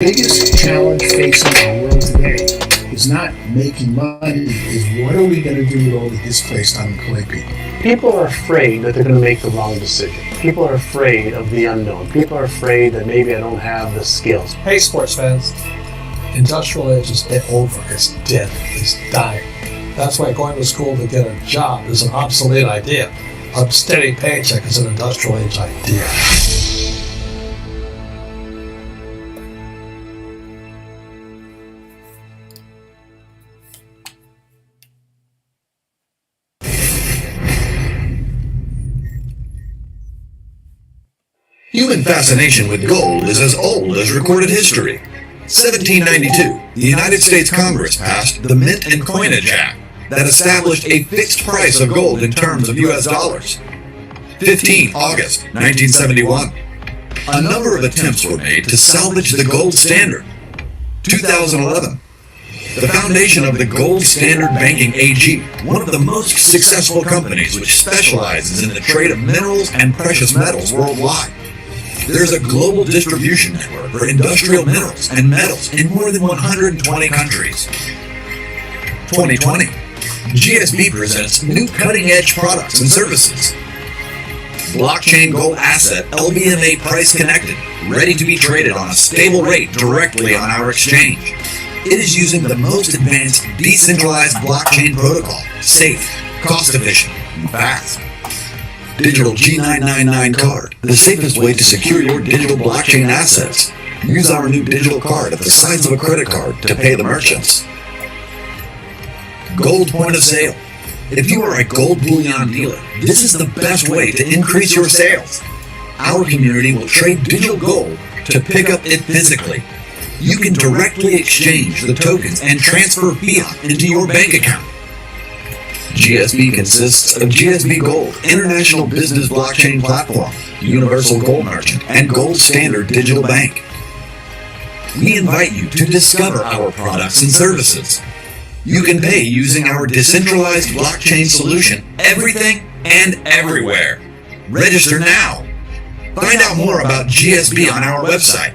biggest challenge facing our world today is not making money, is what are we going to do with all the displaced unemployed people? People are afraid that they're going to make the wrong decision. People are afraid of the unknown. People are afraid that maybe I don't have the skills. Hey, sports fans. Industrial age is over. It's dead. It's dying. That's why going to school to get a job is an obsolete idea. A steady paycheck is an industrial age idea. Human fascination with gold is as old as recorded history. 1792, the United States Congress passed the Mint and Coinage Act that established a fixed price of gold in terms of U.S. dollars. 15 August 1971, a number of attempts were made to salvage the gold standard. 2011, the foundation of the Gold Standard Banking AG, one of the most successful companies which specializes in the trade of minerals and precious metals worldwide. There's a global distribution network for industrial minerals and metals in more than 120 countries. 2020, GSB presents new cutting-edge products and services. Blockchain Gold Asset LBMA Price Connected, ready to be traded on a stable rate directly on our exchange. It is using the most advanced decentralized blockchain protocol, safe, cost-efficient, and fast. Digital G999 card, the safest way to secure your digital blockchain assets. Use our new digital card at the size of a credit card to pay the merchants. Gold point of sale. If you are a gold bullion dealer, this is the best way to increase your sales. Our community will trade digital gold to pick up it physically. You can directly exchange the tokens and transfer fiat into your bank account. GSB consists of GSB Gold, International Business Blockchain Platform, Universal Gold Merchant, and Gold Standard Digital Bank. We invite you to discover our products and services. You can pay using our decentralized blockchain solution, everything and everywhere. Register now. Find out more about GSB on our website,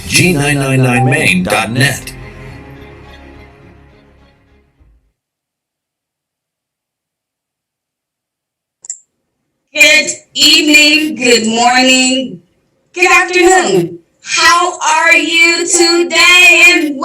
g999main.net. Good evening, good morning, good afternoon. How are you today? And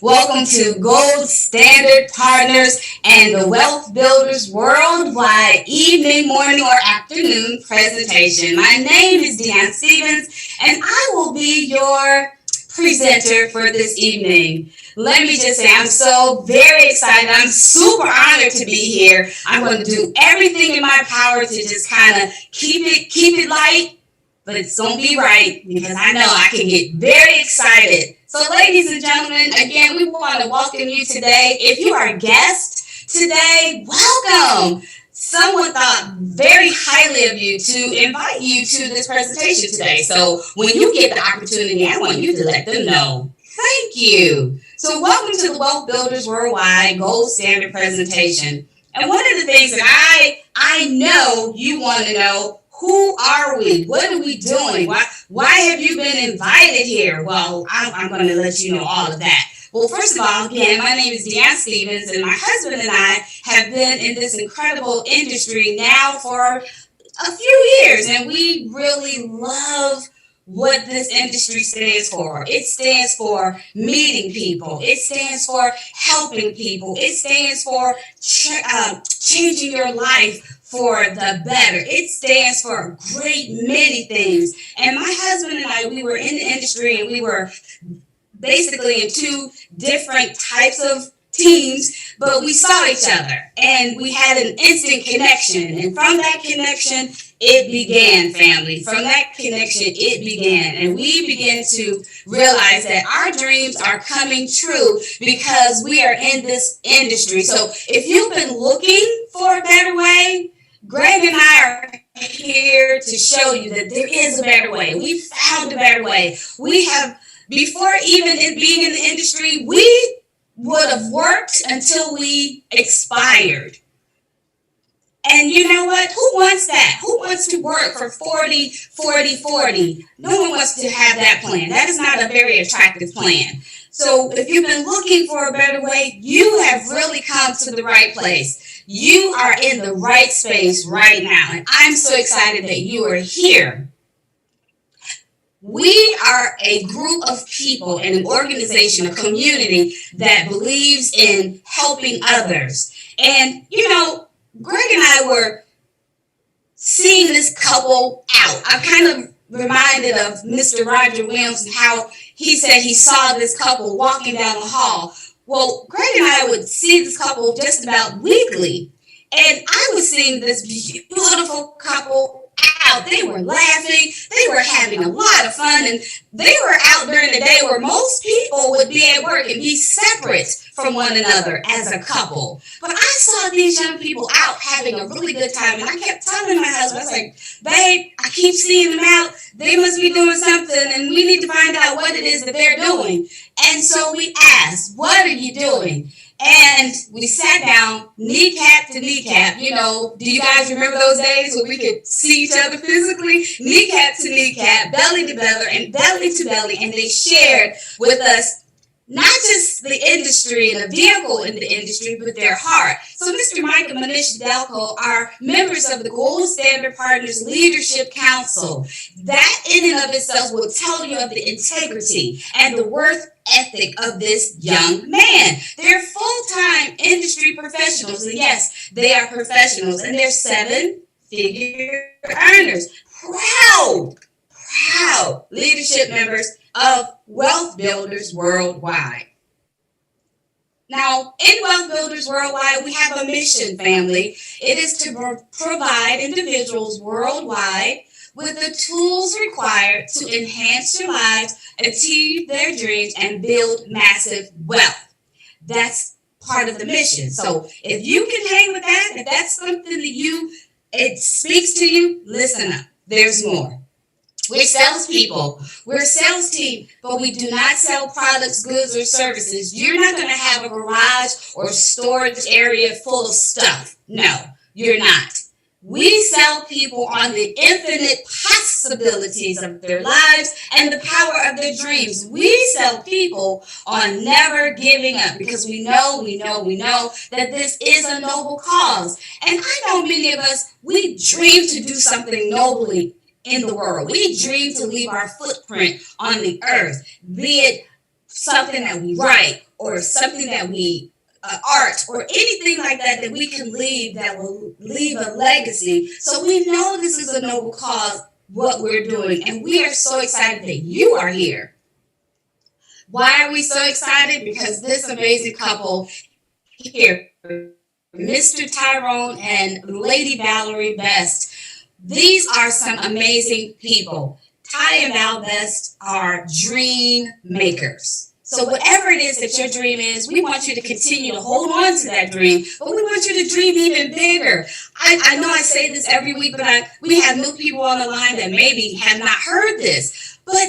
welcome to Gold Standard Partners and the Wealth Builders Worldwide evening, morning, or afternoon presentation. My name is Deanne Stevens, and I will be your presenter for this evening. Let me just say, I'm so very excited. I'm super honored to be here. I'm going to do everything in my power to just kind of keep it light, but it's going to be right because I know I can get very excited. So ladies and gentlemen, again, we want to welcome you today. If you are a guest today, welcome. Someone thought very highly of you to invite you to this presentation today. So when you get the opportunity, I want you to let them know. Thank you. So welcome to the Wealth Builders Worldwide Gold Standard presentation. And one of the things that I know you want to know, who are we? What are we doing? Why have you been invited here? Well, I'm going to let you know all of that. Well, first of all, again, my name is Deanne Stevens, and my husband and I have been in this incredible industry now for a few years, and we really love what this industry stands for. It stands for meeting people. It stands for helping people. It stands for changing your life for the better. It stands for a great many things. And my husband and I, we were in the industry, and we were basically in two different types of teams, but we saw each other and we had an instant connection. And from that connection, it began, family. From that connection, it began. And we began to realize that our dreams are coming true because we are in this industry. So if you've been looking for a better way, Greg and I are here to show you that there is a better way. We found a better way. We have, before even it being in the industry, we would have worked until we expired. And you know what? Who wants that? Who wants to work for 40, 40, 40? No one wants to have that plan. That is not a very attractive plan. So if you've been looking for a better way, you have really come to the right place. You are in the right space right now. And I'm so excited that you are here. We are a group of people and an organization, a community that believes in helping others. And, you know, Greg and I were seeing this couple out. I'm kind of reminded of Mr. Roger Williams and how he said he saw this couple walking down the hall. Well, Greg and I would see this couple just about weekly. And I was seeing this beautiful couple out. They were laughing. They were having a lot of fun. And they were out during the day where most people would be at work and be separate from one another as a couple. But I saw these young people out having a really good time. And I kept telling my husband, I was like, babe, I keep seeing them out. They must be doing something. And we need to find out what it is that they're doing. And so we asked, what are you doing? And we sat down, kneecap to kneecap. You know, do you guys remember those days when we could see each other physically? Kneecap to kneecap, belly to belly, and belly to belly. And they shared with us not just the industry and the vehicle in the industry, but their heart. So Mr. Mike and Manish Delco are members of the Gold Standard Partners Leadership Council. That in and of itself will tell you of the integrity and the worth ethic of this young man. They're full-time industry professionals. And yes, they are professionals, and they're 7-figure earners. Proud leadership members of Wealth Builders Worldwide. Now, in Wealth Builders Worldwide, we have a mission, family. It is to provide individuals worldwide with the tools required to enhance their lives, achieve their dreams, and build massive wealth. That's part of the mission. So if you can hang with that, if that's something that it speaks to you, listen up. There's more. We're salespeople. We're a sales team, but we do not sell products, goods, or services. You're not going to have a garage or storage area full of stuff. No, you're not. We sell people on the infinite possibilities of their lives and the power of their dreams. We sell people on never giving up because we know that this is a noble cause. And I know many of us, we dream to do something nobly in the world. We dream to leave our footprint on the earth, be it something that we write or something that we art or anything like that we can leave that will leave a legacy. So we know this is a noble cause, what we're doing, and we are so excited that you are here. Why are we so excited? Because this amazing couple here, Mr. Tyrone and Lady Valerie Best, these are some amazing people. Ty and Val Best are dream makers. So whatever it is that your dream is, we want you to continue to hold on to that dream, but we want you to dream even bigger. I know I say this every week, but we have new people on the line that maybe have not heard this, but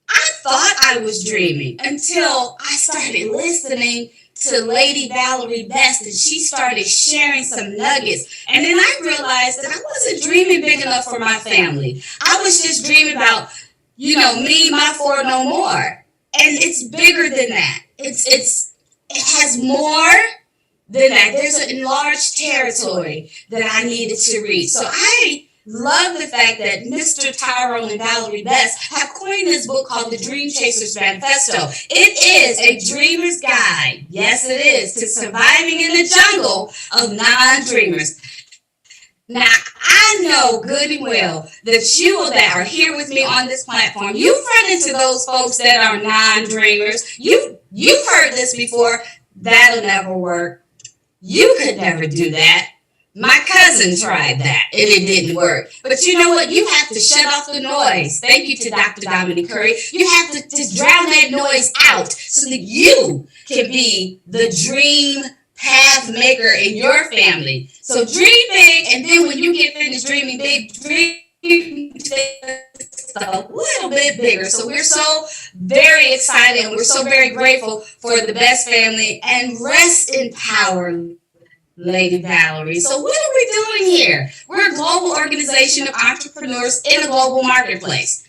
I thought I was dreaming until I started listening to Lady Valerie Best, and she started sharing some nuggets. And then I realized that I wasn't dreaming big enough for my family. I was just dreaming about, me, my four, no more. And it's bigger than that. It has more than that. There's an enlarged territory that I needed to reach. So I love the fact that Mr. Tyrone and Valerie Best have coined this book called The Dream Chasers Manifesto. It is a dreamer's guide. Yes, it is, to surviving in the jungle of non-dreamers. Now, I know good and well that you that are here with me on this platform, you've run into those folks that are non-dreamers. You've heard this before. That'll never work. You could never do that. My cousin tried that, and it didn't work. But you know what? You have to shut off the noise. Thank you to Dr. Dominique Curry. You have to drown that noise out so that you can be the dream path maker in your family. So dream big, and then when you get finished dreaming big, dream just a little bit bigger. So we're so very excited, and we're so very grateful for the Best family, and rest in power, Lady Valerie. So what are we doing here? We're a global organization of entrepreneurs in a global marketplace.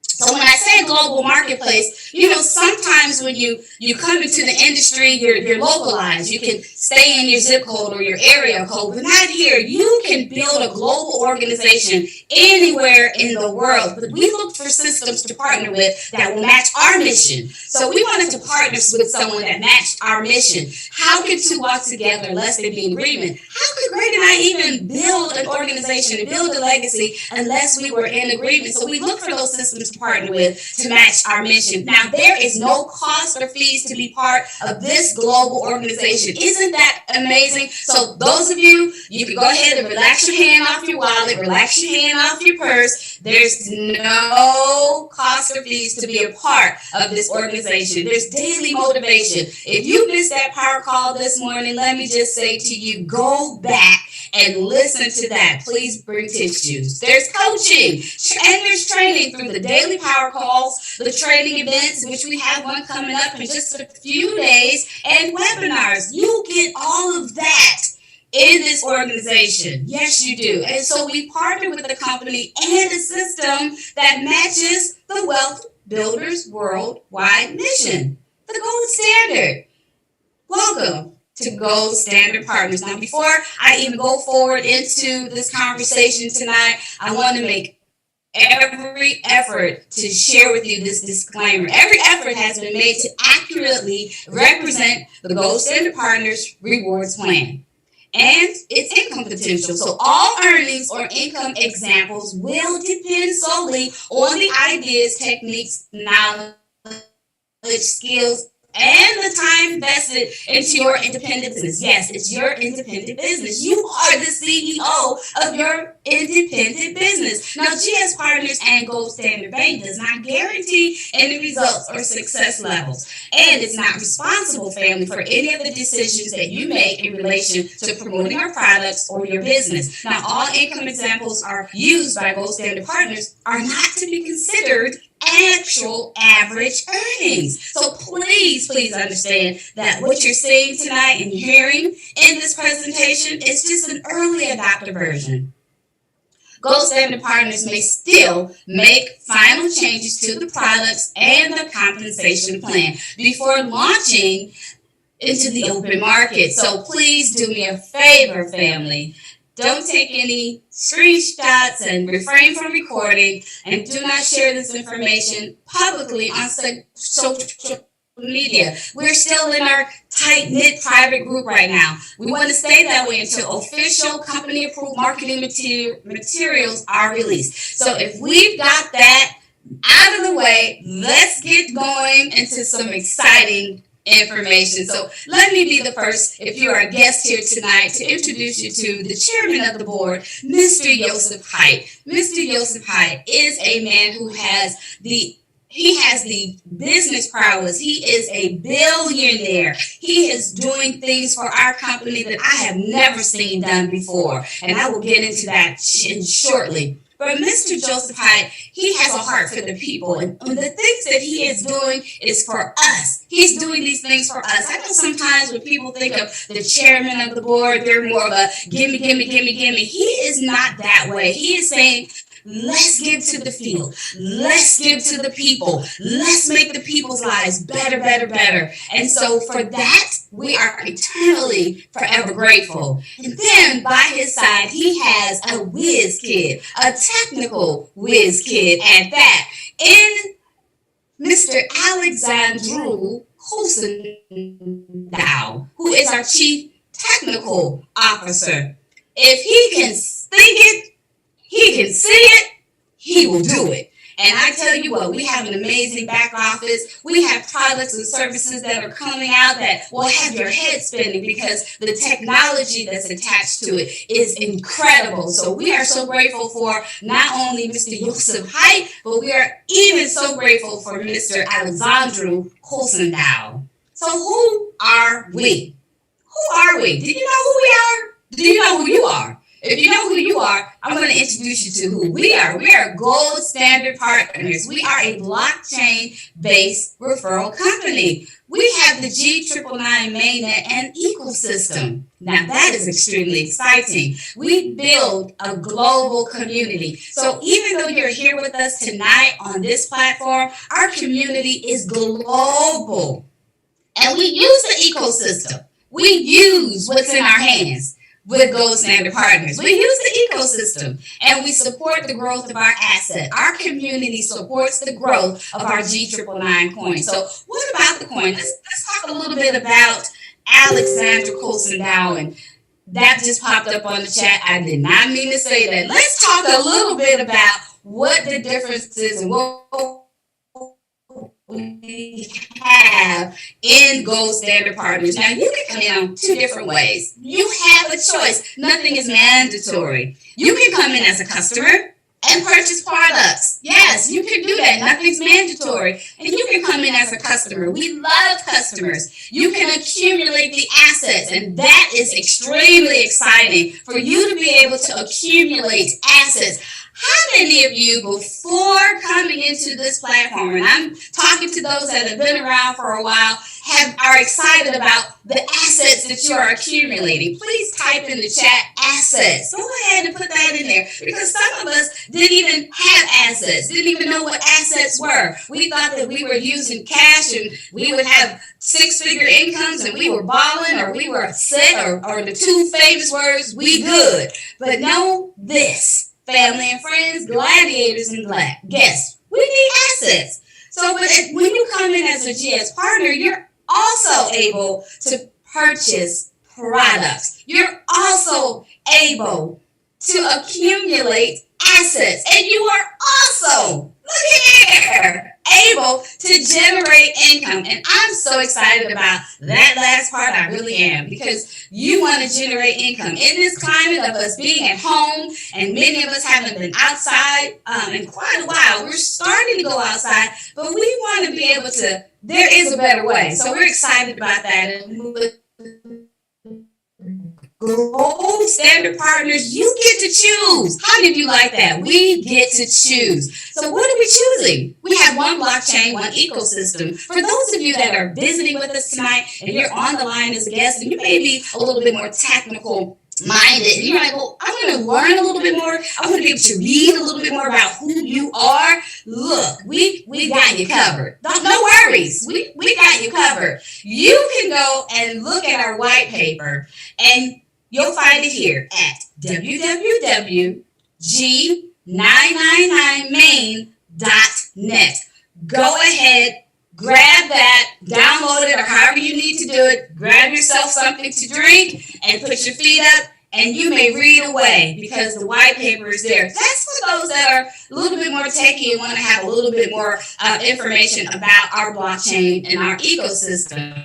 So when I say global marketplace, sometimes when you come into the industry, you're localized. You can stay in your zip code or your area code, but not here. You can build a global organization anywhere in the world. But we look for systems to partner with that will match our mission. So we wanted to partner with someone that matched our mission. How could two walk together unless they be in agreement? How could Greg and I even build an organization and build a legacy unless we were in agreement? So we look for those systems to partner with to match our mission. Now, there is no cost or fees to be part of this global organization. Isn't that amazing? So those of you, you can go ahead and relax your hand off your wallet, relax your hand off your purse. There's no cost or fees to be a part of this organization. There's daily motivation. If you missed that power call this morning, let me just say to you, go back and listen to that. Please bring tissues. There's coaching and there's training through the daily power calls, the training events, which we have one coming up in just a few days, and webinars. You get all of that in this organization. Yes, you do. And so we partner with a company and a system that matches the Wealth Builders Worldwide mission, the gold standard. Welcome to Gold Standard Partners. Now, before I even go forward into this conversation tonight, I want to make every effort to share with you this disclaimer. Every effort has been made to accurately represent the Gold Standard Partners Rewards Plan and its income potential. So all earnings or income examples will depend solely on the ideas, techniques, knowledge, skills, and the time invested into your independent business. Yes, it's your independent business. You are the CEO of your independent business. Now, GS Partners and Gold Standard Bank does not guarantee any results or success levels. And it's not responsible, family, for any of the decisions that you make in relation to promoting your products or your business. Now, all income examples are used by Gold Standard Partners are not to be considered actual average earnings. So please understand that what you're seeing tonight and hearing in this presentation is just an early adopter version. Gold Standard Partners may still make final changes to the products and the compensation plan before launching into the open market. So please do me a favor, family. Don't take any screenshots and refrain from recording, and do not share this information publicly on social media. We're still in our tight-knit private group right now. We want to stay that way until official company-approved marketing materials are released. So if we've got that out of the way, let's get going into some exciting information. So let me be the first, if you are a guest here tonight, to introduce you to the chairman of the board, Mr. Joseph Height. Mr. Joseph Height is a man who has the business prowess. He is a billionaire. He is doing things for our company that I have never seen done before. And I will get into that shortly. But Mr. Joseph Height, he has a heart for the people. And the things that he is doing is for us. He's doing these things for us. I know sometimes when people think of the chairman of the board, they're more of a gimme. He is not that way. He is saying, let's give to the field. Let's give to the people. Let's make the people's lives better. And so for that, we are eternally forever grateful. And then by his side, he has a whiz kid, a technical whiz kid at that, in Mr. Alexandru Kosendow, who is our chief technical officer. If he can think it, he can see it, he will do it. And I tell you what, we have an amazing back office. We have products and services that are coming out that will have your head spinning because the technology that's attached to it is incredible. So we are so grateful for not only Mr. Joseph Height, but we are even so grateful for Mr. Alexandru Kosendow. So who are we? Who are we? Do you know who we are? Do you know who you are? If you know who you are, I'm going to introduce you to who we are. We are Gold Standard Partners. We are a blockchain-based referral company. We have the G999 mainnet and ecosystem. Now that is extremely exciting. We build a global community. So even though you're here with us tonight on this platform, our community is global. And we use the ecosystem. We use what's in our hands with Gold Standard Partners. We use the ecosystem and we support the growth of our asset. Our community supports the growth of our G999 coin. So what about the coin? Let's talk a little bit about Alexandra Coulson Dowen. That just popped up on the chat. I did not mean to say that. Let's talk a little bit about what the difference is and what we have in Gold Standard Partners. Now, you can come in 2 different ways. You have a choice. Nothing is mandatory. You can come in as a customer and purchase products. Yes, you can do that. Nothing's mandatory. And you can come in as a customer. We love customers. You can accumulate the assets, and that is extremely exciting for you to be able to accumulate assets. How many of you, before coming into this platform, and I'm talking to those that have been around for a while, are excited about the assets that you are accumulating? Please type in the chat assets. Go ahead and put that in there, because some of us didn't even have assets, didn't even know what assets were. We thought that we were using cash and we would have 6-figure incomes and we were balling, or we were set, or the 2 famous words, we good. But know this. Family and friends, gladiators and guests. We need assets. So when you come in as a GS partner, you're also able to purchase products. You're also able to accumulate assets. And you are also, look here, able to generate income. And I'm so excited about that last part. I really am, because you want to generate income. In this climate of us being at home, and many of us haven't been outside in quite a while, we're starting to go outside, but we want to be able to, there is a better way. So we're excited about that. And with Gold Standard Partners, you get to choose. How many of you like that? We get to choose. So what are we choosing? We have one blockchain, one ecosystem. For those of you that are visiting with us tonight, and you're on the line as a guest, and you may be a little bit more technical minded, and you're like, well, I want to learn a little bit more. I want to be able to read a little bit more about who you are. Look, we got you covered. No worries. We got you covered. You can go and look at our white paper, and you'll find it here at www.g999main.net. Go ahead, grab that, download it, or however you need to do it. Grab yourself something to drink and put your feet up, and you may read away, because the white paper is there. That's for those that are a little bit more techie and want to have a little bit more information about our blockchain and our ecosystem.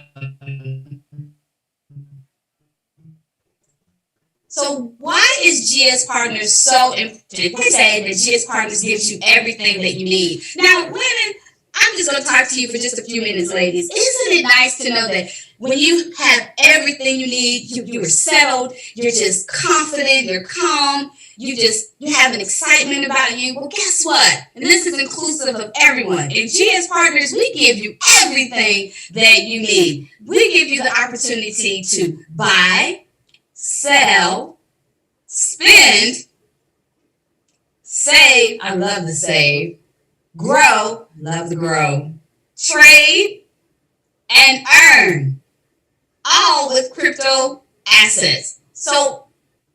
So why is GS Partners so important? We say that GS Partners gives you everything that you need. Now, women, I'm just going to talk to you for just a few minutes, ladies. Isn't it nice to know that when you have everything you need, you are settled, you're just confident, you're calm, you have an excitement about you? Well, guess what? And this is inclusive of everyone. In GS Partners, we give you everything that you need. We give you the opportunity to buy, sell, spend, save, I love to save, grow, love to grow, trade, and earn, all with crypto assets. So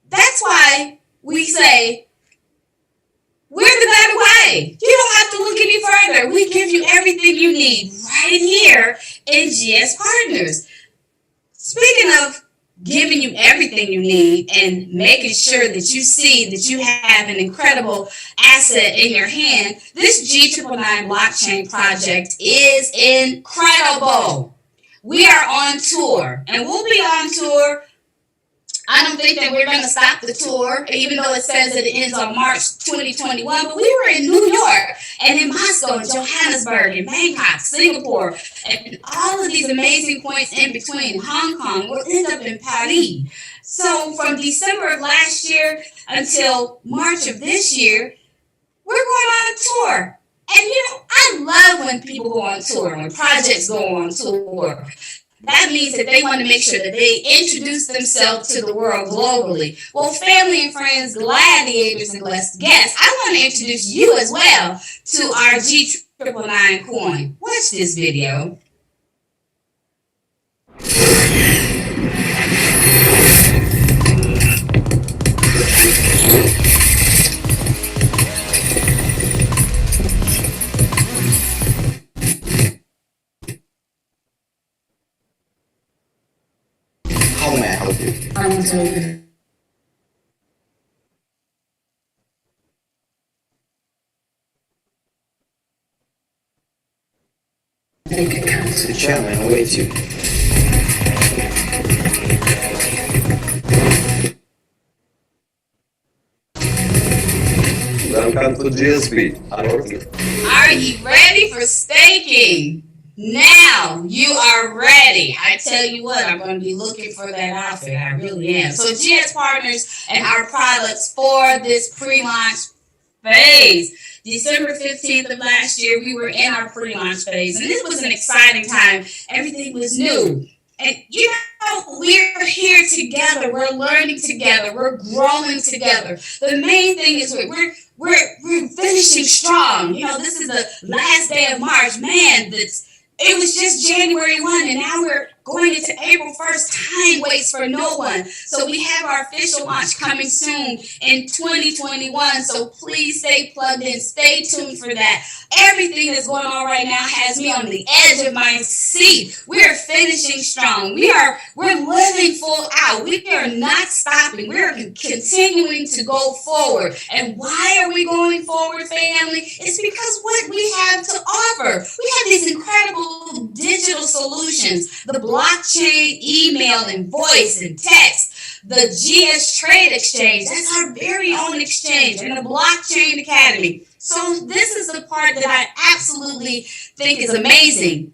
that's why we say we're the better way. You don't have to look any further. We give you everything you need right here in GS Partners. Speaking of giving you everything you need and making sure that you see that you have an incredible asset in your hand, this G999 blockchain project is incredible. We are on tour, and we'll be on tour I don't think that we're going to stop the tour, even though it says that it ends on March 2021. But we were in New York and in Moscow and Johannesburg and Bangkok, Singapore, and all of these amazing points in between. Hong Kong, we'll end up in Paris. So from December of last year until March of this year, we're going on a tour. And I love when people go on tour, when projects go on tour. That means that they want to make sure that they introduce themselves to the world globally. Well, family and friends, gladiators and blessed guests, I want to introduce you as well to our G999 coin. Watch this video. How may I help you? I want to open. The chairman awaits you. Welcome to GSP. Are you ready for staking? Now you are ready. I tell you what, I'm going to be looking for that outfit. I really am. So GS Partners and our products for this pre-launch phase. December 15th of last year, we were in our pre-launch phase, and this was an exciting time. Everything was new. And we're here together. We're learning together. We're growing together. The main thing is we're finishing strong. This is the last day of March. Man, it was just January 1, and now we're going into April 1st. Time waits for no one. So we have our official launch coming soon in 2021. So please stay plugged in. Stay tuned for that. Everything that's going on right now has me on the edge of my seat. We're finishing strong. We're living full out. We are not stopping. We're continuing to go forward. And why are we going forward, family? It's because what we have to offer. We have these incredible digital solutions. The blockchain, email, and voice and text. The GS Trade Exchange. That's our very own exchange. And the Blockchain Academy. So this is the part that I absolutely think is amazing.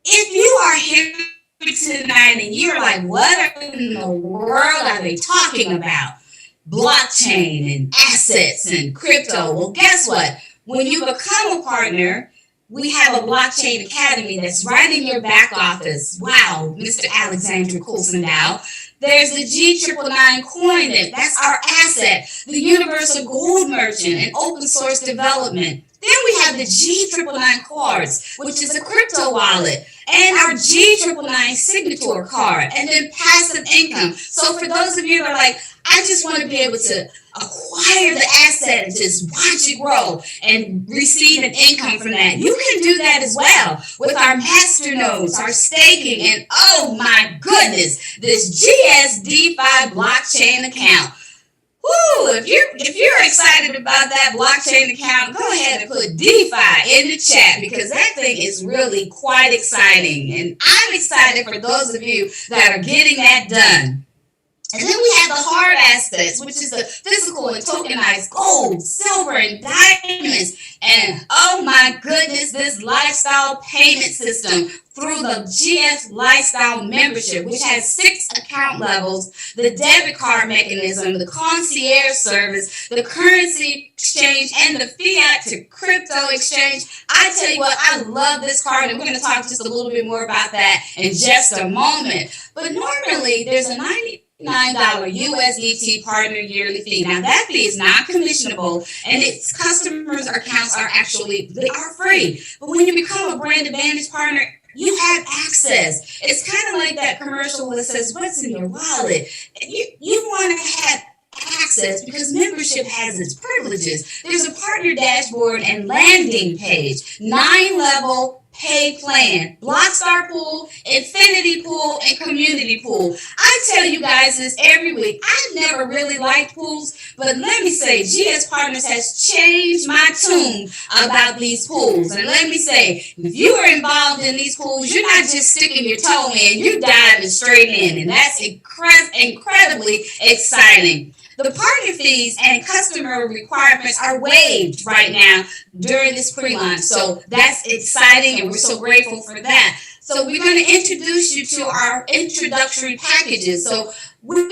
If you are here tonight and you're like, what in the world are they talking about? Blockchain and assets and crypto. Well, guess what? When you become a partner, we have a Blockchain Academy that's right in your back office. Wow, Mr. Alexander Coulson now. There's the G999 coin. That's our asset. The Universal Gold Merchant and open source development. Then we have the G999 cards, which is a crypto wallet, and our G999 signature card, and then passive income. So for those of you that are like, I just want to be able to acquire the asset and just watch it grow and receive an income from that. You can do that as well with our master nodes, our staking, and oh my goodness, this GSD5 blockchain account. Woo! If you're excited about that blockchain account, go ahead and put DeFi in the chat because that thing is really quite exciting. And I'm excited for those of you that are getting that done. And then we have the hard aspects, which is the physical and tokenized gold, silver, and diamonds. And oh my goodness, this lifestyle payment system through the GS Lifestyle membership, which has 6 account levels, the debit card mechanism, the concierge service, the currency exchange, and the fiat to crypto exchange. I tell you what, I love this card, and we're going to talk just a little bit more about that in just a moment. But normally, there's a $99 USDT partner yearly fee. Now that fee is not commissionable, and its customers' accounts they are free. But when you become a Brand Advantage partner, you have access. It's kind of like that commercial that says, "What's in your wallet?" You want to have access because membership has its privileges. There's a partner dashboard and landing page, 9-level pay plan. Blockstar Pool, Infinity Pool, and Community Pool. I tell you guys this every week. I never really liked pools, but let me say, GS Partners has changed my tune about these pools. And let me say, if you are involved in these pools, you're not just sticking your toe in, you're diving straight in. And that's incredibly exciting. The partner fees and customer requirements are waived right now during this pre-launch. So that's exciting, and we're so grateful for that. So we're going to introduce you to our introductory packages. So we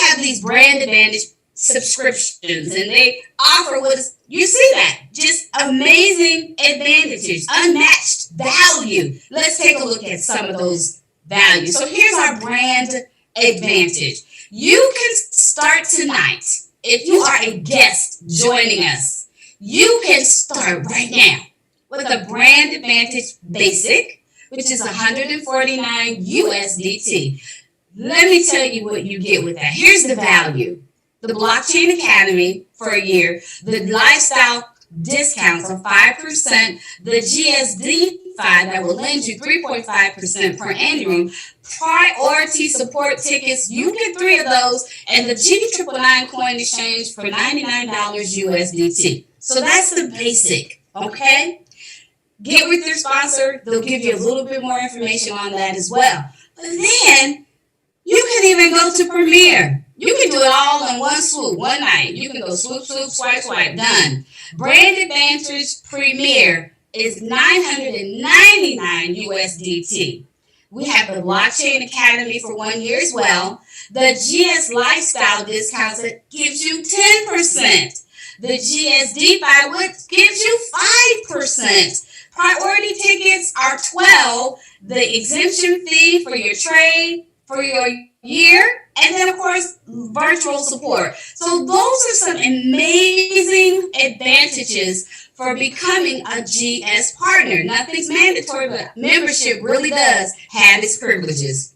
have these brand advantage subscriptions, and they offer what is, you see that, just amazing advantages, unmatched value. Let's take a look at some of those values. So here's our brand advantage. You can start tonight. If you are a guest joining us, you can start right now with a brand advantage basic, which is $149 USDT. Let me tell you what you get with that. Here's the value. The Blockchain Academy for a year, the lifestyle discounts of 5%, the GSD 5 that will lend you 3.5% per annum, priority support tickets, you get 3 of those, and the G999 coin exchange for $99 USDT. So that's the basic, okay? Get with your sponsor. They'll give you a little bit more information on that as well. But then you can even go to Premiere. You can do it all in one swoop, one night. You can go swoop, swoop, swipe, swipe, done. Brand Advantage Premiere is $999 USDT. We have the Blockchain Academy for 1 year as well. The GS Lifestyle discounts that gives you 10%. The GSD 5 gives you 5%. Priority tickets are 12. The exemption fee for your trade, for your year, and then of course virtual support. So those are some amazing advantages for becoming a GS partner. Nothing's mandatory, but membership really does have its privileges.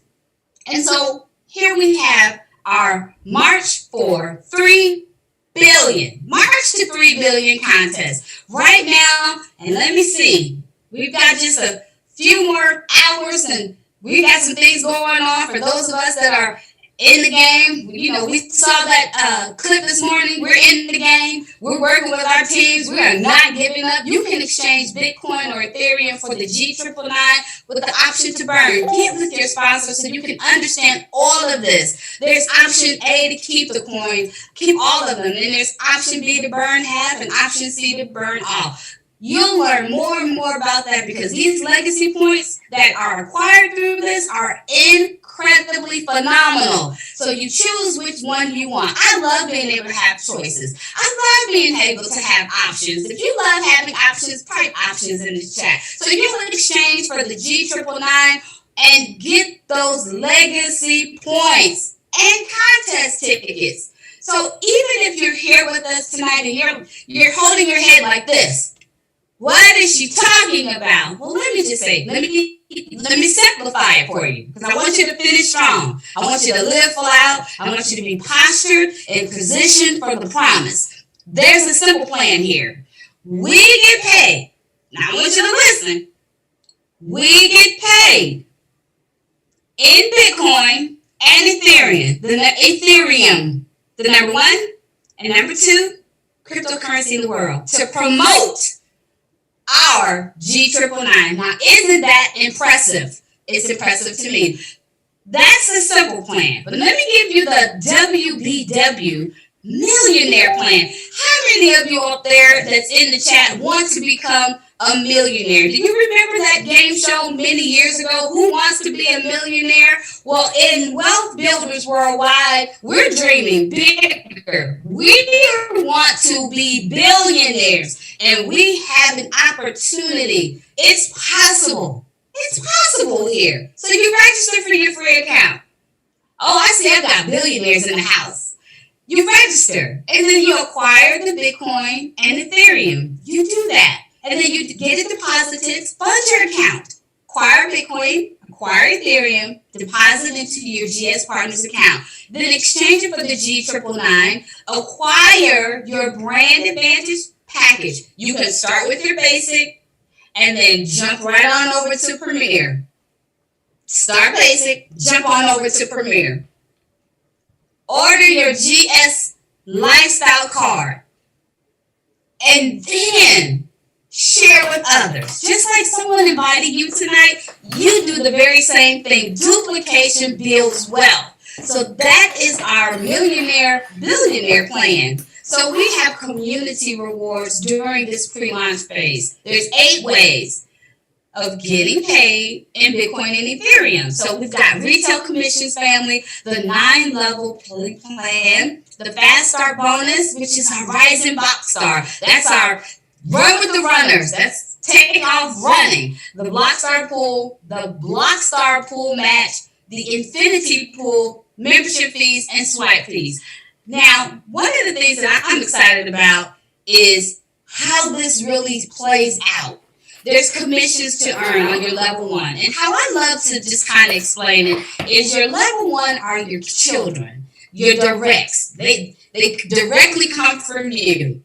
And so here we have our March for 3 billion. March to 3 billion contest. Right now, and let me see, we've got just a few more hours, and we got some things going on for those of us that are in the game. You know, we saw that clip this morning. We're in the game. We're working with our teams. We are not giving up. You can exchange Bitcoin or Ethereum for the G999 with the option to burn. Get with your sponsor so you can understand all of this. There's option A to keep the coin, keep all of them. And there's option B to burn half and option C to burn all. You'll learn more and more about that because these legacy points that are acquired through this are incredibly phenomenal. So you choose which one you want. I love being able to have choices. I love being able to have options. If you love having options, type options in the chat. So you will exchange for the G999 and get those legacy points and contest tickets. So even if you're here with us tonight and you're holding your head like this, what is she talking about? Well, let me just say, let me simplify it for you, because I want you to finish strong. I want you to live full out. I want you to be postured and positioned for the promise. There's a simple plan here. We get paid. Now I want you to listen. We get paid in Bitcoin and Ethereum. The number 1 and number 2 cryptocurrency in the world, to promote our G999. Now, isn't that impressive? It's impressive to me. That's a simple plan. But let me give you the WBW millionaire plan. How many of you up there that's in the chat want to become a millionaire? Do you remember that game show many years ago, Who Wants to Be a Millionaire? Well, in Wealth Builders Worldwide, we're dreaming bigger. We want to be billionaires, and we have an opportunity. It's possible. It's possible here. So you register for your free account. Oh, I see I've got billionaires in the house. You register, and then you acquire the Bitcoin and Ethereum. You do that. And then you get it deposited, fund your account. Acquire Bitcoin, acquire Ethereum, deposit into your GS Partners account. Then exchange it for the G999, acquire your brand advantage package. You can start with your basic, and then jump right on over to Premier. Start basic, jump on over to Premier. Order your GS Lifestyle card. And then share with others. Just like someone invited you tonight, you do the very same thing. Duplication builds wealth. So that is our millionaire, billionaire plan. So we have community rewards during this pre-launch phase. There's 8 ways of getting paid in Bitcoin and Ethereum. So we've got retail commissions family, the 9-level plan, the fast start bonus, which is our rising box star. That's our run with the runners. That's taking off running. The block star pool, the block star pool match, the infinity pool, membership fees, and swipe fees. Now, one of the things that I'm excited about is how this really plays out. There's commissions to earn on your level 1. And how I love to just kind of explain it is your level 1 are your children, your directs. They directly come from you.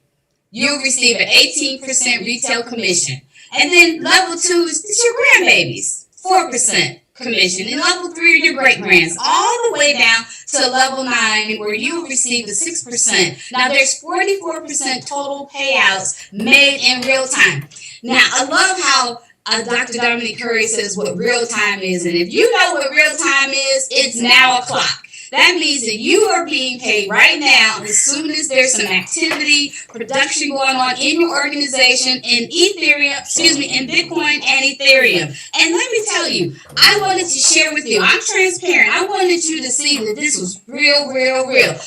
You'll receive an 18% retail commission. And then level 2 is your grandbabies, 4% commission. And level 3 are your great grands, all the way down to level 9 where you'll receive the 6%. Now there's 44% total payouts made in real time. Now I love how Dr. Dominique Curry says what real time is. And if you know what real time is, it's now a clock. That means that you are being paid right now as soon as there's some activity, production going on in your organization in in Bitcoin and Ethereum. And let me tell you, I wanted to share with you, I'm transparent. I wanted you to see that this was real,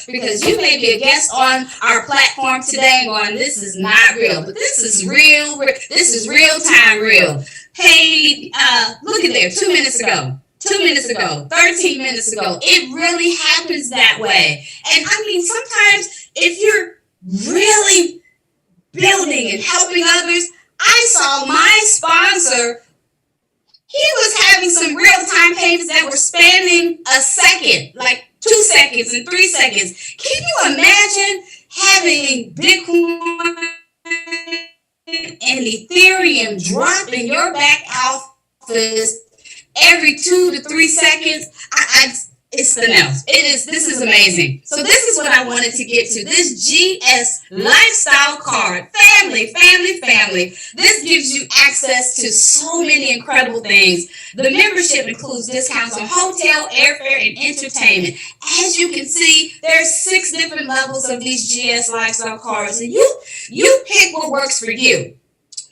because you may be a guest on our platform today going, this is not real, but this is real. This is real time real. Paid, look at there, 2 minutes ago. 2 minutes ago, 13 minutes ago. It really happens that way. And I mean, sometimes if you're really building and helping others, I saw my sponsor, he was having some real-time payments that were spanning a second, like 2 seconds and 3 seconds. Can you imagine having Bitcoin and Ethereum drop in your back office every 2 to 3 seconds? It's the else. This is amazing. So this is what I wanted to get to. This GS Lifestyle card. Family. This gives you access to so many incredible things. The membership includes discounts on hotel, airfare, and entertainment. As you can see, there's 6 different levels of these GS Lifestyle cards. And you pick what works for you.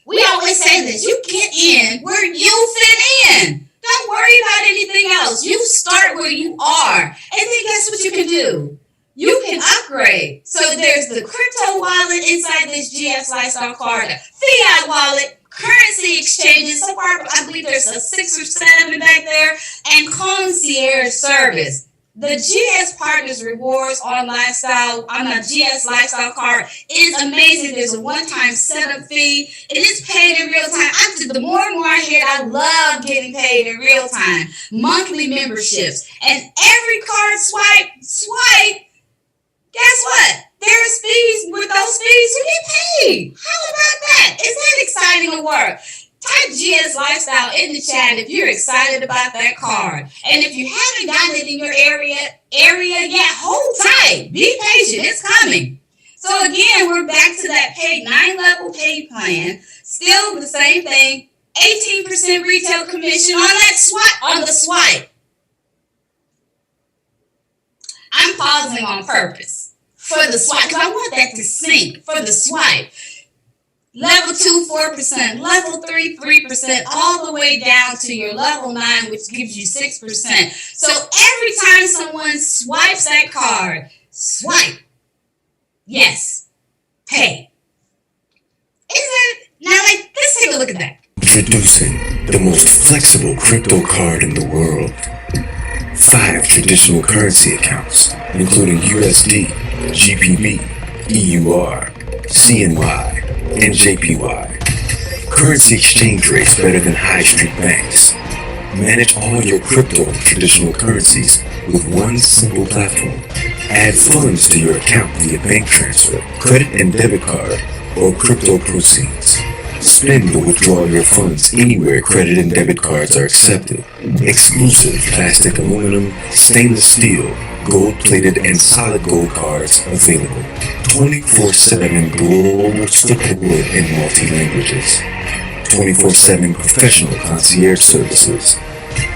We always say this. You get in where you fit in. Don't worry about anything else. You start where you are. And then guess what you can do? You can upgrade. So there's the crypto wallet inside this GS Lifestyle card, the fiat wallet, currency exchanges. So far, I believe there's a 6 or 7 back there, and concierge service. The GS Partners Rewards on the GS Lifestyle card is amazing. There's a one-time setup fee. It is paid in real time. The more and more I hear it, I love getting paid in real time. Monthly memberships. And every card swipe, guess what? There's fees. With those fees, you get paid. How about that? Isn't that exciting to work? Type GS Lifestyle in the chat if you're excited about that card. And if you haven't gotten it in your area yet, hold tight. Be patient. It's coming. So again, we're back to that paid 9-level paid plan. Still the same thing. 18% retail commission on the swipe. I'm pausing on purpose for the swipe because I want that to sync for the swipe. Level 2, 4%. Level 3, 3%. All the way down to your level 9, which gives you 6%. So every time someone swipes that card, swipe. Yes. Pay. Let's take a look at that. Introducing the most flexible crypto card in the world. 5 traditional currency accounts, including USD, GBP, EUR, CNY, and JPY. Currency exchange rates better than high street banks. Manage all your crypto and traditional currencies with one simple platform. Add funds to your account via bank transfer, credit and debit card, or crypto proceeds. Spend or withdraw your funds anywhere credit and debit cards are accepted. Exclusive plastic, aluminum, stainless steel, gold-plated, and solid gold cards available. 24/7 global support in multi-languages. 24/7 professional concierge services.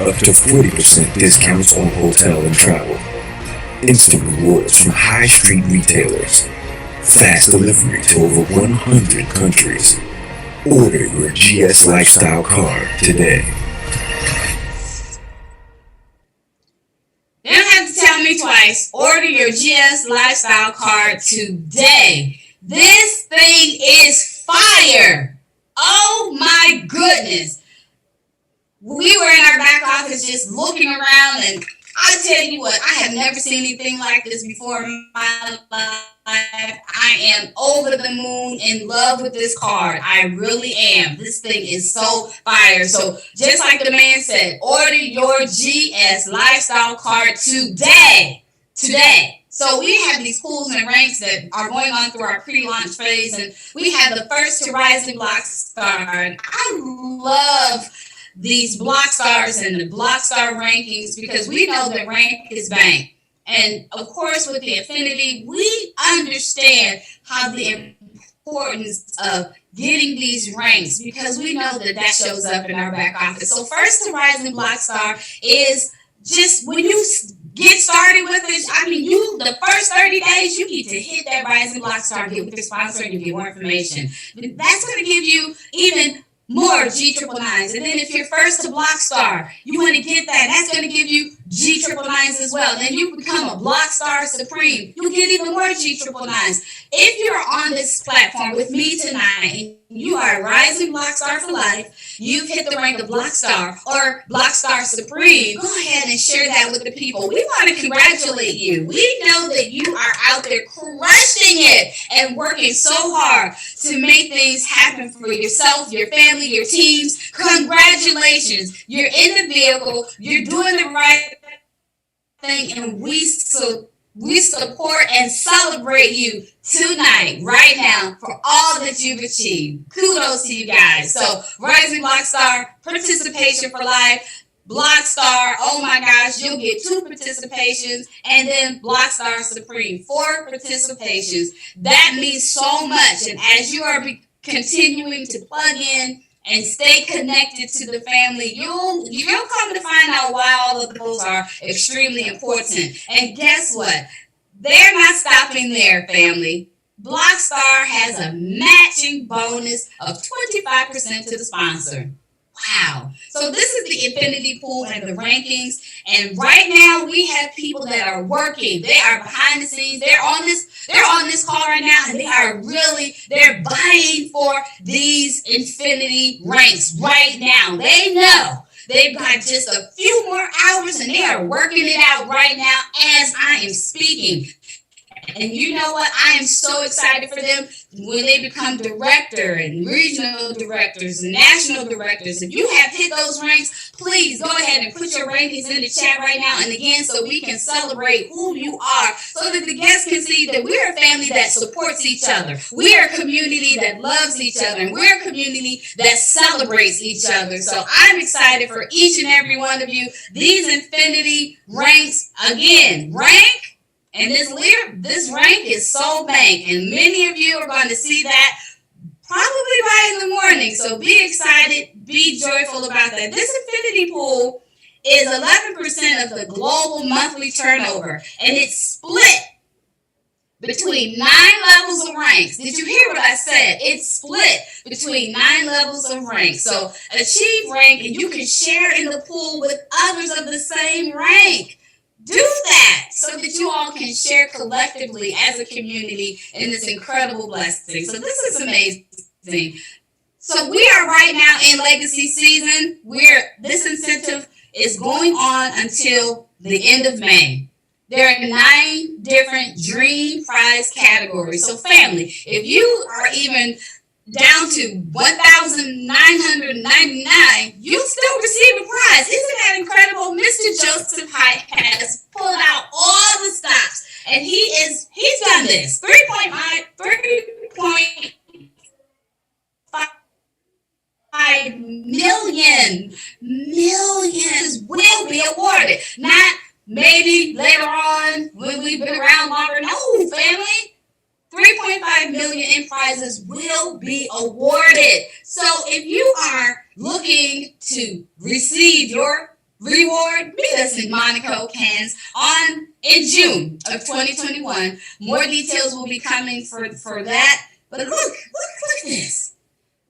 Up to 40% discounts on hotel and travel. Instant rewards from high street retailers. Fast delivery to over 100 countries. Order your GS Lifestyle card today. You don't have to tell me twice. Order your GS Lifestyle card today. This thing is fire. Oh my goodness. We were in our back office just looking around, and I tell you what, I have never seen anything like this before in my life. I am over the moon in love with this card. I really am. This thing is so fire. So just like the man said, order your GS Lifestyle card today. Today. So we have these pools and ranks that are going on through our pre-launch phase, and we have the first to rise in Block Star. And I love these Block Stars and the Block Star rankings because we know that rank is bank. And of course, with the affinity, we understand how the importance of getting these ranks because we know that that shows up in our back office. So first to rise in Block Star is just when you get started with it. I mean, the first 30 days, you need to hit that Rising Block Star, get with your sponsor, and you get more information. That's going to give you even more G999s. And then if you're first to Block Star, you want to get that. That's going to give you G999s as well. Then you become a Block Star Supreme. You'll get even more G999s. If you're on this platform with me tonight and you are a Rising Block Star for life, you've hit the rank of Block Star or Block Star Supreme, go ahead and share that with the people. We want to congratulate you. We know that you are out there crushing it and working so hard to make things happen for yourself, your family, your teams. Congratulations. You're in the vehicle. You're doing the right thing, and we support and celebrate you tonight, right now, for all that you've achieved. Kudos to you guys. So, Rising Block Star, participation for life. Block Star, oh my gosh, you'll get 2 participations, and then Block Star Supreme, 4 participations. That means so much, and as you are continuing to plug in and stay connected to the family, you'll come to find out why all of those are extremely important. And guess what? They're not stopping there, family. Block Star has a matching bonus of 25% to the sponsor. Wow. So this is the Infinity Pool and the rankings. And right now we have people that are working. They are behind the scenes. They're on this call right now, and they're buying for these Infinity ranks right now. They know they've got just a few more hours, and they are working it out right now as I am speaking. And you know what? I am so excited for them when they become director and regional directors and national directors. If you have hit those ranks, please go ahead and put your rankings in the chat right now. And again, so we can celebrate who you are, so that the guests can see that we're a family that supports each other. We are a community that loves each other. And we're a community that celebrates each other. So I'm excited for each and every one of you. These Infinity ranks, again, rank. And this rank is so bank, and many of you are going to see that probably by in the morning. So be excited, be joyful about that. This Infinity Pool is 11% of the global monthly turnover, and it's split between 9 levels of ranks. Did you hear what I said? It's split between 9 levels of ranks. So achieve rank, and you can share in the pool with others of the same rank. Do that so that you all can share collectively as a community in this incredible blessing. So this is amazing. So we are right now in legacy season. This incentive is going on until the end of May. There are 9 different dream prize categories. So family, if you are even down to $1,999, you still receive a prize. Isn't that incredible? Mr. Joseph Hyde has pulled out all the stops, and he's done this. 3.5 millions will be awarded. Not maybe later on when we've been around longer. No, family. 3.5 million in prizes will be awarded. So if you are looking to receive your reward, meet us in Monaco, Cannes in June of 2021. More details will be coming for that. But look at this.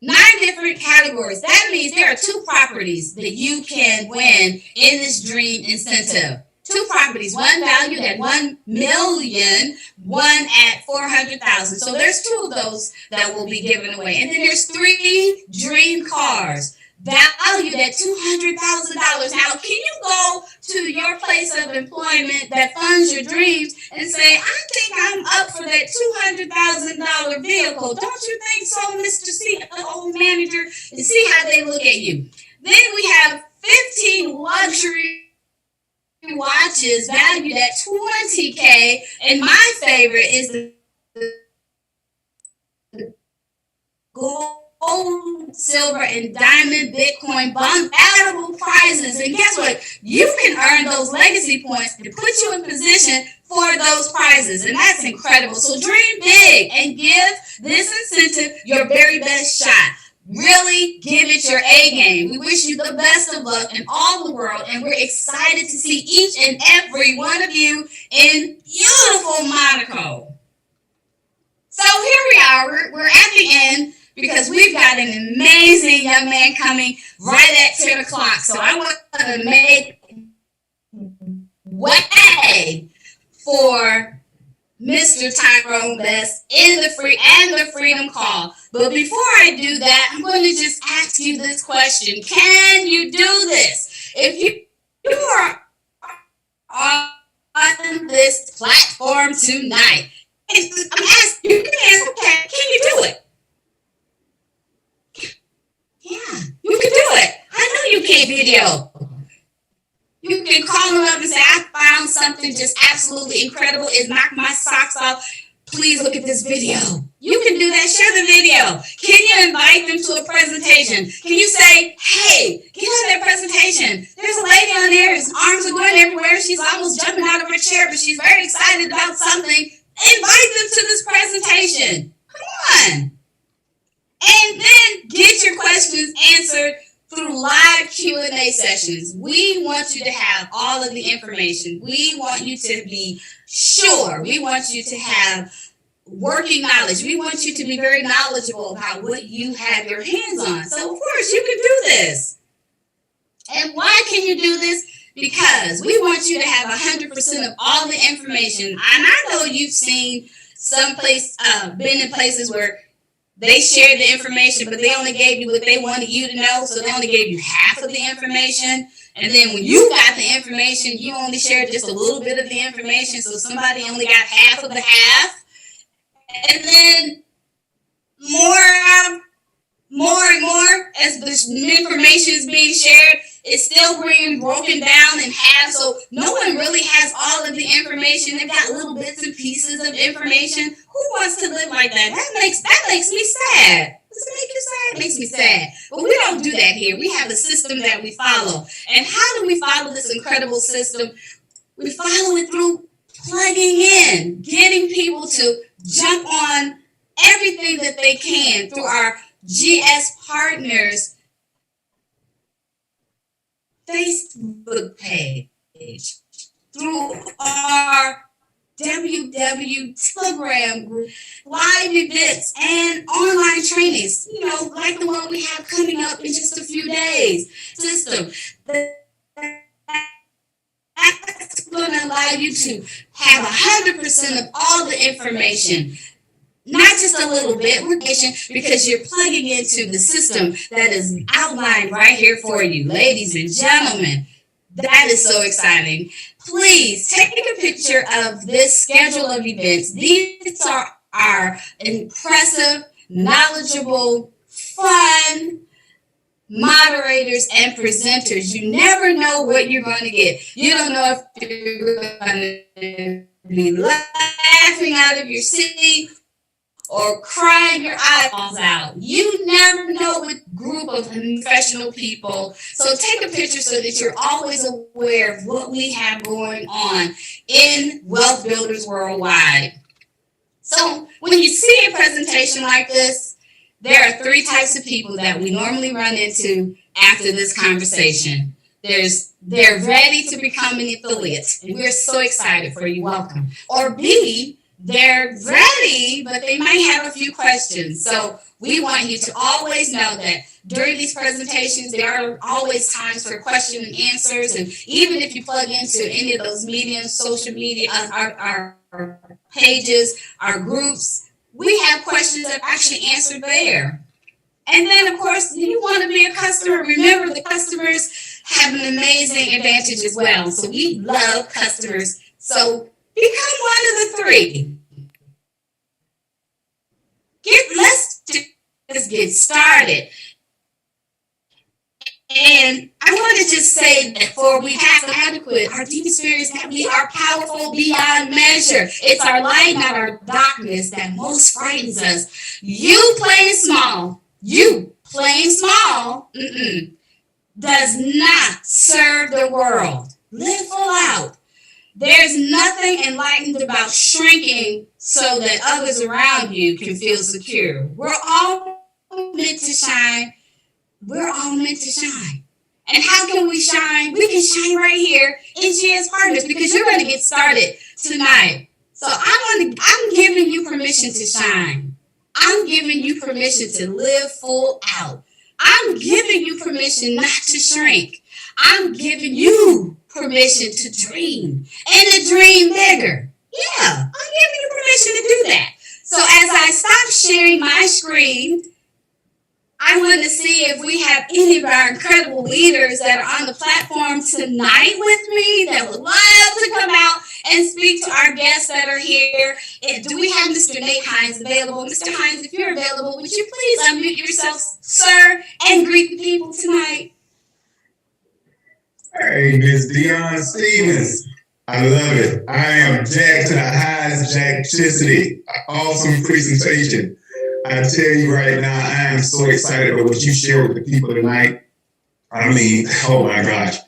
9 different categories. That means there are 2 properties that you can win in this dream incentive. 2 properties, one valued at $1 million, one at $400,000. So there's 2 of those that will be given away. And then there's 3 dream cars valued at $200,000. Now, can you go to your place of employment that funds your dreams and say, I think I'm up for that $200,000 vehicle? Don't you think so, Mr. CEO manager? And see how they look at you. Then we have 15 luxury watches valued at $20K, and my favorite is the gold, silver, and diamond Bitcoin valuable prizes. And guess what? You can earn those legacy points to put you in position for those prizes, and that's incredible. So dream big and give this incentive your very best shot. Really give it your A game. We wish you the best of luck in all the world, and we're excited to see each and every one of you in beautiful Monaco. So here we are. We're at the end because we've got an amazing young man coming right at 10 o'clock. So I want to make way for Mr. Tyrone Best in the Freedom Call. But before I do that, I'm going to just ask you this question. Can you do this? If you are on this platform tonight, I'm asking you, can you do it? Yeah, you can do it. I know you can video. You can call them up and say, I found something just absolutely incredible. It knocked my socks off. Please look at this video. You can do that. Share the video. Can you invite them to a presentation? Can you say, hey, get on that presentation. There's a lady on there. His arms are going everywhere. She's almost jumping out of her chair, but she's very excited about something. Invite them to this presentation. Come on. And then get your questions answered through live Q&A sessions. We want you to have all of the information. We want you to be sure. We want you to have working knowledge. We want you to be very knowledgeable about what you have your hands on. So, of course, you can do this. And why can you do this? Because we want you to have 100% of all the information. And I know you've seen been in places where they shared the information, but they only gave you what they wanted you to know, so they only gave you half of the information. And then when you got the information, you only shared just a little bit of the information, so somebody only got half of the half. And then more and more, as the information is being shared, it's still being broken down in half, so no one really has all of the information. They've got little bits and pieces of information. Who wants to live like that? That makes me sad. Does it make you sad? It makes me sad. But we don't do that here. We have a system that we follow. And how do we follow this incredible system? We follow it through plugging in, getting people to jump on everything that they can through our GS Partners Facebook page, through our WW Telegram group, live events, and online trainings, like the one we have coming up in just a few days. System that's going to allow you to have 100% of all the information. Not just a little bit, because you're plugging into the system that is outlined right here for you. Ladies and gentlemen, that is so exciting. Please take a picture of this schedule of events. These are our impressive, knowledgeable, fun moderators and presenters. You never know what you're going to get. You don't know if you're going to be laughing out of your seat, or crying your eyeballs out. You never know what group of professional people. So take a picture so that you're always aware of what we have going on in Wealth Builders Worldwide. So when you see a presentation like this, there are 3 types of people that we normally run into after this conversation. They're ready to become an affiliate, and we're so excited for you. Welcome. Or B, they're ready, but they might have a few questions. So we want you to always know that during these presentations, there are always times for question and answers. And even if you plug into any of those mediums, social media, our pages, our groups, we have questions that are actually answered there. And then, of course, you want to be a customer. Remember, the customers have an amazing advantage as well. So we love customers. So become one of the 3. Let's just get started. And I want to just say that for we have adequate, our deep experience that we are powerful beyond measure. It's our light, not our darkness, that most frightens us. You playing small does not serve the world. Live full out. There's nothing enlightened about shrinking so that others around you can feel secure. We're all meant to shine. We're all meant to shine. And how can we shine? We can shine right here in GS Partners, because you're going to get started tonight. So I'm giving you permission to shine. I'm giving you permission to live full out. I'm giving you permission not to shrink. I'm giving you permission to dream and to dream bigger. Yeah, I'm giving you permission to do that. So as I stop sharing my screen, I want to see if we have any of our incredible leaders that are on the platform tonight with me that would love to come out and speak to our guests that are here. Do we have Mr. Nate Hines available? Mr. Hines, if you're available, would you please unmute yourself, sir, and greet the people tonight? Hey, Miss Deion Stevens. I love it. I am jacked to the highest jackticity. Awesome presentation. I tell you right now, I am so excited about what you share with the people tonight. I mean, oh my gosh.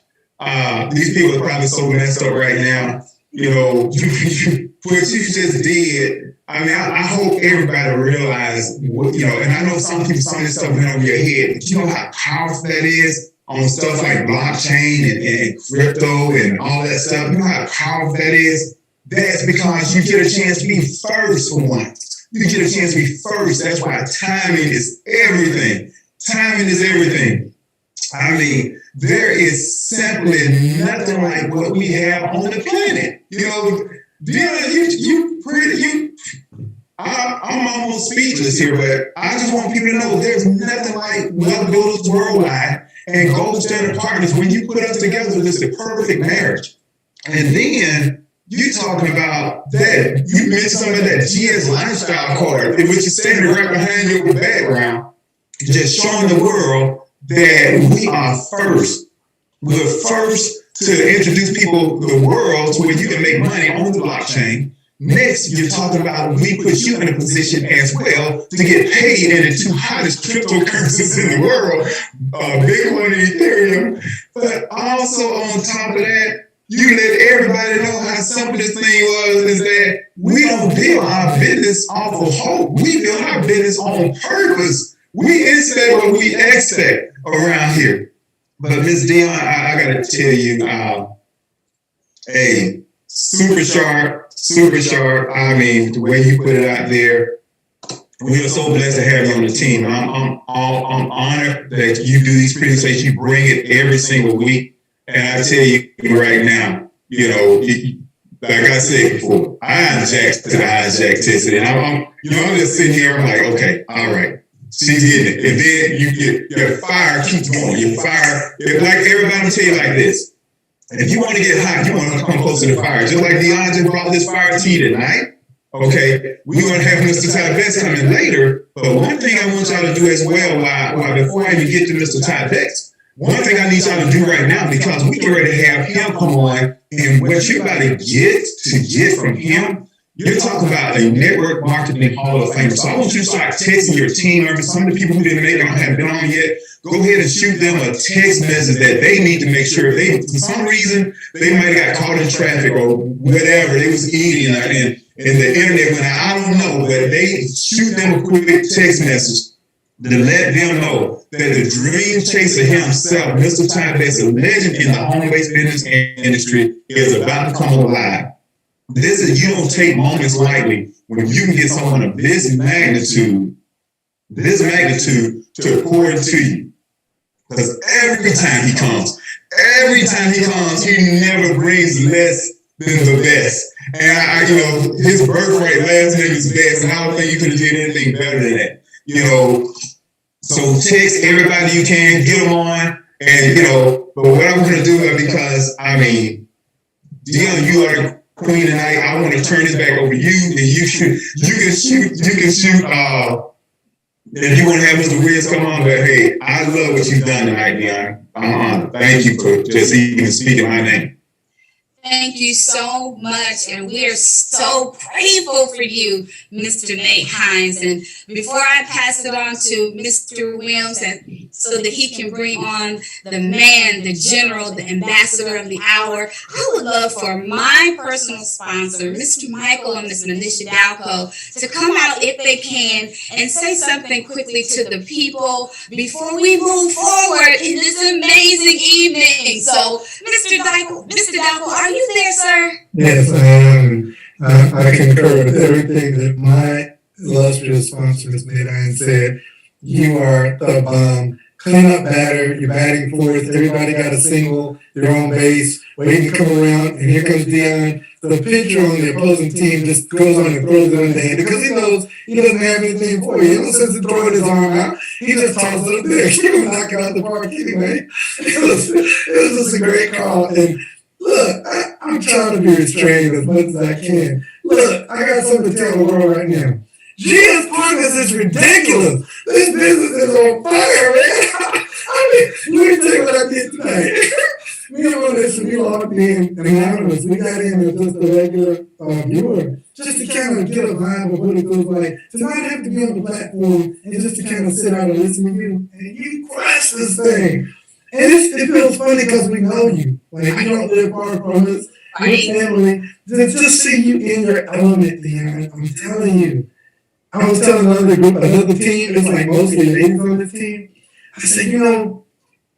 These people are probably so messed up right now. You know, what you just did. I mean, I hope everybody realizes, and I know some of this stuff went over your head, but you know how powerful that is on stuff like blockchain and crypto and all that stuff. You know how powerful that is? That's because you get a chance to be first for once. You get a chance to be first. That's why timing is everything. Timing is everything. I mean, there is simply nothing like what we have on the planet. You know, I'm almost speechless here, but I just want people to know there's nothing like Wealth Builders Worldwide and Gold Standard Partners. When you put us together, it's the perfect marriage. And then you talking about that. You mentioned some of that GS lifestyle card, which is standing right behind your background, just showing the world that we are first. We're first to introduce people, the world, to where you can make money on the blockchain. Next, you're talking about we put you in a position as well to get paid in the 2 hottest cryptocurrencies in the world, Bitcoin and Ethereum. But also on top of that, you let everybody know how simple this thing was, is that we don't build our business off of hope. We build our business on purpose. We instead what we expect around here. But Ms. Deion, I got to tell you, hey, super sharp. I mean, the way you put it out there, we are so blessed to have you on the team. I'm honored that you do these presentations. You bring it every single week. And I tell you right now, like I said before, I am jacked to the highest jackticity. And I'm just sitting here, I'm like, okay, all right. She's getting it. And then you get, your fire keeps going. Your fire, like everybody will tell you like this. If you want to get hot, you want to come close to the fire. Just like Deion just brought this fire to you tonight. Okay, we're going to have Mr. Ty Bex coming later. But one thing I want y'all to do as well, while before I even get to Mr. Ty Bex, one thing I need y'all to do right now, because we get ready to have him come on, and what you're about to get from him, You're talking about a network marketing hall of fame. So I want you to start texting your team members. Some of the people who didn't make it haven't been on yet. Go ahead and shoot them a text message that they need to make sure if they, for some reason, they might have got caught in traffic or whatever. They was eating and the internet went out. I don't know, but they shoot them a quick text message to let them know that the dream chaser himself, Mr. Todd, that's a legend in the home-based business industry, is about to come alive. You don't take moments lightly when you can get someone of this magnitude to pour into you. Because every time he comes, he never brings less than the best. And his birthright last name is Best, and I don't think you could have did anything better than that. So text everybody you can, get them on, and but what I'm gonna do, because Dion, you are the queen tonight. I want to turn this back over to you, and you can shoot. If you want to have Mr. Wiz come on, but hey, I love what you've done tonight, Dion. I'm honored. Thank you for just even speaking my name. Thank you so much, and we are so grateful for you, Mr. Nate Hines. And before I pass it on to Mr. Williams, and so that he can bring on the man, the general, the ambassador of the hour, I would love for my personal sponsor, Mr. Michael and Ms. Manisha Dalco, to come out if they can and say something quickly to the people before we move forward in this amazing evening. So, Mr. Dalco, are you there, sir? Yes, I am. I concur with everything that my illustrious sponsor, Ms. Nadine, said. You are the bomb. Clean up batter. You're batting fourth. Everybody got a single. You're on base, waiting to come around, and here comes Dion. The pitcher on the opposing team just goes on and throws it in the hand because he knows he doesn't have anything for you. He don't sense to throwing his arm out. He just tosses it up there. He will knock it out the park anyway. It was just a great call. And look, I'm trying to be restrained as much as I can. Look, I got something to tell the world right now. GS Partners is ridiculous. This business is on fire, man. Let me tell you what I did tonight. Me and Melissa, we logged in anonymous. We got in as just a regular viewer, just to kind of get a vibe of what it feels like to not have to be on the platform and just to kind of sit out and listen to you. And you crush this thing. And it feels funny because we know you. Like, you don't live far from us. Your family. Just see you in your element, Dion. I'm telling you. I was telling another team, it's like mostly ladies on this team. I said,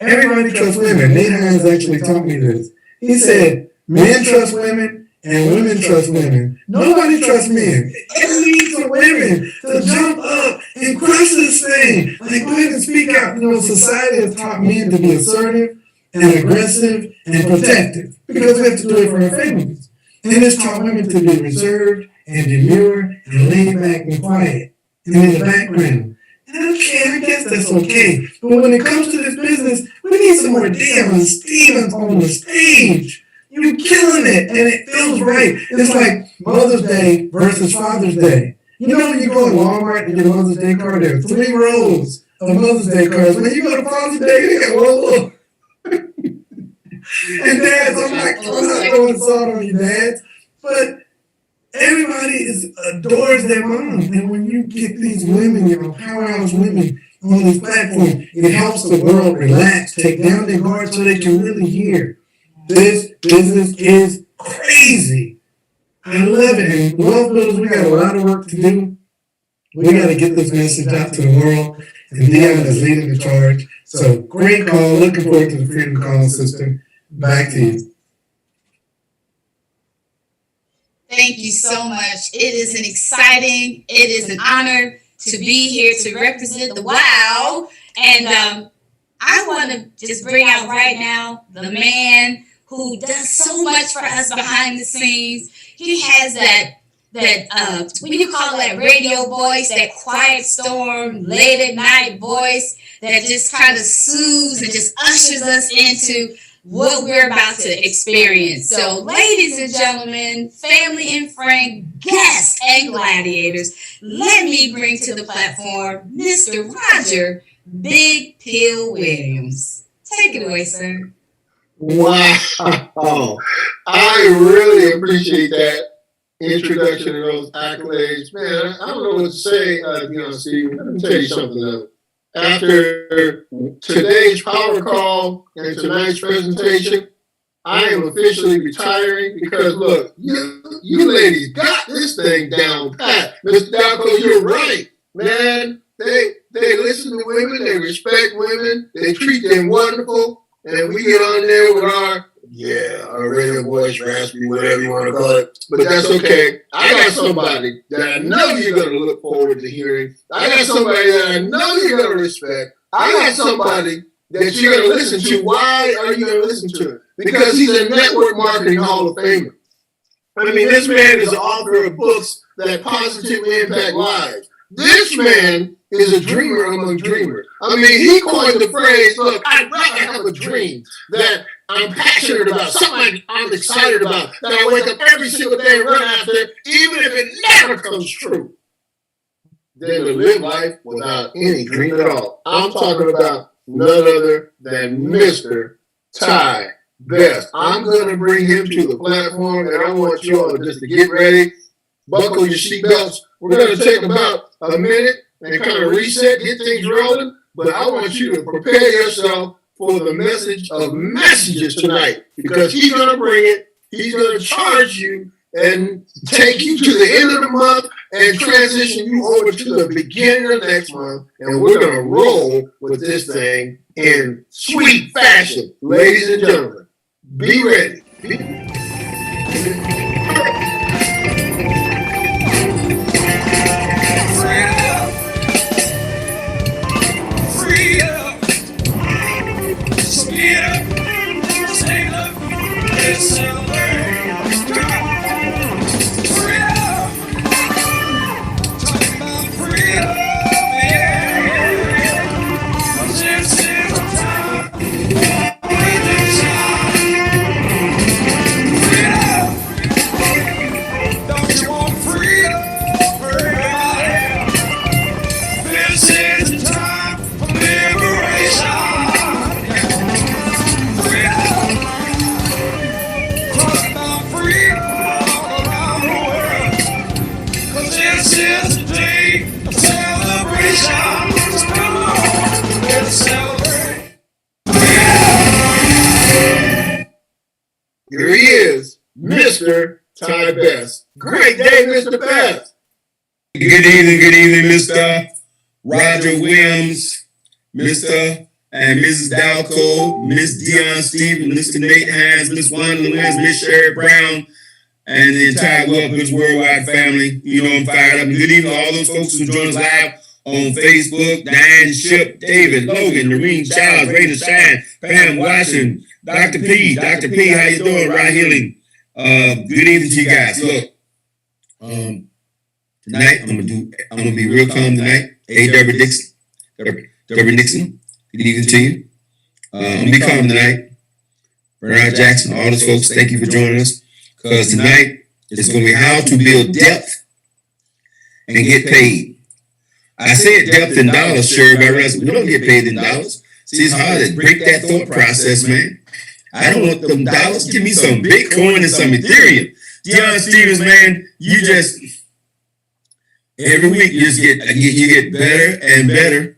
everybody trusts women. Nate Hines actually taught me this. He said, men trust women and women trust women. Nobody trusts men. It needs the women to jump up and crush this thing. Like, go ahead and speak out. Society has taught men to be assertive and aggressive and protective because we have to do it for our families. And it's taught women to be reserved and demure and laid back and quiet and in the background. And I guess that's okay. But when it comes to this business, we need some more Dion Stevens on the stage. You're killing it, and it feels right. It's like Mother's Day versus Father's Day. When you go to Walmart and get a Mother's Day card, there are 3 rows of Mother's Day cards. When you go to Father's Day, you got one little. And dads, I'm not throwing salt on you, dads, but everybody adores their mom. And when you get these women, powerhouse women on this platform, it helps the world relax, take down their guard so they can really hear. This business is crazy. I love it. And Wealth Builders, we got a lot of work to do. We got to get this message out to the world. And Dion is leading the charge. So great call. Looking forward to the Freedom Calling System. Back to you. Thank you so much. It is it is an honor to be here to represent the WOW. And I want to just bring out right now the man who does so much for us behind the scenes. He has that what do you call that radio voice, that quiet storm, late at night voice that just kind of soothes and just ushers us into what we're about to experience. So, ladies and gentlemen, family and friend, guests and gladiators, let me bring to the platform Mr. Roger Big Pill Williams. Take it away, sir. Wow. I really appreciate that. introduction of those accolades, man, I don't know what to say, Deion Steve. Let me tell you something though. After today's power call and tonight's presentation, I am officially retiring because look, you ladies got this thing down pat. Mr. Dalco, you're right, man. They listen to women, they respect women, they treat them wonderful, and we get on there with our radio voice, raspy, whatever you want to call it. But that's okay. I got somebody that I know you're going to look forward to hearing. I got somebody that I know you're going to respect. I got somebody that you're going to listen to. Why are you going to listen to him? Because he's a network marketing Hall of Famer. I mean, this man is the author of books that positively impact lives. This man is a dreamer among dreamers. I mean, he coined the phrase, look, I'd rather have a dream that I'm passionate about, something I'm excited about, that I wake up every single day and run after, even if it never comes true, than to live life without any dream at all. I'm talking about none other than Mr. Ty Best. I'm going to bring him to the platform, and I want you all just to get ready, buckle your seatbelts. We're going to take about a minute and kind of reset, get things rolling, but I want you to prepare yourself for the message of messages tonight, because he's going to bring it, he's going to charge you and take you to the end of the month and transition you over to the beginning of next month, and we're going to roll with this thing in sweet fashion. Ladies and gentlemen, be ready. Here he is, Mr. Ty Best. Great day, Mr. Best. Good evening, Mr. Roger Williams, Mr. and Mrs. Dalco, Miss Deion Stevens, Mr. Nate Hines, Miss Wanda Williams, Miss Sherry Brown, and the entire Welcomes Worldwide family. You know I'm fired up. And good evening to all those folks who join us live on Facebook. Diane Ship, David, Logan, Noreen Childs, Raina Shine, Pam Washington, Dr. P, how you doing? Ryan Healing. Good evening to you guys. Look, tonight I'm gonna be real calm tonight. Hey, Deborah Nixon. Good evening to you. I'm gonna be calm tonight. Bernard Jackson, all those folks, thank you for joining us. Because tonight is gonna be how to build depth and get paid. I said depth in dollars, sure, but we don't get paid in dollars. See, it's hard to break that thought process, man. I don't want them dollars. Give me some Bitcoin and some Ethereum. Deion Stevens, man, you just every week you get better and better,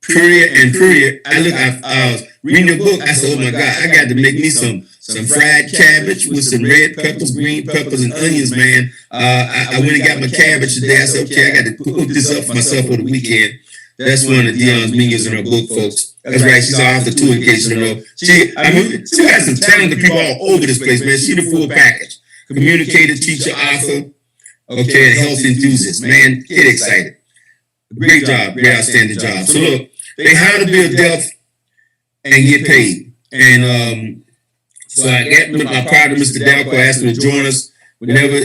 prettier and prettier. I was reading your book. I said, oh my God, I got to make me some fried cabbage with some red peppers, green peppers, and onions, man. I went and got my cabbage today. I said, okay, I got to cook this up for myself for the weekend. That's one of Deion's minions in her book, folks. That's right. She's our author too, in case you don't know. She has some talented people all over this place, man. She's the full package. Communicator, teacher, author, okay, and health enthusiast. Man, get excited. Great job, great outstanding job. So look, they how to build depth and get paid. And so I got my partner, Mr. Dalco, asked him to join us whenever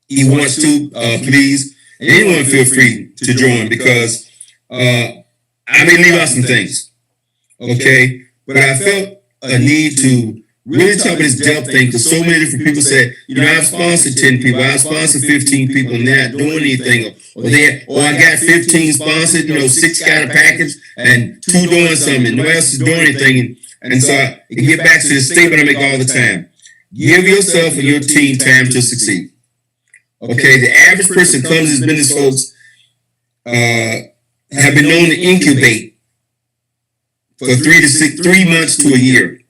he wants to, please. And anyone feel free to join, because I may leave out some things, okay? But I felt a need to really talk about this depth thing, because so many different people said, you know, I've sponsored 10 people, I've sponsored 15 people, and they're not doing anything. Or I got 15 sponsored, 6 got a package, and 2 doing something, and no one else is doing anything. And so I get back to the statement I make all the time. Give yourself and your team time to succeed. Okay, the average person comes as business folks have been known to incubate for 3 months to a year.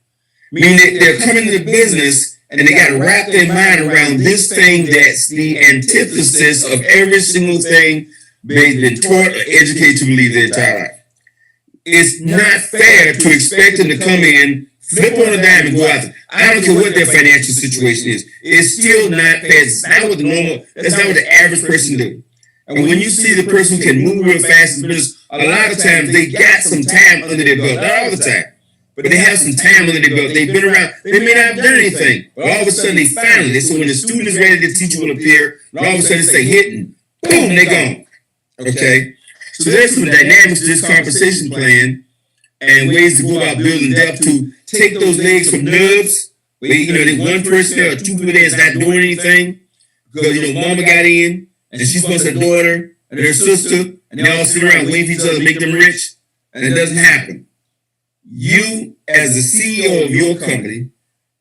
Meaning they're coming into business and they got to wrap their mind around this thing that's the antithesis of every single thing they've been taught or educated to believe their entire life. It's not fair to expect them to come in, flip on a dime and go out there. I don't care what their financial situation is. It's still not fair. It's not what that's not what the average person do. And when you see the person who can move real fast in business, a lot of times they got some time under their belt. Not all the time, but they have some time under their belt. They've been around. They may not have done anything, but all of a sudden they finally. So when the student is ready, the teacher will appear, and all of a sudden they say hitting, boom, they're gone. Okay? So there's some dynamics to this compensation plan and ways to go about building depth to take those legs from nubs, where there's one person or two people that's not doing anything because mama got in and she wants her daughter and her sister and they all sit around waiting for each other to make them rich, and it doesn't happen. You, as the CEO of your company,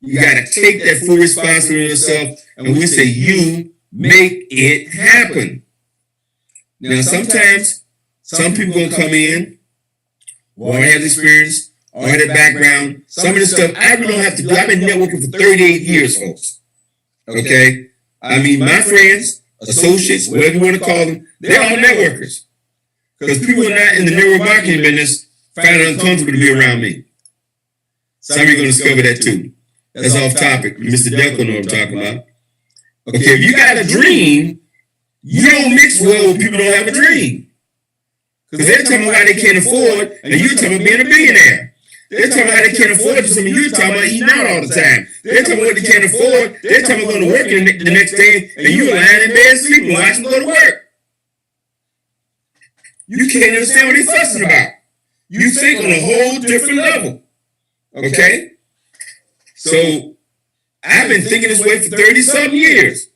you got to take that full responsibility on yourself, and we say you make it happen. Now, sometimes some people gonna come in, or have experience, or have the background. Some of this stuff I really don't have to do. I've been networking for 38 years, folks. Okay? I mean, my friends, associates, whatever you want to call them, they're all networkers. Because people are not in the network marketing business find it uncomfortable to be around me. Some of you are going to discover that too. That's off topic. Mr. Delco know what I'm talking about. Okay, if you got a dream, you don't mix well with people who don't have a dream. Because they're talking about why they can't afford, and you're talking about being a billionaire. They're talking about how they can't afford something, you're talking about eating out all the time. They're talking about what they can't afford, they're talking about going to work the next day, and you're lying in bed sleeping, watching them go to work. You can't understand what they're fussing about. You think on a whole different level. Okay? So, I've been thinking this way for 30-something years.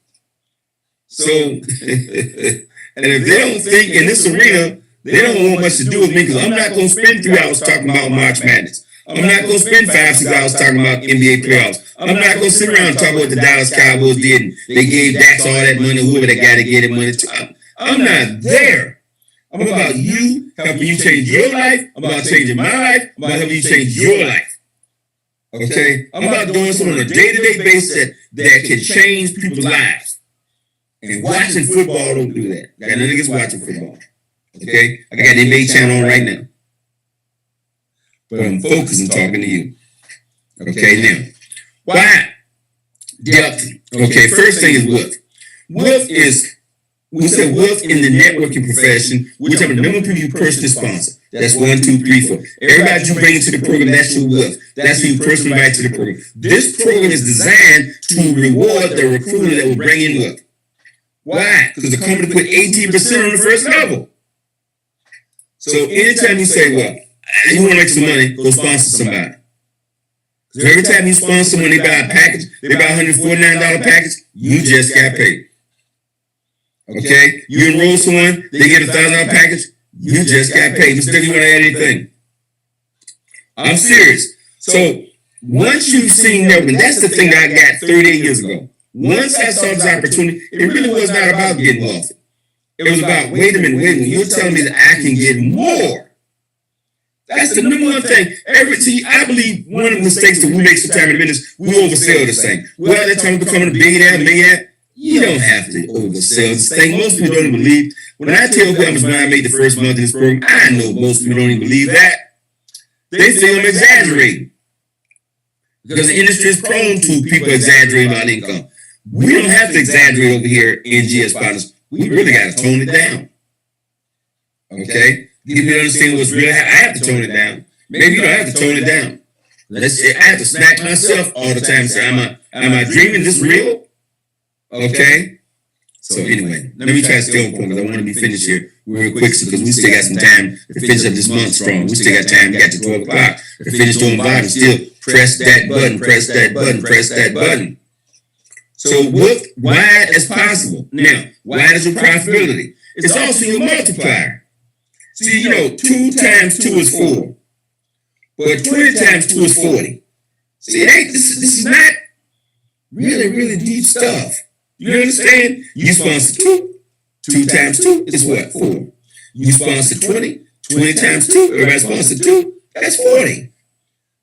So, and if they don't think in this arena, they don't want much to do with me, because I'm not going to spend 3 hours talking about March Madness. I'm not going to spend 5-6 hours talking about NBA playoffs. I'm not going to sit around and talk about what the Dallas Cowboys did. And they gave Dax all that money, whoever they got to get it money to. I'm not there. I'm about you, helping you change your life. I'm about changing my life. I'm about helping you change your life. Okay? I'm about doing something on a day-to-day basis that can change people's lives. And watching football don't do that. Got nothing against watching football. Okay? I got the NBA channel on right now. But I'm focused on talking to you. Okay, now. Why? Depth. Okay, first thing is wealth. Wealth is, we say wealth in the networking profession, we're talking about the number of people you personally sponsor. That's 1, 2, 3, 4. Everybody you bring into the program, that's your wealth. That's who you personally invite to the program. This program is designed to reward the recruiter that will bring in wealth. Why? Because the company put 18% on the first level. So anytime you say, well, you want to make some money, go sponsor somebody. So every time you sponsor someone, they buy a package, they buy a $149 package, you just got paid. Okay? You enroll someone, they get a $1,000 package, you just got paid. Mr. Dick, you want to add anything? I'm serious. So once you've seen networking, that's the thing that I got 38 years ago. Once I saw this opportunity, it really was not about getting wealthy. It was about, wait a minute, you're telling me that I can get more. That's the number one thing. I believe one of the mistakes that we make sometimes in business, we oversell this thing. Well, that time becoming a billionaire, millionaire, you don't have to oversell this thing. Most people don't even believe. When I tell people how much money I made the first month in this program, I know most people don't even believe that. They think I'm exaggerating. Because the industry is prone to people exaggerating about income. We don't have to exaggerate over here in GS Partners. We really got to tone it down. Okay? Give you understand what's really happening. I have to tone it down. Maybe you don't have to tone it down. Let's say I have to smack myself all the time and say, am I dreaming this real? Okay? So anyway, let me try to stay on point because I want to be finished here real quick because we still got some time to finish up this month strong. We still got time. We got to 12 o'clock to finish doing volume. Still press that button, press that button, press that button. So work wide as possible. Now, wide is your profitability. It's also your multiplier. See, 2 times 2 is 4. But 20 times 2 is 40. See, this is not Really, really deep stuff. You understand? You sponsor 2. 2 times 2 is what? 4. You sponsor 20. 20 times 2, everybody sponsor 2. That's 40.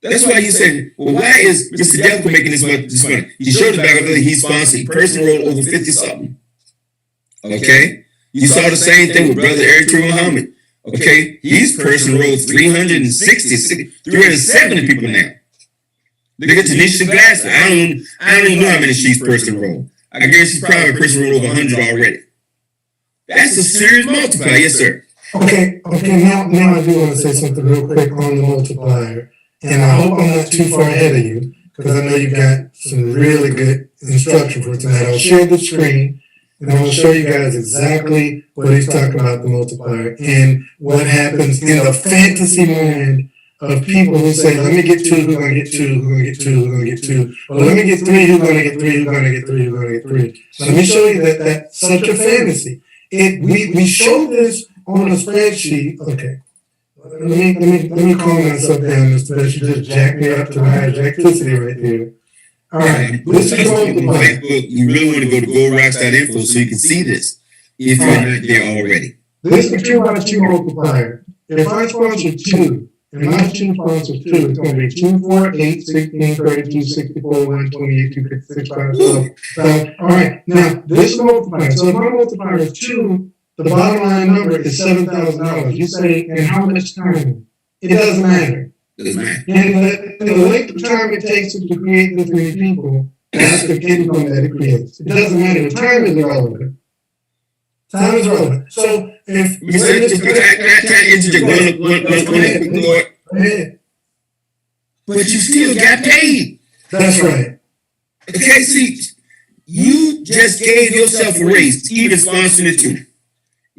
That's why you say, well, why is Mr. Delco making this money? He showed the back of he sponsored, he personally rolled over 50 something. Okay? You saw the same thing with Brother Eric True Muhammad. Okay? He's personally rolled 370 people now. Look at Tanisha Glass. I don't even know how many she's personally rolled. I guess she's probably personally rolled over 100 already. That's a serious multiplier. Yes, sir. Okay, now I do want to say something real quick on the multiplier. And I hope I'm not too far ahead of you, because I know you got some really good instruction for tonight. I'll share the screen, and I'm going to show you guys exactly what he's talking about, the multiplier, and what happens in the fantasy mind of people who say, let me get 2, who's going to get 2, who's going to get 2, who's going to get 2, or let me get 3, who's going to get 3, who's going to get 3, who's going to get 3. Let me show you that that's such a fantasy. We showed this on a spreadsheet. Okay. Let me calm myself down, Mr. Best. You just jacked me up to high electricity right there. All right. This is Facebook. You really want to go to goldrocks.info so you can see this if you're not there already. This is a 2x2 multiplier. If I sponsor 2, and my 2 sponsors 2, it's going to be 2, 4, 8, 16, 32, 64, 128, 256, 5, 12. All right. Now, this is a multiplier. So if my multiplier is 2, the bottom line number is $7,000. You say, and how much time? It doesn't matter. And the length of time it takes to create this many people, that's the income that it creates. It doesn't matter. The time is irrelevant. Time is relevant. So if but you still got paid. That's right. Okay, see, you just gave yourself a raise, even sponsoring it too.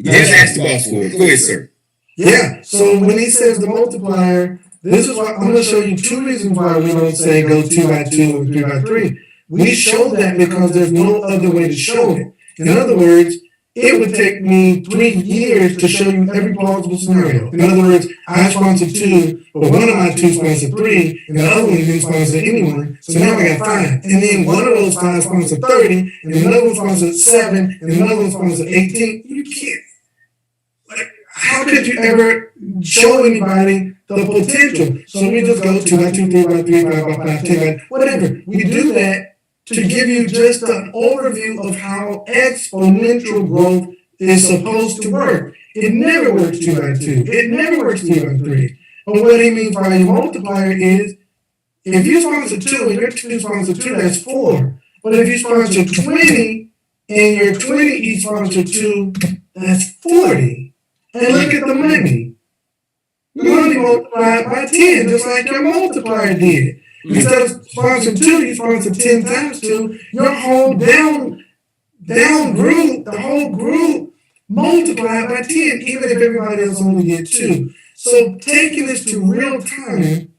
Just ask the boss for it. Go ahead, sir. Yeah. So when he says the multiplier, this is why I'm going to show you 2 reasons why we don't say go 2x2 or 3x3. We show that because there's no other way to show it. In other words, it would take me 3 years to show you every plausible scenario. In other words, I sponsored 2, but one of my 2 sponsored 3, and the other one didn't sponsor anyone. So now I got 5. And then one of those 5 sponsored 30, and another one sponsored 7, and another one sponsored 18. You can't. How could you ever show anybody the potential? So we just go 2x2, 3x3, 5x5, 10x, whatever. We do that to give you just an overview of how exponential growth is supposed to work. It never works 2x2. It never works 3x3. But what he means by your multiplier is, if you sponsor 2 and your 2 sponsor 2, that's 4. But if you sponsor 20 and your 20 each sponsor 2, that's 40. And look at the money. The money multiplied by 10, just like your multiplier did. Instead of sponsoring 2, you sponsor 10 times 2. Your whole down group, the whole group multiplied by 10, even if everybody else only did 2. So taking this to real time,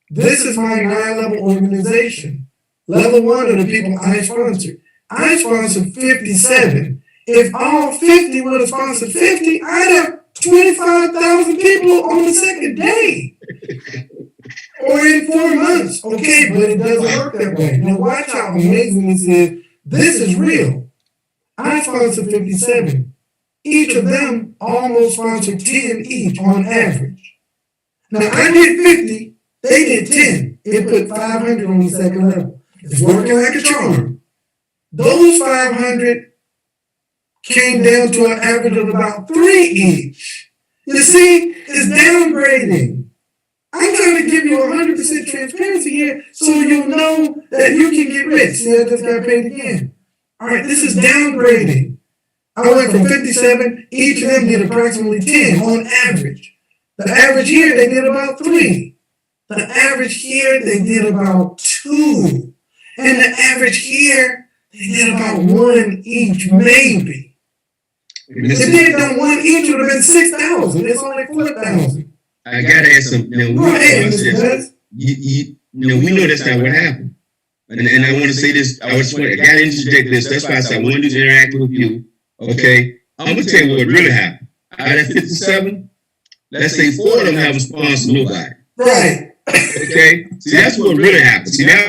this is my 9-level organization. Level 1 are the people I sponsored. I sponsored 57. If all 50 would have sponsored 50, I'd have 25,000 people on the second day. Or in 4 months. Okay, but it doesn't work that way. Now watch how amazing this is. This is real. I sponsored 57. Each of them almost sponsored 10 each on average. Now I did 50, they did 10. It put 500 on the second level. It's working like a charm. Those 500 came down to an average of about 3 each. You see, it's downgrading. I'm trying to give you 100% transparency here so you'll know that you can get rich. See, I just got paid again. All right, this is downgrading. I went from 57, each of them did approximately 10 on average. The average here, they did about 3. The average here, they did about 2. And the average here, they did about 1 each, maybe. If they had done 1 each, it would have been 6,000. It's only 4,000. I gotta ask something. We know that's not what happened. And I want to say this. I gotta interject this. That's why I said I want to interact with you. Okay, I'm gonna tell you what really happened. Out of 57, let's say 4 of them haven't sponsored nobody. Right. Okay, Okay? See, that's what really happens. See, now,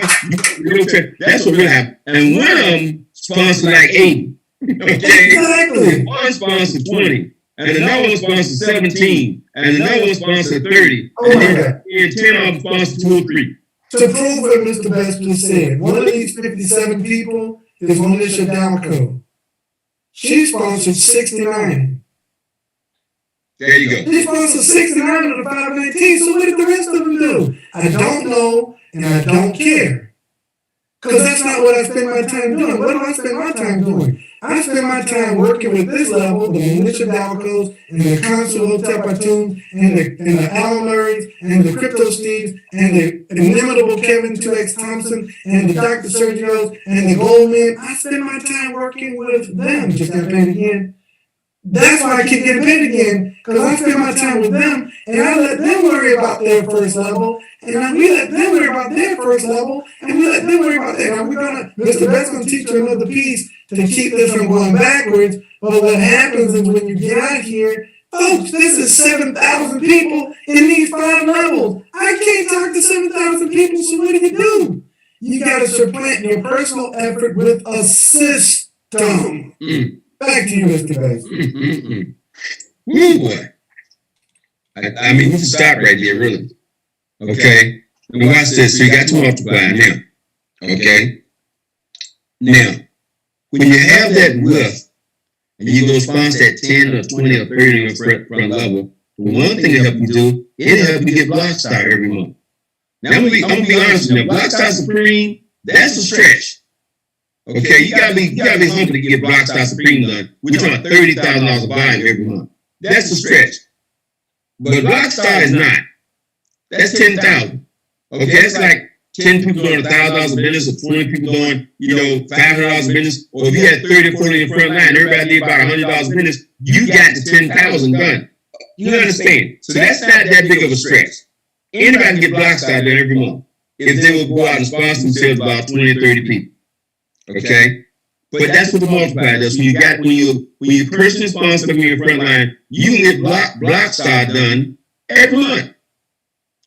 that's what really happens. And one of them sponsored like 80. Okay? Exactly. One sponsored 20. And another one sponsored 17. And another one sponsored 30. Oh and my then God. 10 of them sponsored 2 or 3. To prove what Mr. Best just said, one of these 57 people is Militia Dalco. She sponsored 69. There you go. She sponsored 69 of the 519. So what did the rest of them do? I don't know and I don't care. Because that's not what I spend my time doing. What do I spend my time doing? I spend my time working with this level, the Militia Dalcos, and the Consul Hotel Platoons, and the Al Murrays, and the Crypto Steves, and the inimitable Kevin 2X Thompson, and the Dr. Sergios, and the Goldman. I spend my time working with them. Just got paid again. That's why I keep getting paid again, because I spend my time with them, and I let them worry about their first level, and we let them worry about their first level, and we let them worry about that. Now Mr. Best's going to teach you another piece to keep this from going backwards, but what happens is when you get out here, folks, this is 7,000 people in these 5 levels. I can't talk to 7,000 people, so what do? You got to supplant your personal effort with a system. Back to you, Mr. Bass. Woo, boy. I mean, we can stop right there, really. Okay? Now watch this. So you got to multiply now. Okay? Now, when you have that wealth, and you go sponsor that 10 or 20 or 30 on your front level, the one thing to help you do, it'll help you get Blockstar every month. Now, I'm gonna be honest with you. Blockstar Supreme, that's a stretch. Okay, you gotta be humble to get Blockstar Supreme done. We're talking about $30,000 of volume every month. That's a stretch. But Blockstar is not. That's 10,000. Okay, that's like 10 people doing $1,000 of business, or 20 people doing, $500 of business. Or if you had 30 or 40 in the front line, everybody did about $100 of business, you got the 10,000 done. You understand? So that's not that big of a stretch. Anybody can get Blockstar done every month if they will go out and sponsor themselves about 20 or 30 people. Okay, but that's what the multiplier does. When you personally sponsor them in your front line, you can get Blockstar done every month.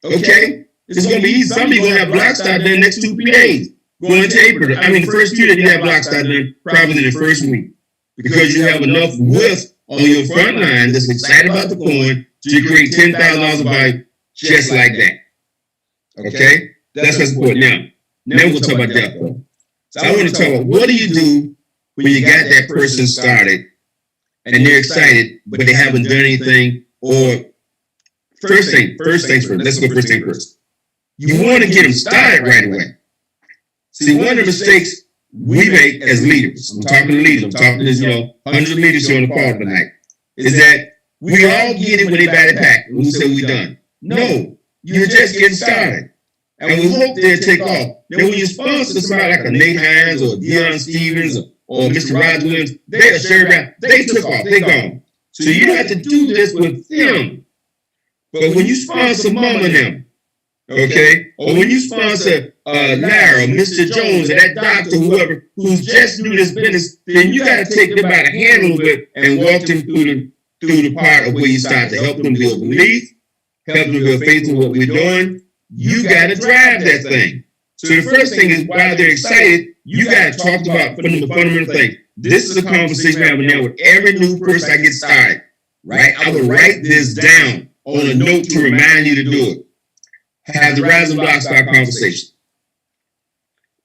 Okay, it's gonna be easy. Some people gonna have Blockstar done next 2-3 days. Going into April, the first 2 days you have Blockstar done probably in the first week because you have enough width on your front line that's excited about the coin to create $10,000 of value just like that. Okay, that's what's important. Now we'll talk about depth though. So I want to talk about what do you do when you got that person started and they're excited, but they haven't done anything. Or first things first. Let's go first thing first. You want to get them started right away. See, one of the mistakes we make as leaders, I'm talking to leaders, I'm talking to hundreds of leaders here on the call tonight, is that we all get it when they bat it back. We say we done. No, you're just getting started. And we hope they'll take off. Now, when you sponsor somebody like a Nate Hines or Deion Stevens or Mr. Roger Williams, they took off, they gone. So you have to do this with them. But when you sponsor Mama and them, okay, or when you sponsor Larry or Mr. Jones or that doctor, whoever, who's just new to this business, then you got to take them by the hand a little bit and walk them through the part of where you start to help them build belief, help them build faith in what we're doing. You got to drive that thing. So the first thing is, while they're excited, you got to talk about the fundamental thing. This is a conversation I'm having now with every new person I get started, right? I would write this down on a note to remind you to do it. Have the Rise and Blockstar conversation.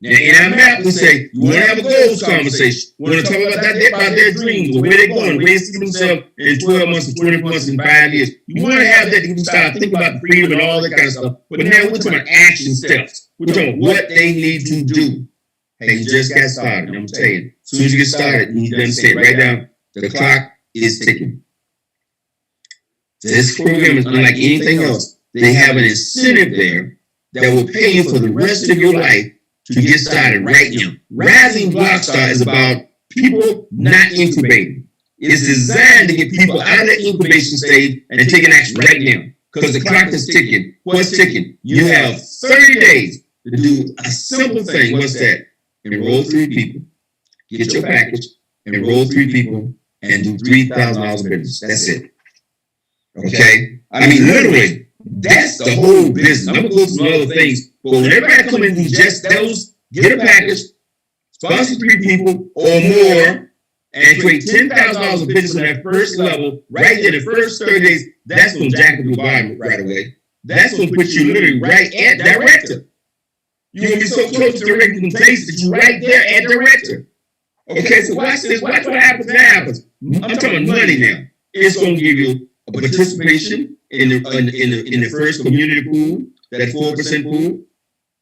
Now, in our map, we say, you want to have a goals conversation. You want to talk about their dreams, where they're going, where they see themselves in 12 months, and 20 months, and 5 years. You want to have that, you can start thinking about freedom and all that kind of stuff. But now we're talking about action steps. We're talking about what they need to do. Hey, you just got started. I'm telling you, as soon as you get started, you need to understand, right now, the clock is ticking. This program is unlike anything else. They have an incentive there that will pay you for the rest of your life to get started right now. Rising Blockstar is about people not incubating. It's designed to get people out of the incubation stage and taking action right now. Because the clock is ticking. What's ticking? You have 30 days to do a simple thing. What's that? Enroll 3 people. Get your package. Enroll 3 people and do $3,000 of business. That's it. Okay? I mean, literally, That's the whole business. I'm gonna go through some other things, but when everybody come in these just those, get a package, sponsor 3 people or more, and create $10,000 of business on that first level, right there, the first 30 days, that's gonna jack up your bottom right away. That's gonna put you literally right at director. You're gonna be so close to director in place that you're right there at director. Okay, so watch this. Watch what happens. I'm talking money now. It's gonna give you a participation in the first community pool, that 4% pool.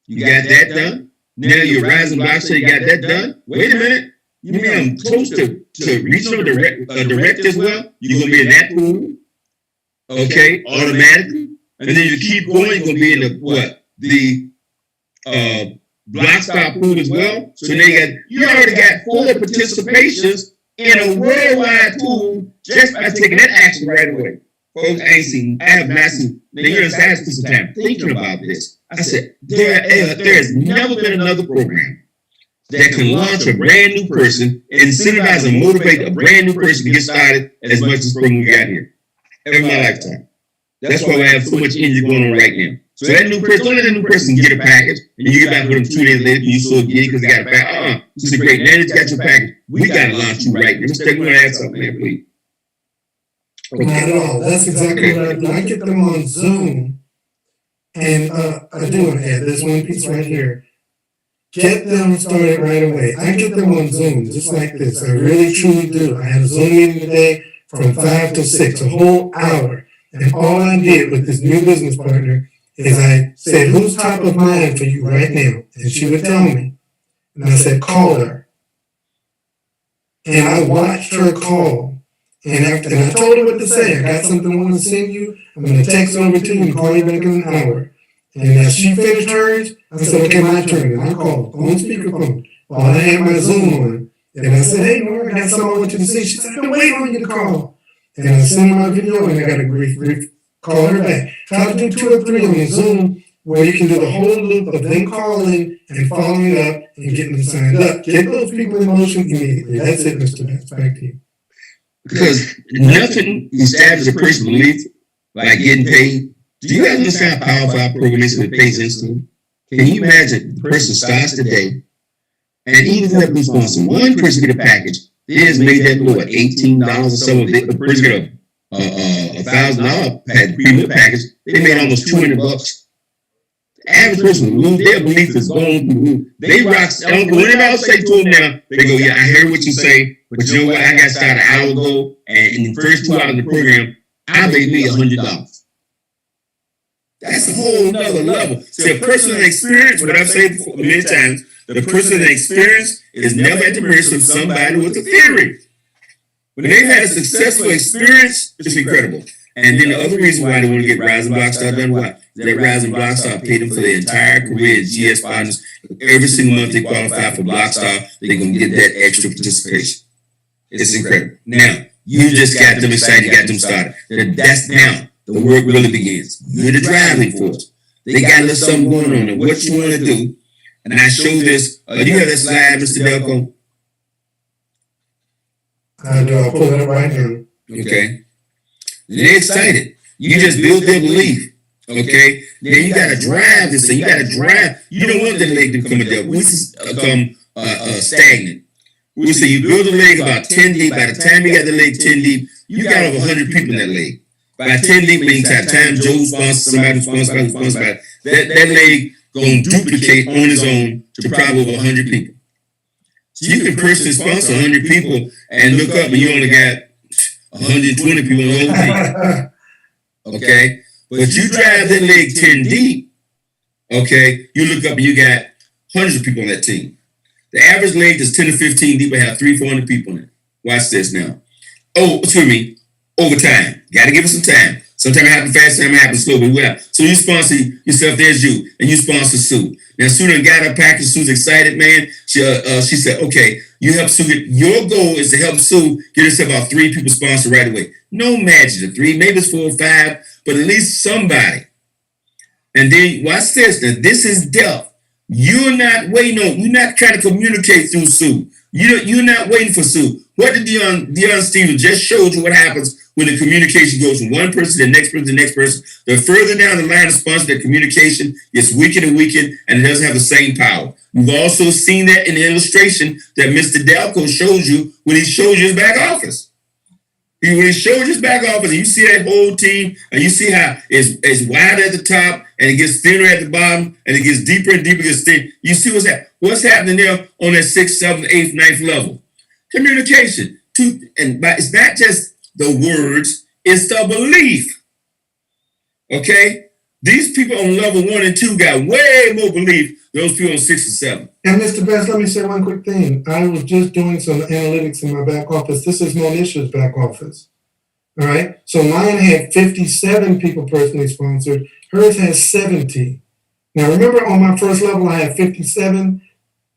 You got that done. Now you're rising block, so you got that done. Wait a minute. You mean I'm close to regional director as well? You're gonna be in that pool, okay, automatically, and then you keep going. You're gonna be in the block stop pool as well. So now you already got 4 participations in a worldwide pool just by taking that action right away. Folks, I have not seen. Now you're inside this piece of time thinking about this. I said there has never been another program that can launch a brand new person, incentivize and motivate a brand new person to get started as much as program we got here in my lifetime. That's why we have so much energy going on right now. So that new person, don't let that new person get a package and you get back with them 2 days later and you so get it because they got a package. This is great. Now that you got your package, we got to launch you right now. Just take me to add something there, please. Okay. Not at all. That's exactly what I do. I get them on Zoom, and I do want to add this one piece right here. Get them started right away. I get them on Zoom just like this. I really truly do. I had a Zoom meeting today from 5 to 6, a whole hour. And all I did with this new business partner is I said, who's top of mind for you right now? And she would tell me. And I said, call her. And I watched her call. And I told her what to say. I got something I want to send you. I'm going to text over to you and call you back in an hour. And as she finished hers, I said, okay, my turn. And I called on speakerphone while I had my Zoom on. And I said, hey, Nora, I got something I want you to say. She said, I've been waiting on you to call. And I sent her my video and I got a brief call her back. Try to do 2 or 3 on the Zoom where you can do the whole loop of them calling and following up and getting them signed up. Get those people in motion immediately. That's it, Mr. Bass. Back to you. Because nothing establishes a person's belief like getting paid. Do you understand how powerful our program is when it pays instantly? Can you imagine the person starts today and even if they sponsor one person get a package, they just made that low at $18 or something. The person get a $1,000 premium package, they made almost $200. The average person will lose their belief is going through. They rock. I don't go anybody else say to them now. They go, yeah, I heard what you say, but you know what? I got started an hour ago, and in the first 2 hours of the program, I made me $100. That's a whole nother level. See, a personal experience, what I've said before, many times, the personal experience is never at the mercy of somebody with a theory. When they've had a successful experience, it's incredible. And then the other reason why they want to get Rising Block Star done, why? That Rising Block Star paid them for their entire career as GS partners. Every single month they qualify for Block Star, they're going to get that extra participation. It's incredible. Now, you just got them excited, you got them started. That's now. The work really begins. You're the driving force. They got a little something going on and what you want to do. And I show this. Do you have that slide, Mr. Delco? I do. I'll pull it up right now. Okay. They're excited. You just build their belief. Okay. Then you got to drive this thing. You got to drive. You don't want that leg to become stagnant. We say you build a leg about 10 deep. By the time you got the leg 10 deep, you got over 100 people in that leg. By 10 deep means time Joe sponsors somebody who sponsors somebody. That leg going to duplicate on its own to probably over 100 people. So you can personally sponsor 100 people and look up and you only got 120 people on the whole team. Okay? But you drive that leg 10 deep, okay, you look up and you got hundreds of people on that team. The average leg that's 10 to 15 deep will have 300-400 people in it. Watch this now. Over time. Got to give it some time. Sometimes it happens fast, sometimes it happens slow, but well. So you sponsor yourself, there's you, and you sponsor Sue. Now, Sue done got her package. Sue's excited, man. She said, okay, you help Sue your goal is to help Sue get herself about 3 people sponsored right away. No magic of 3, maybe it's 4 or 5, but at least somebody. And then, watch this. Now, this is depth. You're not waiting on, you're not trying to communicate through Sue. You're not waiting for Sue. What did Deion Stevens just showed you what happens when the communication goes from one person to the next person to the next person. The further down the line of sponsor, the communication gets weakened and weakened, and it doesn't have the same power. You've also seen that in the illustration that Mr. Delco showed you when he showed you his back office. When he showed his back office, and you see that whole team, and you see how it's wide at the top, and it gets thinner at the bottom, and it gets deeper and deeper, gets thin. You see what's happening there on that 6th, 7th, 8th, 9th level. Communication. But it's not just the words, it's the belief. Okay? These people on level 1 and 2 got way more belief than those people on 6 and 7. And Mr. Best, let me say one quick thing. I was just doing some analytics in my back office. This is Monisha's back office. All right? So mine had 57 people personally sponsored. Hers has 70. Now, remember on my first level, I had 57.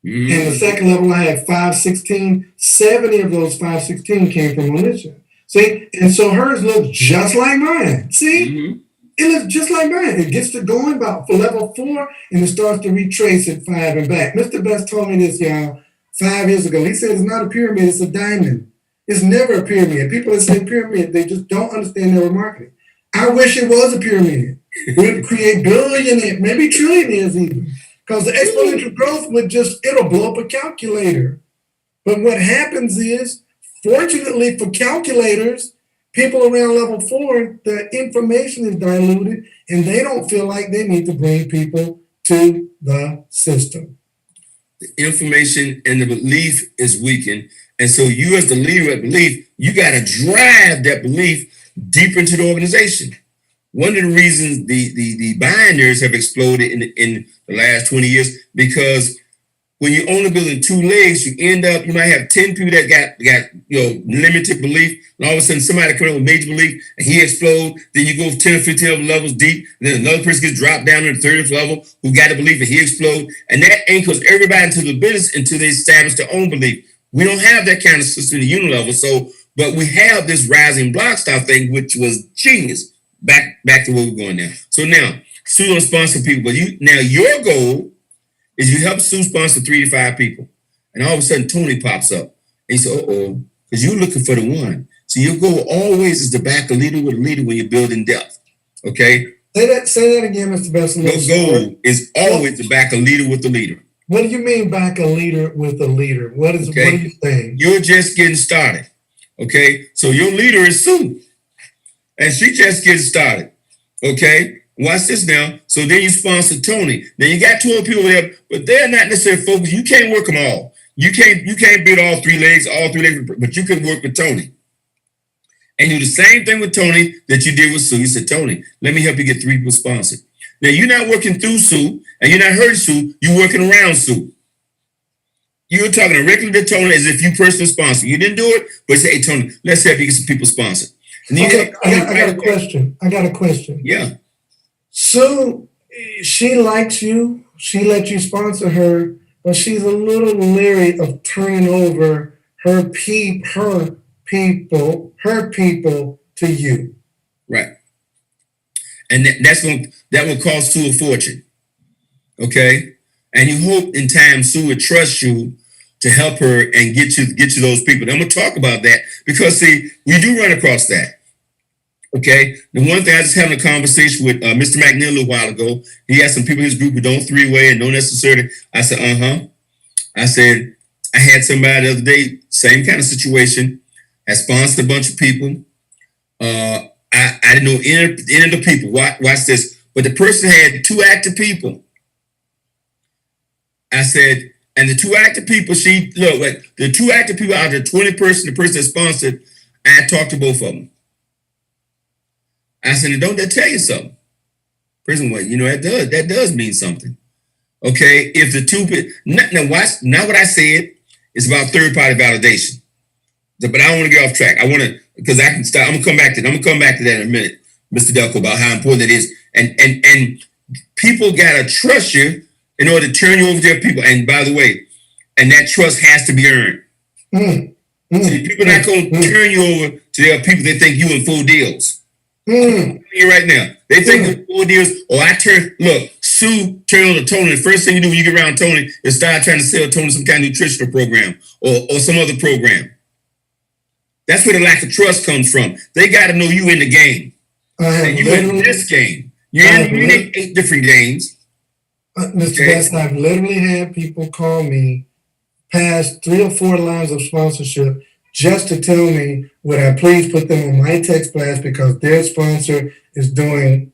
Mm-hmm. And the second level, I had 516. 70 of those 516 came from Monisha. See? And so hers looks just like mine. See? Mm-hmm. It looks just like mine. It gets to going about for level 4 and it starts to retrace at 5 and back. Mr. Best told me this, y'all, 5 years ago. He said it's not a pyramid, it's a diamond. It's never a pyramid. People that say pyramid, they just don't understand their marketing. I wish it was a pyramid. We'd create billionaires, maybe trillionaires even. Because the exponential growth it'll blow up a calculator. But what happens is, fortunately for calculators, people around level 4, the information is diluted and they don't feel like they need to bring people to the system. The information and the belief is weakened. And so you as the leader of belief, you got to drive that belief deeper into the organization. One of the reasons the binders have exploded in the last 20 years, because when you're only building 2 legs, you might have 10 people that got limited belief, and all of a sudden somebody comes up with major belief and he explodes. Then you go 10 or 15 levels deep, and then another person gets dropped down to the 30th level who got a belief and he explodes, and that anchors everybody into the business until they establish their own belief. We don't have that kind of system at the unit level, but we have this rising block style thing, which was genius. Back to where we're going now. So now, Sue don't sponsor people, but your goal is you help Sue sponsor 3 to 5 people. And all of a sudden, Tony pops up. And you say, because you're looking for the one. So your goal always is to back a leader with a leader when you're building depth. Okay? Say that again, Mr. Best. Your goal is always to back a leader with a leader. What do you mean back a leader with a leader? What are you saying? You're just getting started. Okay? So your leader is Sue. And she just getting started. Okay? Watch this now. So then you sponsor Tony. Now you got 2 other people there, but they're not necessarily focused. You can't work them all. You can't build all 3 legs, but you can work with Tony. And do the same thing with Tony that you did with Sue. You said, Tony, let me help you get 3 people sponsored. Now you're not working through Sue, and you're not hurting Sue. You're working around Sue. You're talking directly to Tony as if you personally sponsor. You didn't do it, but say, hey, Tony, let's help you get some people sponsored. Okay, I got a question. Yeah. Sue, she likes you. She lets you sponsor her, but she's a little leery of turning over her people to you. Right. And that will cost Sue a fortune. Okay. And you hope in time Sue would trust you to help her and get you those people. And I'm going to talk about that because, see, we do run across that. Okay. The one thing I just had a conversation with Mr. McNeil a while ago. He had some people in his group who don't 3-way and don't necessarily. I said, I said, I had somebody the other day, same kind of situation. I sponsored a bunch of people. I didn't know any of the people. Watch this. But the person had 2 active people. I said, and the 2 active people, the 2 active people out of the 20 person, the person that sponsored, I talked to both of them. I said, don't that tell you something? Person went, that does mean something. Okay, if the 2 now watch, now what I said is about 3rd-party validation. But I don't want to get off track. I want to, because I can start. I'm gonna come back to that in a minute, Mr. Delco, about how important it is. And people gotta trust you in order to turn you over to their people. And by the way, and that trust has to be earned. See, people are not gonna turn you over to their people. They think you in full deals. I'm telling you right now, they think you're in full deals. Sue turned on to Tony. The first thing you do when you get around Tony is start trying to sell Tony some kind of nutritional program or some other program. That's where the lack of trust comes from. They got to know you in the game. And you in this game. You're in 8 different games. Mr. Best, I've literally had people call me past 3 or 4 lines of sponsorship just to tell me would I please put them on my text blast because their sponsor is doing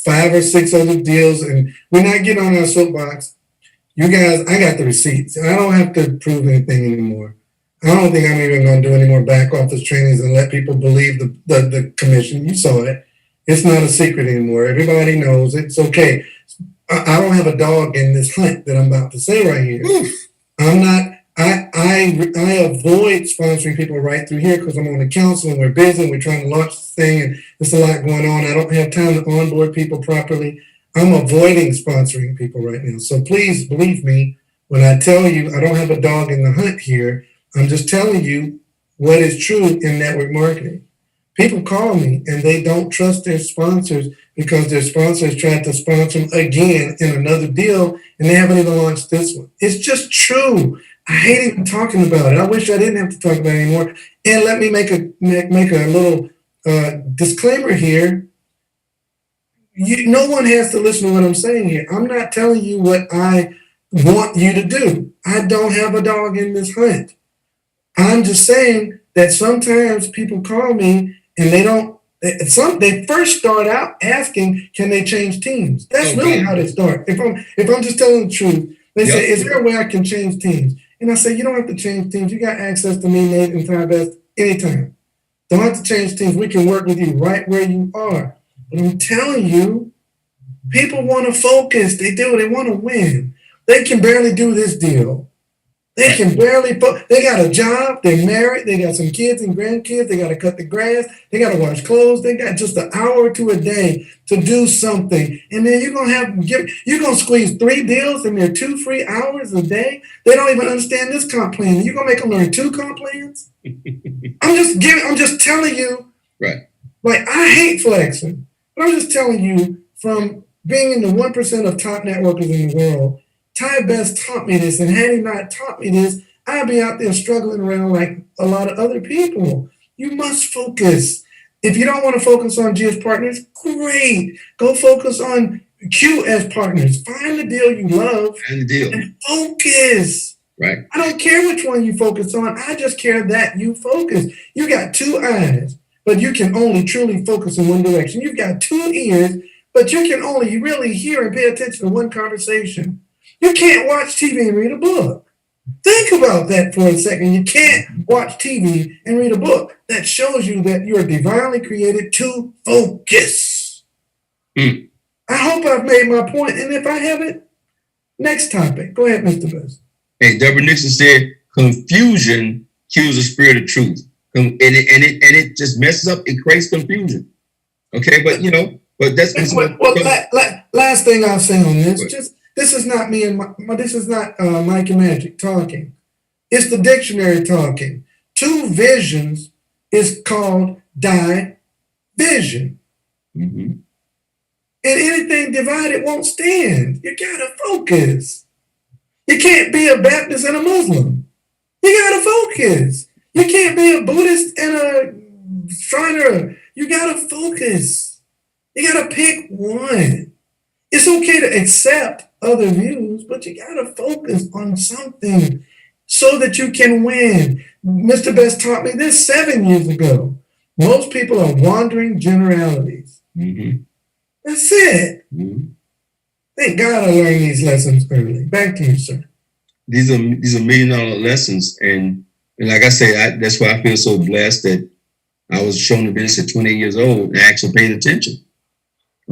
5 or 6 other deals, and we're not getting on our soapbox. You guys, I got the receipts. I don't have to prove anything anymore. I don't think I'm even going to do any more back office trainings and let people believe the commission. You saw it. It's not a secret anymore. Everybody knows it. It's okay. I don't have a dog in this hunt that I'm about to say right here. I'm not. I avoid sponsoring people right through here because I'm on the council and we're busy and we're trying to launch this thing and there's a lot going on. I don't have time to onboard people properly. I'm avoiding sponsoring people right now. So please believe me when I tell you I don't have a dog in the hunt here. I'm just telling you what is true in network marketing. People call me and they don't trust their sponsors because their sponsors tried to sponsor them again in another deal and they haven't even launched this one. It's just true. I hate even talking about it. I wish I didn't have to talk about it anymore. And let me make a little disclaimer here. No one has to listen to what I'm saying here. I'm not telling you what I want you to do. I don't have a dog in this hunt. I'm just saying that sometimes people call me and they first start out asking, can they change teams? That's really how they start. If I'm just telling the truth, they say, is there a way I can change teams? And I say, you don't have to change teams. You got access to me, Nate, and Ty Best anytime. Don't have to change teams. We can work with you right where you are. But I'm telling you, people want to focus. They do. They want to win. They can barely do this deal. They can barely, they got a job, they're married, they got some kids and grandkids, they got to cut the grass, they got to wash clothes, they got just an hour or 2 a day to do something. And then you're going to squeeze 3 deals in their 2 free hours a day. They don't even understand this comp plan. You're going to make them learn 2 comp plans? I'm just telling you, right? Like, I hate flexing, but I'm just telling you from being in the 1% of top networkers in the world, Ty Best taught me this, and had he not taught me this, I'd be out there struggling around like a lot of other people. You must focus. If you don't want to focus on G as partners, great. Go focus on Q as partners. Find the deal you love and focus. Right. I don't care which one you focus on. I just care that you focus. You got 2 eyes, but you can only truly focus in one direction. You've got 2 ears, but you can only really hear and pay attention to one conversation. You can't watch TV and read a book. Think about that for a second. You can't watch TV and read a book. That shows you that you are divinely created to focus. I hope I've made my point, and if I haven't, next topic. Go ahead, Mr. Best. Hey, Deborah Nixon said, confusion kills the spirit of truth. And it just messes up, it creates confusion. Okay, but that's... last thing I'll say on this, this is not me and this is not Mike and Magic talking. It's the dictionary talking. 2 visions is called division. Mm-hmm. And anything divided won't stand. You gotta focus. You can't be a Baptist and a Muslim. You gotta focus. You can't be a Buddhist and a Shriner. You gotta focus. You gotta pick one. It's okay to accept other views, but you gotta focus on something so that you can win. Mr. Best taught me this 7 years ago. Most people are wandering generalities. Mm-hmm. That's it. Mm-hmm. Thank God I learned these lessons early. Back to you, sir. These are $1 million lessons, and like I said, that's why I feel so blessed that I was shown the business at 28 years old and actually paid attention.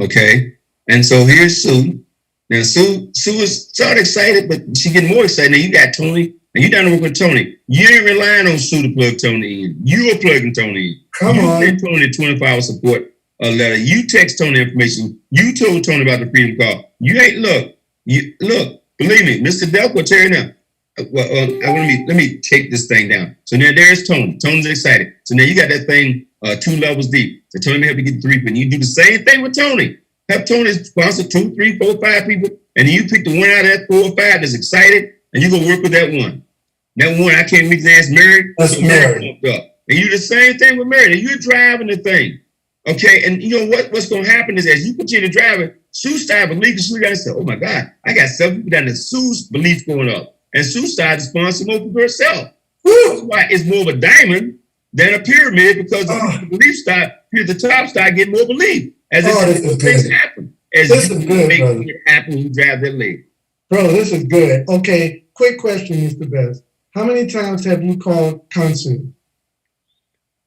Okay, and so here's Sue. Now, Sue is sort of excited, but she getting more excited. Now, you got Tony, and you down to work with Tony. You ain't relying on Sue to plug Tony in. You are plugging Tony in. Come on. You sent Tony a 24-hour support letter. You text Tony information. You told Tony about the Freedom Call. You ain't, look, believe me, Mr. Delk will tell you now. Let me take this thing down. So now there's Tony. Tony's excited. So now you got that thing 2 levels deep. So Tony may have to get 3, but you do the same thing with Tony. Have Tony sponsor 2, 3, 4, 5 people, and then you pick the one out of that 4 or 5 that's excited, and you go work with that one. That one, I can't wait to ask Mary. That's Mary. And you do the same thing with Mary. And you're driving the thing. Okay, and you know what's going to happen is as you continue to drive it, Sue started believing, Sue got to say, oh my God, I got 7 people down there, Sue's belief going up. And Sue started to sponsor more people herself. That's why it's more of a diamond than a pyramid, because the belief start, here at the top start getting more belief. As things happen. As this you is good, make brother. it happen when you drive that leg. Bro, this is good. Okay, quick question, Mr. Best. How many times have you called Kansu?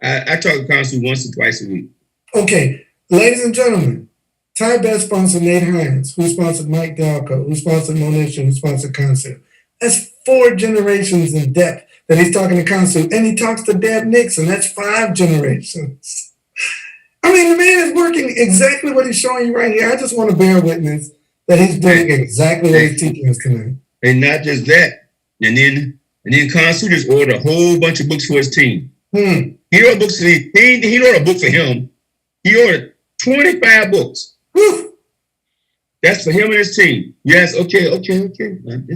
I talk to Consul once or twice a week. Okay, ladies and gentlemen, Ty Best sponsored Nate Hines, who sponsored Mike Dalco, who sponsored Monisha, who sponsored Kansu. That's 4 generations in depth that he's talking to Kansu, and he talks to Deb Nixon. That's 5 generations. I mean, the man is working exactly what he's showing you right here. I just want to bear witness that he's doing exactly what he's teaching us tonight. And not just that, and then Consul just ordered a whole bunch of books for his team. He ordered books. He ordered a book for him. He ordered 25 books. Whew. That's for him and his team. Yes, okay.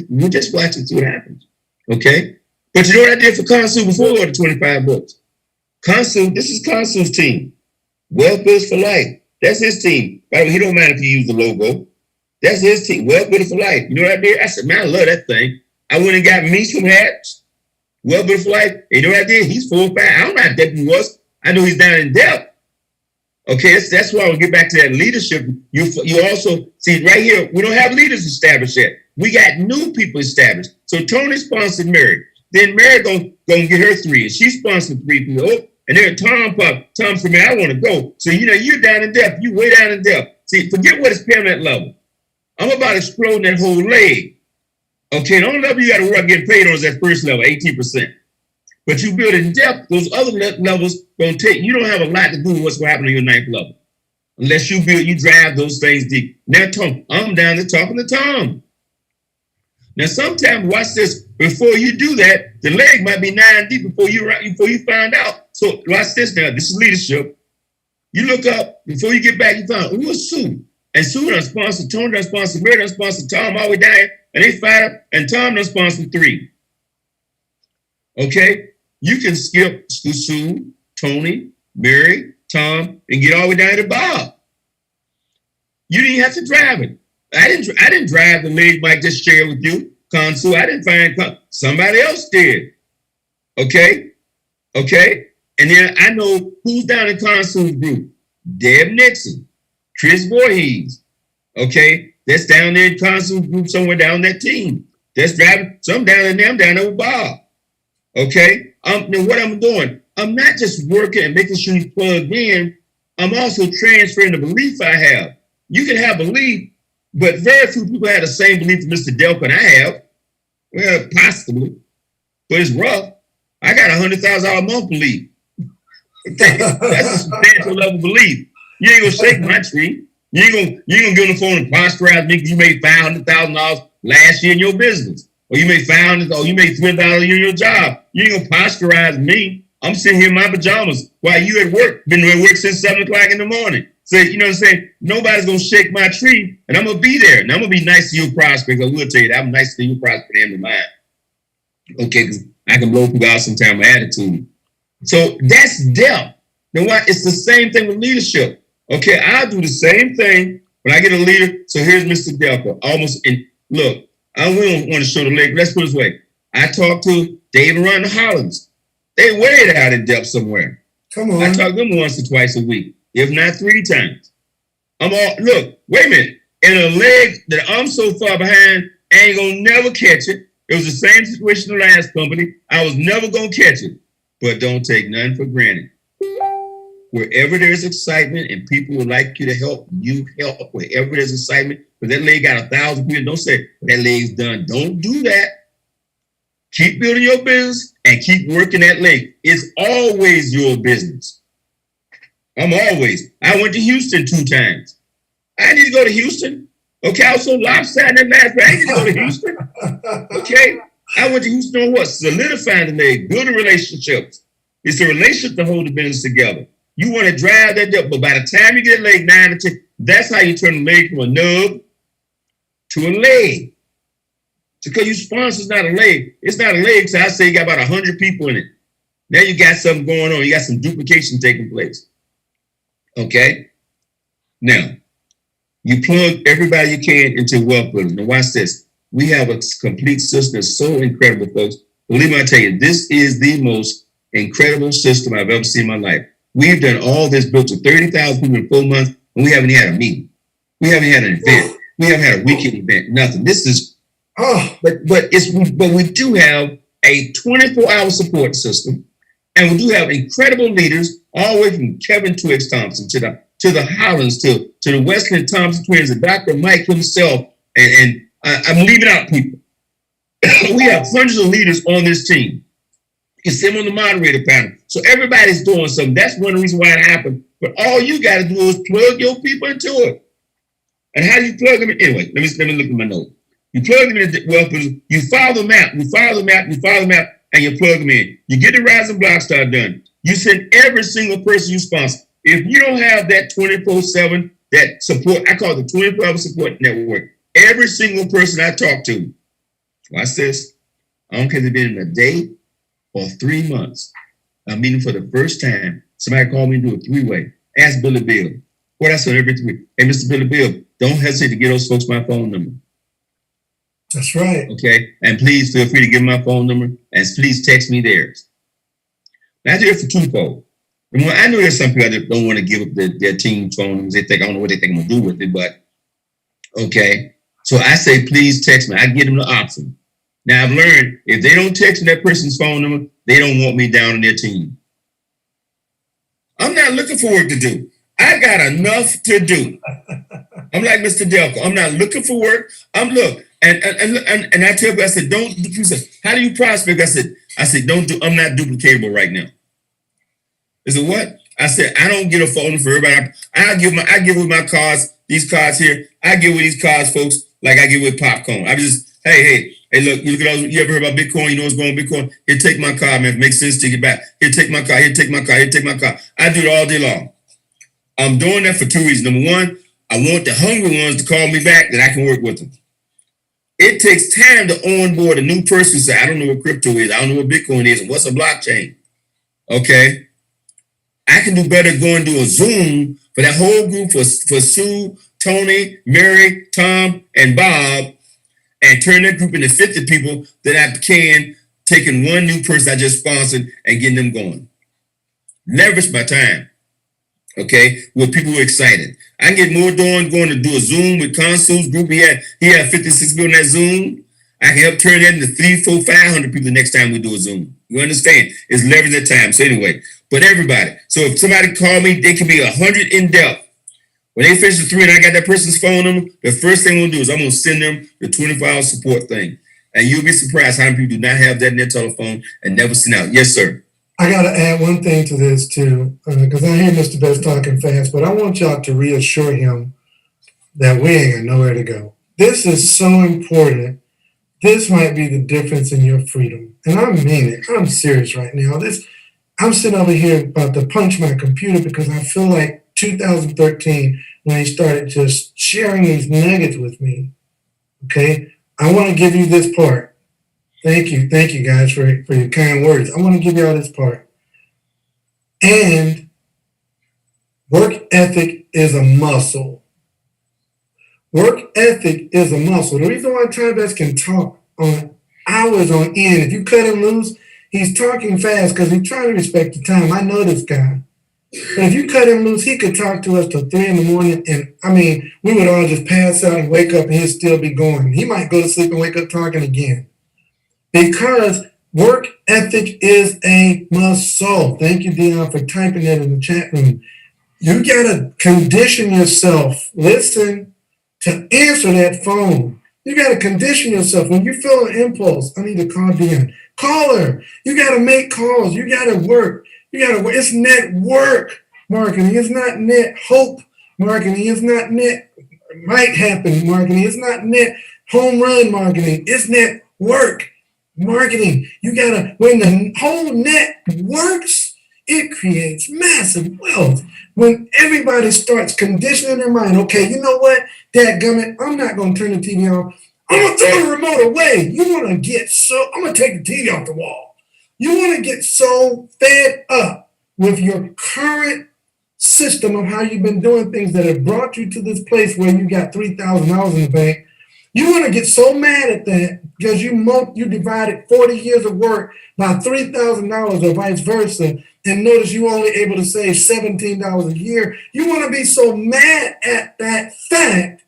We'll just watch and see what happens. Okay? But you know what I did for Consul before I ordered 25 books? Consul, this is Consul's team. Wealth Builders for Life. That's his team. By the way, he don't mind if you use the logo. That's his team. Wealth Builders for Life. You know what I did? I said, man, I love that thing. I went and got me some hats. Wealth Builders for Life. And you know what I did? He's 4 or 5. I don't know how deep he was. I know he's down in depth. Okay, that's why I'll get back to that leadership. You also see right here, we don't have leaders established yet. We got new people established. So Tony sponsored Mary. Then Mary gonna get her 3, and she sponsored 3 people. Oh, and then Tom said, man, I want to go. So you're down in depth. You way down in depth. See, forget what is permanent level. I'm about exploding that whole leg. Okay, the only level you got to work getting paid on is that first level, 18%. But you build in depth, those other levels don't take, you don't have a lot to do with what's going to happen on your 9th level. Unless you drive those things deep. Now, Tom, I'm down there talking to Tom. Now, sometimes, watch this, before you do that, the leg might be 9 deep before you find out. So watch this now, this is leadership. You look up, before you get back, you find, who is Sue? And Sue done sponsored, Tony done sponsored, Mary done sponsored Tom all the way down here, and they fired up, and Tom done sponsored 3. Okay? You can skip Sue, Tony, Mary, Tom, and get all the way down to Bob. You didn't have to drive it. I didn't drive the leg Mike just shared with you, Consul. I didn't find somebody else did. Okay? And then I know who's down in Consul's group. Deb Nixon, Chris Voorhees. Okay? That's down there in Consul's group somewhere down that team. That's driving. Some down in there, I'm down there with Bob. Okay? Then what I'm doing, I'm not just working and making sure you plug in, I'm also transferring the belief I have. You can have belief, but very few people have the same belief that Mr. Delco and I have. Well, possibly, but it's rough. I got $100,000 a month belief. Okay? That's a substantial level of belief. You ain't gonna shake my tree. You ain't gonna get on the phone and posterize me because you made $500,000 last year in your business. Or you made $300 in your job. You ain't gonna posterize me. I'm sitting here in my pajamas while you at work. Been at work since 7 o'clock in the morning. So, you know what I'm saying? Nobody's gonna shake my tree, and I'm gonna be there. And I'm gonna be nice to your prospects. I will tell you that I'm nice to your prospects and to mine. Okay, because I can blow people out sometimes with attitude. So that's depth. Now what? It's the same thing with leadership. Okay, I'll do the same thing when I get a leader. So here's Mr. Delco. Look. I don't want to show the leg. Let's put it this way. I talked to Dave and Ron Hollins. They way out in depth somewhere. Come on. I talk to them once or twice a week, if not 3 times. Look, wait a minute. And a leg that I'm so far behind, I ain't gonna never catch it. It was the same situation in the last company. I was never gonna catch it. But don't take none for granted. Wherever there's excitement and people would like you to help, you help. Wherever there's excitement, but that leg got 1,000 people, don't say, that leg's done. Don't do that. Keep building your business and keep working that leg. It's always your business. I went to Houston 2 times. I need to go to Houston. Okay, I was so lopsided in last week. I need to go to Houston. Okay, I went to Houston on what? Solidifying the leg, building relationships. It's the relationship to hold the business together. You want to drive that up, but by the time you get a leg 9 to 10, that's how you turn a leg from a nub to a leg. Because you sponsor is not a leg. It's not a leg, so I say you got about 100 people in it. Now you got something going on. You got some duplication taking place. Okay? Now, you plug everybody you can into wealth building. Now watch this. We have a complete system that's so incredible, folks. Believe me, I tell you, this is the most incredible system I've ever seen in my life. We've done all this, built to 30,000 people in 4 months, and we haven't had a meeting. We haven't had an event. We haven't had a weekend event. Nothing. This is, but we do have a 24-hour support system, and we do have incredible leaders all the way from Kevin Twix Thompson to the Hollands to the Wesley Thompson twins, and Dr. Mike himself, and I'm leaving out people. We have hundreds of leaders on this team. You can see them on the moderator panel. So everybody's doing something. That's one reason why it happened. But all you got to do is plug your people into it. And how do you plug them in? Anyway, let me look at my note. You plug them in, you follow the map, and you plug them in. You get the Rising Block Star done. You send every single person you sponsor. If you don't have that 24/7, that support, I call it the 24-hour support network. Every single person I talk to, watch this, I don't care if they've been in a day or 3 months. I'm meeting for the first time. Somebody called me and do a three-way. Ask Billy Bill. What I said every 3. Hey, Mr. Billy Bill, don't hesitate to get those folks my phone number. That's right. Okay. And please feel free to give them my phone number and please text me theirs. Now, I do it for twofold. I know there's some people that don't want to give up their team phone numbers. They think, I don't know what they think I'm going to do with it, but okay. So I say, please text me. I give them the option. Now, I've learned if they don't text that person's phone number, they don't want me down on their team. I'm not looking for work to do. I got enough to do. I'm like Mr. Delco. I'm not looking for work. And I tell people, I said, don't. He said, how do you prospect? I said, don't do. I'm not duplicatable right now. They said, what? I said, I don't get a phone for everybody. I give with my cards. These cards here. I give with these cards, folks, like I give with popcorn. I just, hey, look, you look at all, you ever heard about Bitcoin? You know what's going on Bitcoin? Here, take my card, man. If it makes sense to get back. Here, take my card. Here, take my card. Here, take my card. I do it all day long. I'm doing that for 2 reasons. Number one, I want the hungry ones to call me back that I can work with them. It takes time to onboard a new person who say, I don't know what crypto is. I don't know what Bitcoin is. And what's a blockchain? Okay. I can do better going to a Zoom for that whole group for Sue, Tony, Mary, Tom, and Bob, and turn that group into 50 people that I can, taking one new person I just sponsored and getting them going. Leverage my time. Okay, with people who are excited. I can get more done going to do a Zoom with Consul's group. He had 56 people on that Zoom. I can help turn that into 300, 400, 500 people next time we do a Zoom. You understand? It's leverage the time. So anyway, but everybody. So if somebody call me, they can be 100 in depth. When they finish the 3 and I got that person's phone number, the first thing I'm gonna do is I'm gonna send them the 24-hour support thing. And you'll be surprised how many people do not have that in their telephone and never send out. Yes, sir. I got to add one thing to this too, because I hear Mr. Best talking fast, but I want y'all to reassure him that we ain't got nowhere to go. This is so important. This might be the difference in your freedom. And I mean it. I'm serious right now. I'm sitting over here about to punch my computer because I feel like 2013 when he started just sharing these nuggets with me. Okay? I want to give you this part. Thank you guys for your kind words. I want to give y'all this part. And work ethic is a muscle. Work ethic is a muscle. The reason why Tribest can talk on hours on end, if you cut him loose, he's talking fast because he's trying to respect the time. I know this guy. But if you cut him loose, he could talk to us till 3 in the morning. And I mean, we would all just pass out and wake up and he'd still be going. He might go to sleep and wake up talking again. Because work ethic is a muscle. Thank you, Dion, for typing that in the chat room. You got to condition yourself, listen, to answer that phone. You got to condition yourself. When you feel an impulse, I need to call Dion. Call her. You got to make calls. You got to work. You got to work. It's network marketing. It's not net hope marketing. It's not net might happen marketing. It's not net home run marketing. It's network marketing. You gotta, when the whole net works, it creates massive wealth. When everybody starts conditioning their mind, okay, you know what, dadgummit, I'm not gonna turn the TV on. I'm gonna throw the remote away. I'm gonna take the TV off the wall. You want to get so fed up with your current system of how you've been doing things that have brought you to this place where you got $3,000 in the bank. You want to get so mad at that because you divided 40 years of work by $3,000 or vice versa, and notice you only able to save $17 a year. You want to be so mad at that fact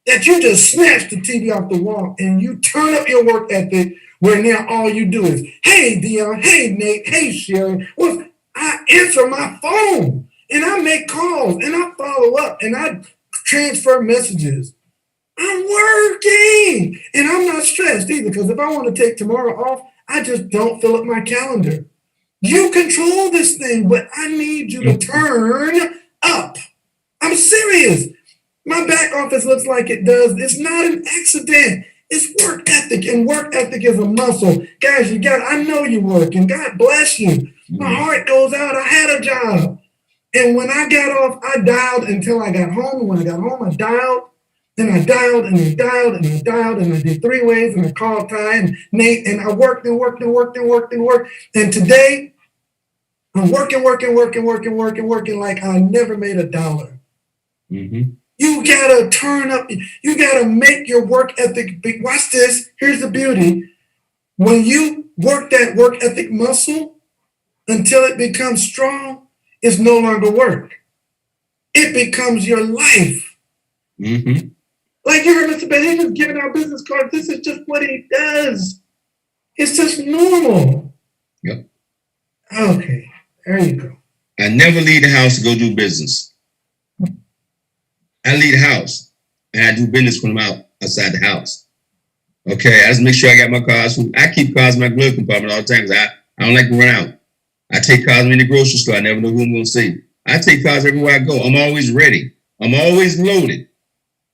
that you just snatch the TV off the wall and you turn up your work ethic where now all you do is, hey, Dion, hey, Nate, hey, Sherry. Well, I answer my phone and I make calls and I follow up and I transfer messages. I'm working and I'm not stressed either because if I want to take tomorrow off, I just don't fill up my calendar. You control this thing, but I need you to turn up. I'm serious. My back office looks like it does. It's not an accident. It's work ethic, and work ethic is a muscle. Guys, I know you work, and God bless you. My heart goes out. I had a job. And when I got off, I dialed until I got home. And when I got home, I dialed. And I dialed and I dialed and I dialed and I did 3 ways and I called Ty and Nate and I worked and worked and worked and worked and worked. And today, I'm working like I never made $1. Mm-hmm. You gotta turn up. You gotta make your work ethic big. Watch this. Here's the beauty. When you work that work ethic muscle until it becomes strong, it's no longer work. It becomes your life. Mm-hmm. Like you heard Mr. Ben, he's just giving out business cards. This is just what he does. It's just normal. Yep. Okay, there you go. I never leave the house to go do business. I leave the house and I do business when I'm outside the house. Okay, I just make sure I got my cars. I keep cars in my glove compartment all the time because I don't like to run out. I take cars in the grocery store. I never know who I'm going to see. I take cars everywhere I go. I'm always ready. I'm always loaded.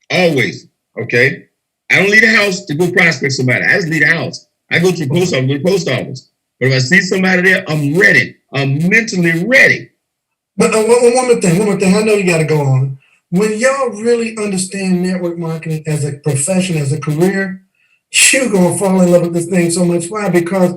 Always. Okay? I don't leave the house to go prospect somebody. I just leave the house. I go to the post office, But if I see somebody there, I'm ready. I'm mentally ready. But one more thing. I know you got to go on. When y'all really understand network marketing as a profession, as a career, you're going to fall in love with this thing so much. Why? Because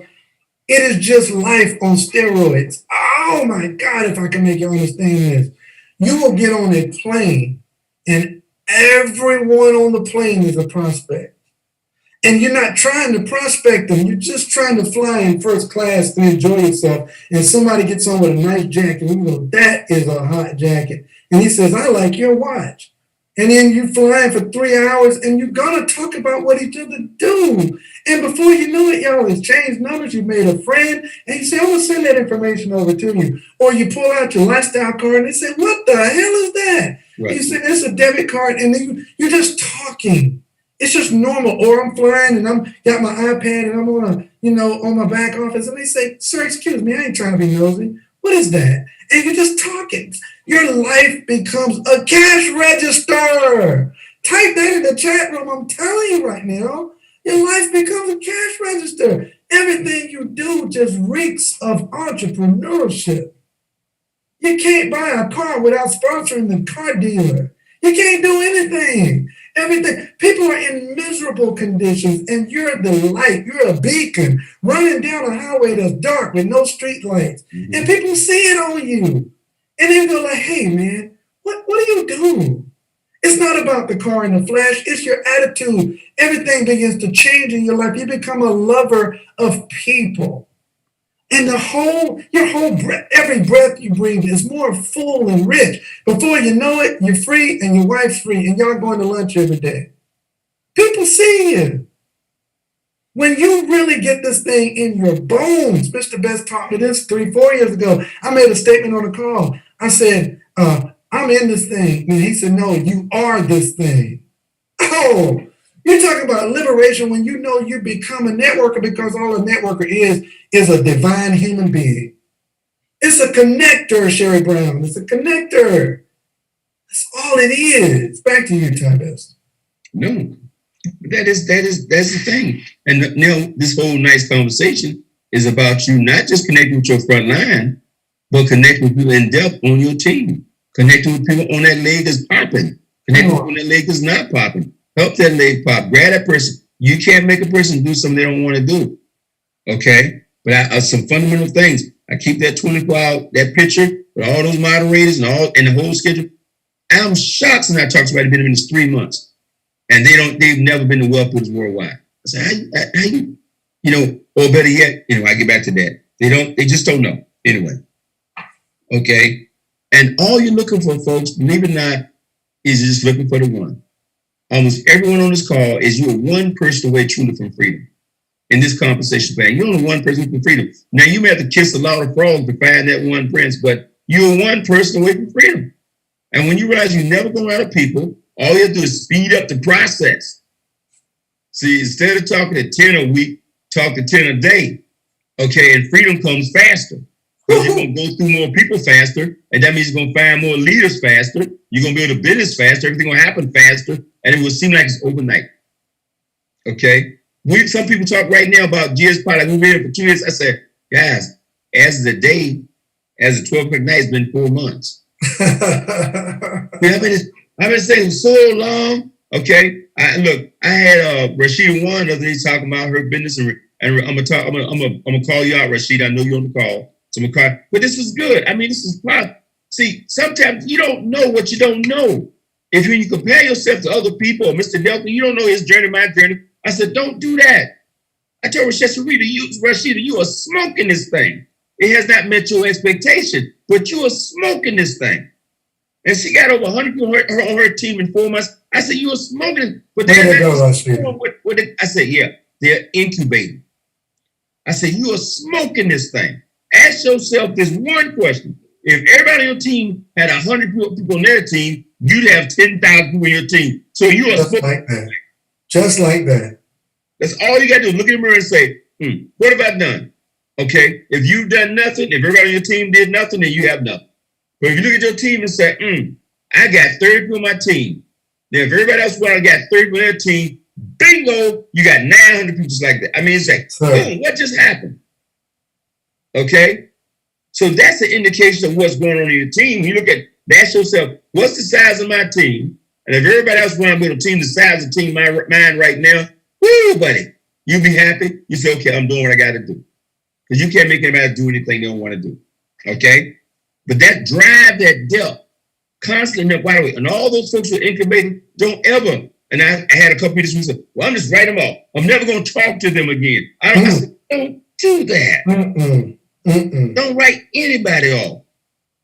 it is just life on steroids. Oh my God, if I can make you understand this. You will get on a plane and everyone on the plane is a prospect. And you're not trying to prospect them. You're just trying to fly in first class to enjoy yourself. And somebody gets on with a nice jacket. And you go, that is a hot jacket. And he says, I like your watch. And then you flying for 3 hours and you're going to talk about what each other do. And before you know it, y'all has changed numbers. You made a friend and you say, I'm going to send that information over to you. Or you pull out your lifestyle card and they say, what the hell is that? Right. You say, it's a debit card. And then you're just talking. It's just normal. Or I'm flying and I'm got my iPad and I'm on my back office. And they say, sir, excuse me, I ain't trying to be nosy. What is that? And you're just talking. Your life becomes a cash register. Type that in the chat room. I'm telling you right now, your life becomes a cash register. Everything you do just reeks of entrepreneurship. You can't buy a car without sponsoring the car dealer. You can't do anything. Everything. People are in miserable conditions, and you're the light. You're a beacon running down a highway that's dark with no street lights. Mm-hmm. And people see it on you. And they go like, hey, man, what are you doing? It's not about the car and the flash. It's your attitude. Everything begins to change in your life. You become a lover of people. And your whole breath, every breath you breathe is more full and rich. Before you know it, you're free and your wife's free and y'all going to lunch every day. People see you. When you really get this thing in your bones, Mr. Best taught me this 3-4 years ago. I made a statement on a call. I said, I'm in this thing. And he said, no, you are this thing. Oh, you're talking about liberation when you know you become a networker, because all a networker is a divine human being. It's a connector, Sherry Brown. It's a connector. That's all it is. Back to you, Ty Best. No, that's the thing. And this whole nice conversation is about you not just connecting with your front line, but connecting with people in depth on your team. Connecting with people on that leg that's popping. Connecting with people on that leg that's not popping. Help that leg pop. Grab that person. You can't make a person do something they don't want to do. Okay? But some fundamental things. I keep that 24-hour, that picture with all those moderators and the whole schedule. I'm shocked when I talk to somebody been in this 3 months and they've never been to Wealth Builders Worldwide. I say, how you, or better yet, I get back to that. They just don't know. Anyway. Okay. And all you're looking for, folks, believe it or not, is just looking for the one. Almost everyone on this call is you're one person away truly from freedom. In this compensation plan, you're only one person from freedom. Now, you may have to kiss a lot of frogs to find that one prince, but you're one person away from freedom. And when you realize you're never going to run out of people, all you have to do is speed up the process. See, instead of talking to 10 a week, talk to 10 a day. Okay, and freedom comes faster. Because you're going to go through more people faster, and that means you're going to find more leaders faster. You're going to build a business faster. Everything will happen faster, and it will seem like it's overnight. Okay? Some people talk right now about GS Pod. Like we've been here for 2 years. I said, guys, as the 12 o'clock night, it's been 4 months. I've been saying so long. Okay, I had Rashida One the other day talking about her business, and I'm gonna call you out, Rashida. I know you're on the call, so I'm gonna call. But this is good. I mean, this is fun. See, sometimes you don't know what you don't know. If you compare yourself to other people, or Mr. Delta, you don't know his journey, my journey. I said, don't do that. I told Rashida, you are smoking this thing. It has not met your expectation, but you are smoking this thing. And she got over 100 people on her team in 4 months. I said, you are smoking it. But I said, yeah, they're incubating. I said, you are smoking this thing. Ask yourself this one question. If everybody on your team had 100 people on their team, you'd have 10,000 people on your team. So you are just like that. Just like that. That's all you got to do. Look in the mirror and say, what have I done? Okay. If you've done nothing, if everybody on your team did nothing, then you have nothing. But if you look at your team and say, I got 30 people on my team. Now, if everybody else got 30 people on their team, bingo, you got 900 people just like that. I mean, it's like, boom, what just happened? Okay. So that's an indication of what's going on in your team. You ask yourself, what's the size of my team? And if everybody else want to build a team the size of the team mine right now, woo, buddy, you be happy. You say, okay, I'm doing what I got to do. Because you can't make anybody do anything they don't want to do. Okay? But that drive, that depth, constantly, by the way, and all those folks who are incubating, don't ever, and I had a couple people who said, well, I'm just write them off. I'm never going to talk to them again. I said, don't do that. Don't write anybody off.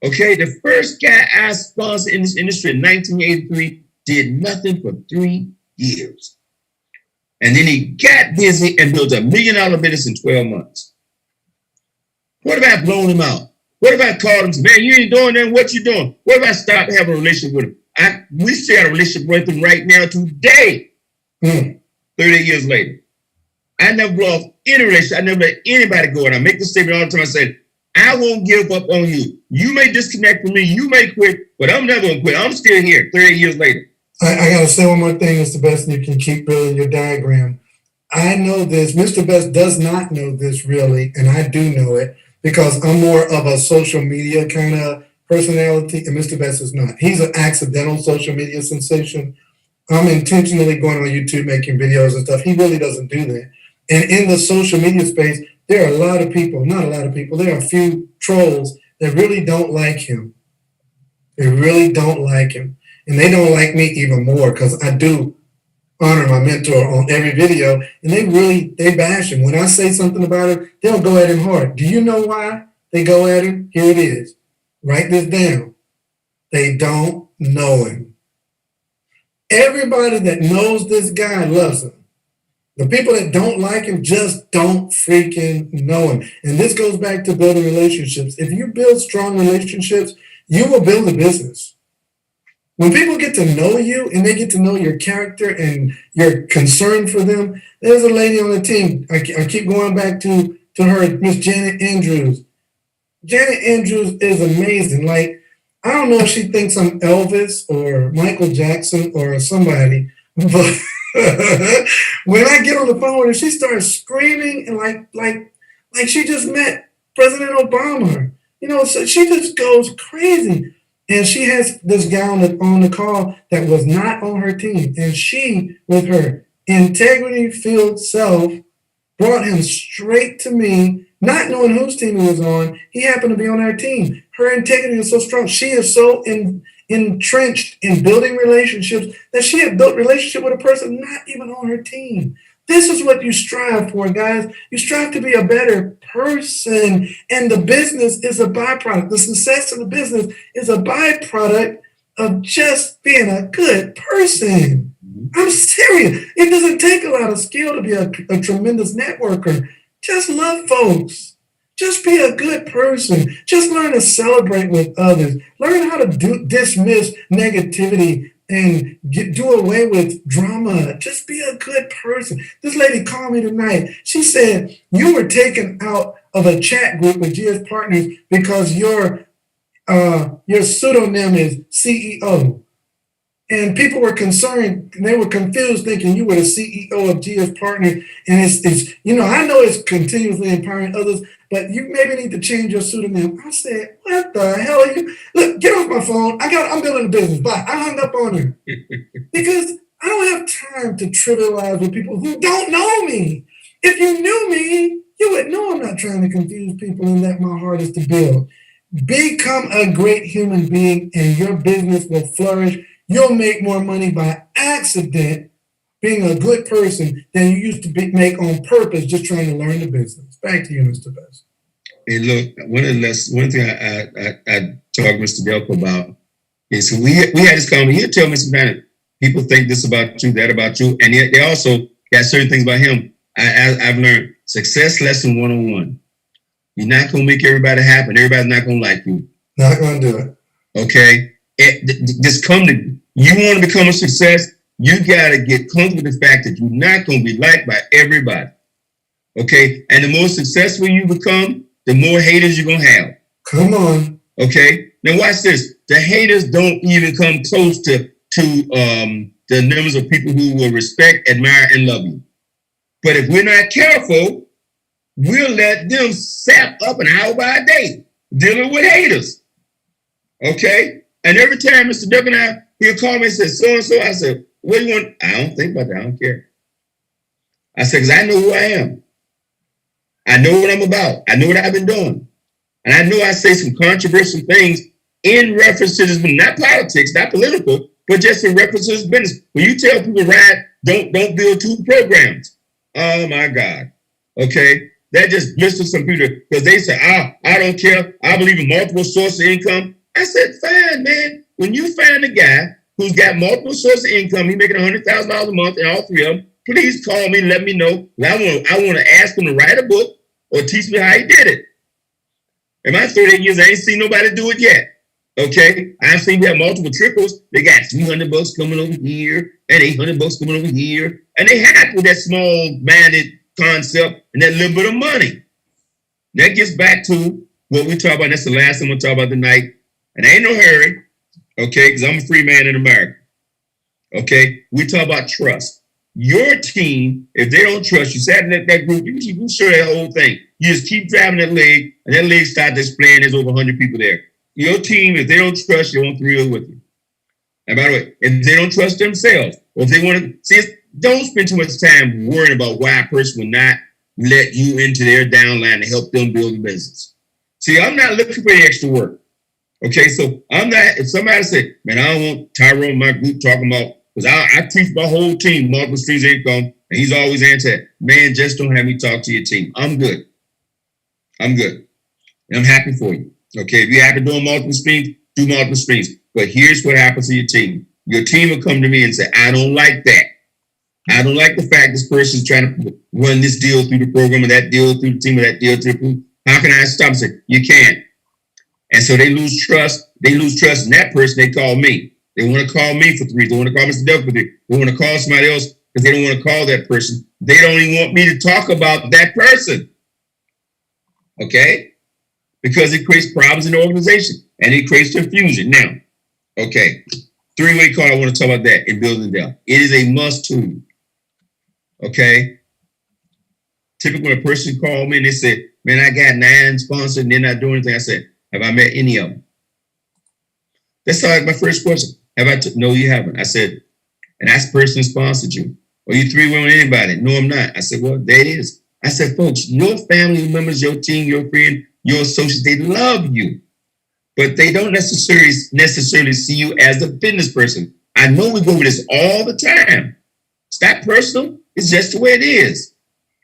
Okay? The first guy I sponsored in this industry in 1983 did nothing for 3 years. And then he got busy and built $1 million business in 12 months. What if I blown him out? What if I called him and said, man, you ain't doing that? What you doing? What if I stopped having a relationship with him? We still have a relationship with him right now today, 38 years later. I never blew off any relationship. I never let anybody go. And I make this statement all the time. I say, I won't give up on you. You may disconnect from me. You may quit, but I'm never going to quit. I'm still here 38 years later. I got to say one more thing, Mr. Best, and you can keep building your diagram. I know this. Mr. Best does not know this really, and I do know it because I'm more of a social media kind of personality, and Mr. Best is not. He's an accidental social media sensation. I'm intentionally going on YouTube making videos and stuff. He really doesn't do that. And in the social media space, there are a lot of people, not a lot of people, there are a few trolls that really don't like him. They really don't like him. And they don't like me even more because I do honor my mentor on every video. And they bash him. When I say something about him, they'll go at him hard. Do you know why they go at him? Here it is. Write this down. They don't know him. Everybody that knows this guy loves him. The people that don't like him just don't freaking know him. And this goes back to building relationships. If you build strong relationships, you will build a business. When people get to know you and they get to know your character and your concern for them, there's a lady on the team. I keep going back to her, Miss Janet Andrews. Janet Andrews is amazing. Like, I don't know if she thinks I'm Elvis or Michael Jackson or somebody, but when I get on the phone with her, she starts screaming and like she just met President Obama. So she just goes crazy. And she has this guy on the call that was not on her team. And she, with her integrity-filled self, brought him straight to me, not knowing whose team he was on. He happened to be on our team. Her integrity is so strong. She is so entrenched in building relationships that she had built relationship with a person not even on her team. This is what you strive for, guys. You strive to be a better person, and the business is a byproduct. The success of the business is a byproduct of just being a good person. I'm serious. It doesn't take a lot of skill to be a tremendous networker. Just love folks. Just be a good person. Just learn to celebrate with others. Learn how to dismiss negativity and do away with drama. Just be a good person. This lady called me tonight. She said, you were taken out of a chat group with GS Partners because your pseudonym is CEO. And people were concerned, and they were confused, thinking you were the CEO of GS Partners. And it's I know it's continuously empowering others, but you maybe need to change your pseudonym. I said, what the hell are you? Look, get off my phone. I'm building a business. Bye. I hung up on her because I don't have time to trivialize with people who don't know me. If you knew me, you would know I'm not trying to confuse people and that my heart is to build. Become a great human being, and your business will flourish. You'll make more money by accident being a good person than you used to make on purpose just trying to learn the business. Back to you, Mr. Best. Hey, look, one thing I talked to Mr. Delco about is we had this conversation. He'll tell me sometimes people think this about you, that about you, and yet they also got certain things about him. I've learned success lesson 101. You're not going to make everybody happy. Everybody's not going to like you. Not going to do it. Okay? Just you want to become a success, you got to get comfortable with the fact that you're not going to be liked by everybody. Okay? And the more successful you become, the more haters you're going to have. Come on. Okay? Now watch this. The haters don't even come close to the numbers of people who will respect, admire, and love you. But if we're not careful, we'll let them sap up an hour by a day dealing with haters. Okay? And every time Mr. Duck and he'll call me and say, so-and-so. I said, what do you want? I don't think about that. I don't care. I said, because I know who I am. I know what I'm about. I know what I've been doing. And I know I say some controversial things in reference to this, not politics, not political, but just in reference to this business. When you tell people, don't build two programs. Oh, my God. Okay? That just blisters some people because they say, I don't care. I believe in multiple sources of income. I said, fine, man. When you find a guy who's got multiple sources of income, he's making $100,000 a month in all three of them, please call me, let me know. I want to ask him to write a book or teach me how he did it. In my 38 years, I ain't seen nobody do it yet. Okay? I've seen them have multiple triples. They got $300 coming over here and $800 coming over here. And they happy with that small-minded concept and that little bit of money. That gets back to what we talk about. That's the last thing we'll talk about tonight. And ain't no hurry, okay, because I'm a free man in America. Okay? We talk about trust. Your team, if they don't trust you, sat in that group, you can show that whole thing. You just keep driving that leg, and that leg starts displaying there's over 100 people there. Your team, if they don't trust you, won't thrill with you. And by the way, if they don't trust themselves, or if they want to, see, don't spend too much time worrying about why a person will not let you into their downline to help them build a business. See, I'm not looking for the extra work. Okay, so I'm not, if somebody said, man, I don't want Tyrone in my group talking about, because I teach my whole team multiple streams of income, and he's always answered, man, just don't have me talk to your team. I'm good. And I'm happy for you. Okay, if you're happy doing multiple streams, do multiple streams. But here's what happens to your team. Your team will come to me and say, I don't like that. I don't like the fact this person's trying to run this deal through the program or that deal through the team or that deal through the program. How can I stop and say, you can't? And so they lose trust. They lose trust in that person. They call me. They want to call me for 3. They want to call Mr. Duck for 3. They want to call somebody else because they don't want to call that person. They don't even want me to talk about that person. Okay? Because it creates problems in the organization and it creates confusion. Now, okay, 3-way call, I want to talk about that in building down. It is a must tool. Okay? Typically, when a person called me and they said, man, I got 9 sponsors and they're not doing anything, I said, have I met any of them? That's like my first question. No, you haven't. I said, and that person sponsored you. Are you 3-way with anybody? No, I'm not. I said, well, there it is. I said, folks, your family members, your team, your friend, your associates, they love you, but they don't necessarily see you as a business person. I know we go over this all the time. It's not personal. It's just the way it is.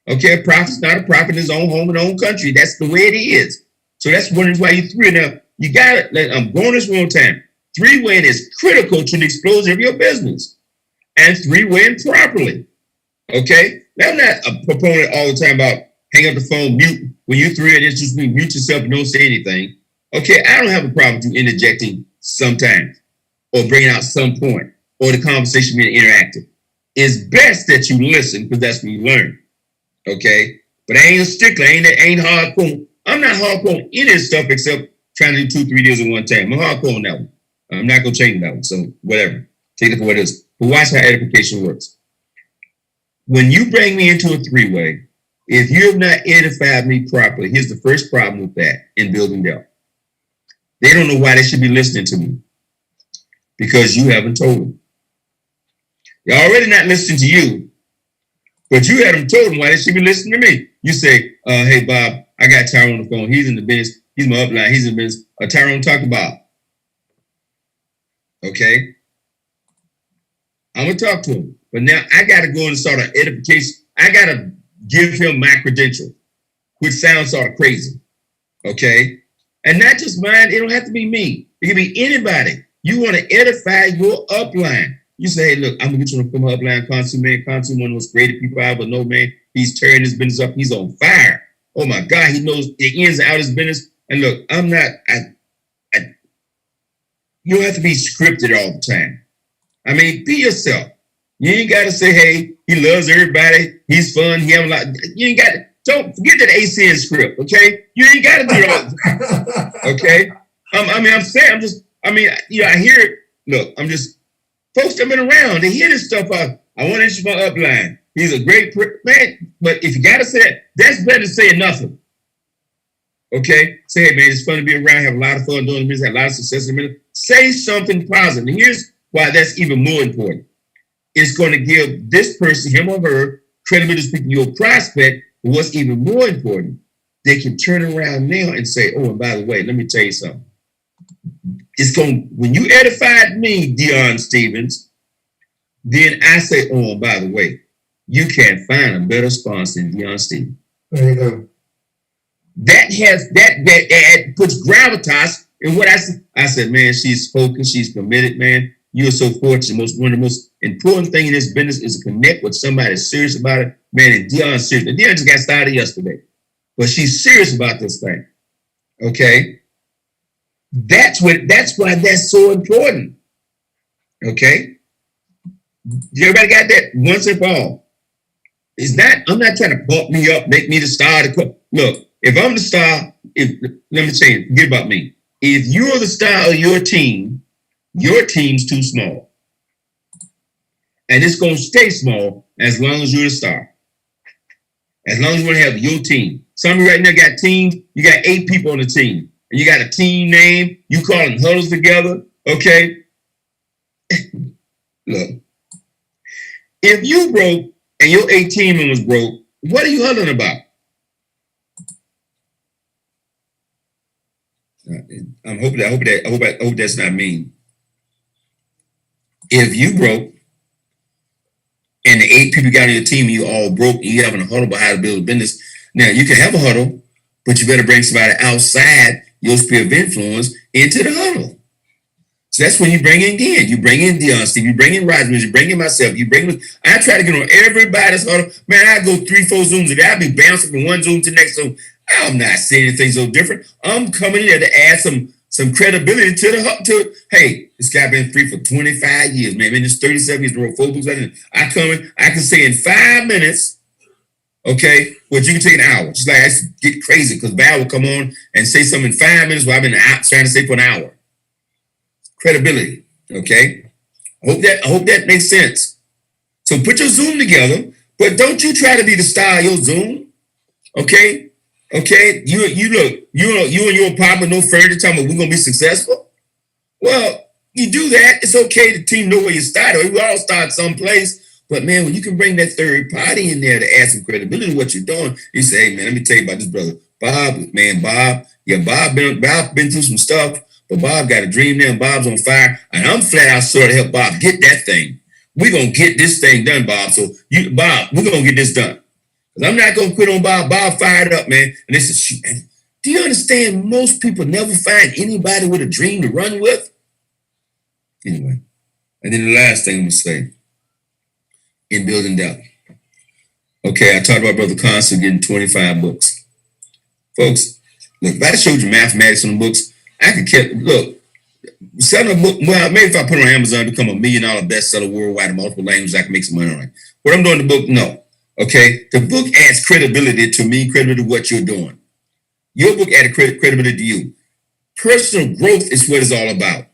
Okay, a prophet's not a prophet in his own home and own country. That's the way it is. So that's one reason why you three. Now, you got it. I'm going this one time. Three-way is critical to the explosion of your business. And three-way properly. Okay? Now, I'm not a proponent all the time about hang up the phone, mute. When you three, it's just mute yourself and don't say anything. Okay, I don't have a problem with you interjecting sometimes or bringing out some point or the conversation being interactive. It's best that you listen because that's when you learn. Okay? But I ain't a stickler. I ain't hardcore. I'm not hardcore on any of this stuff except trying to do 2-3 deals at one time. I'm hardcore on that one. I'm not going to change that one. So whatever. Take it for what it is. But watch how edification works. When you bring me into a three-way, if you have not edified me properly, here's the first problem with that in building wealth. They don't know why they should be listening to me. Because you haven't told them. They're already not listening to you, but you haven't told them why they should be listening to me. You say, hey, Bob, I got Tyrone on the phone. He's in the business. He's my upline. He's in the business. Tyrone, talk to Bob. Okay? I'm going to talk to him. But now I got to go and start an edification. I got to give him my credential, which sounds sort of crazy. Okay? And not just mine. It don't have to be me. It can be anybody. You want to edify your upline. You say, hey, look, I'm going to get you from my upline, Consu, man. Consu, one of those greatest people I ever know, man. He's tearing his business up. He's on fire. Oh, my God. He knows the ins and outs of his business. And look, I'm not, you don't have to be scripted all the time. I mean, be yourself. You ain't got to say, hey, he loves everybody. He's fun. He have a lot. You ain't got to, don't forget that ACN script, okay? You ain't got to do it all the time, okay? I hear it. Look, folks that have been around, they hear this stuff. I want to introduce my upline. He's a great man. But if you got to say that, that's better than saying nothing. Okay? Say, hey, man, it's fun to be around. Have a lot of fun doing business. Have a lot of success in the business. Say something positive. And here's why that's even more important. It's going to give this person, him or her, credibility to speak to your prospect. But what's even more important, they can turn around now and say, oh, and by the way, let me tell you something. When you edified me, Dion Stevens, then I say, oh, and by the way, you can't find a better sponsor than Dion Stevens. There you go. That puts gravitas in what I said. I said, man, she's focused, she's committed, man. You're so fortunate. One of the most important things in this business is to connect with somebody serious about it. Man, and Dion's serious. And Dion just got started yesterday, but she's serious about this thing. Okay? That's why that's so important. Okay? Everybody got that once and for all. I'm not trying to pump me up, make me the star. Look, if I'm the star, let me tell you, forget about me. If you're the star of your team's too small. And it's going to stay small as long as you're the star. As long as you want to have your team. Some of you right now got teams, you got 8 people on the team. And you got a team name, you call them huddles together, okay? Look, if you broke and your 8 team members broke, what are you huddling about? I hope that's not mean. If you broke and the 8 people got on your team and you all broke and you having a huddle about how to build a business, now you can have a huddle, but you better bring somebody outside your sphere of influence into the huddle. So that's when you bring in again. You bring in Dion Steve, you bring in Roger, you bring in myself, I try to get on everybody's huddle. Man, I go 3-4 Zooms a day. I'll be bouncing from one Zoom to the next Zoom. I'm not saying anything so different. I'm coming in there to add some credibility to hey, this guy been free for 25 years, man. It's 37 years, wrote 4 books. I come in, I can say in 5 minutes, okay, well, you can take an hour. It's like, I get crazy because Val will come on and say something in 5 minutes while I've been trying to say for an hour. Credibility, okay? I hope that makes sense. So put your Zoom together, but don't you try to be the star of your Zoom, okay? Okay, you and your partner, no further talking about we're gonna be successful. Well, you do that, it's okay. The team know where you started. We all start someplace, But man, when you can bring that third party in there to add some credibility to what you're doing, you say, hey man, let me tell you about this brother. Bob been through some stuff, but Bob got a dream now, and Bob's on fire, and I'm flat out sort of help Bob get that thing. We're gonna get this thing done, Bob. So Bob, we're gonna get this done. Because I'm not gonna quit on Bob. Bob fired up, man. And this is shoot, man. Do you understand most people never find anybody with a dream to run with? Anyway. And then the last thing I'm gonna say in building doubt. Okay, I talked about Brother Consul getting 25 books. Folks, look, if I showed you mathematics on the books, I could selling a book, well, maybe if I put it on Amazon, become $1 million bestseller worldwide in multiple languages, I can make some money on it. What I'm doing in the book, no. Okay, the book adds credibility to me, credibility to what you're doing. Your book added credibility to you. Personal growth is what it's all about.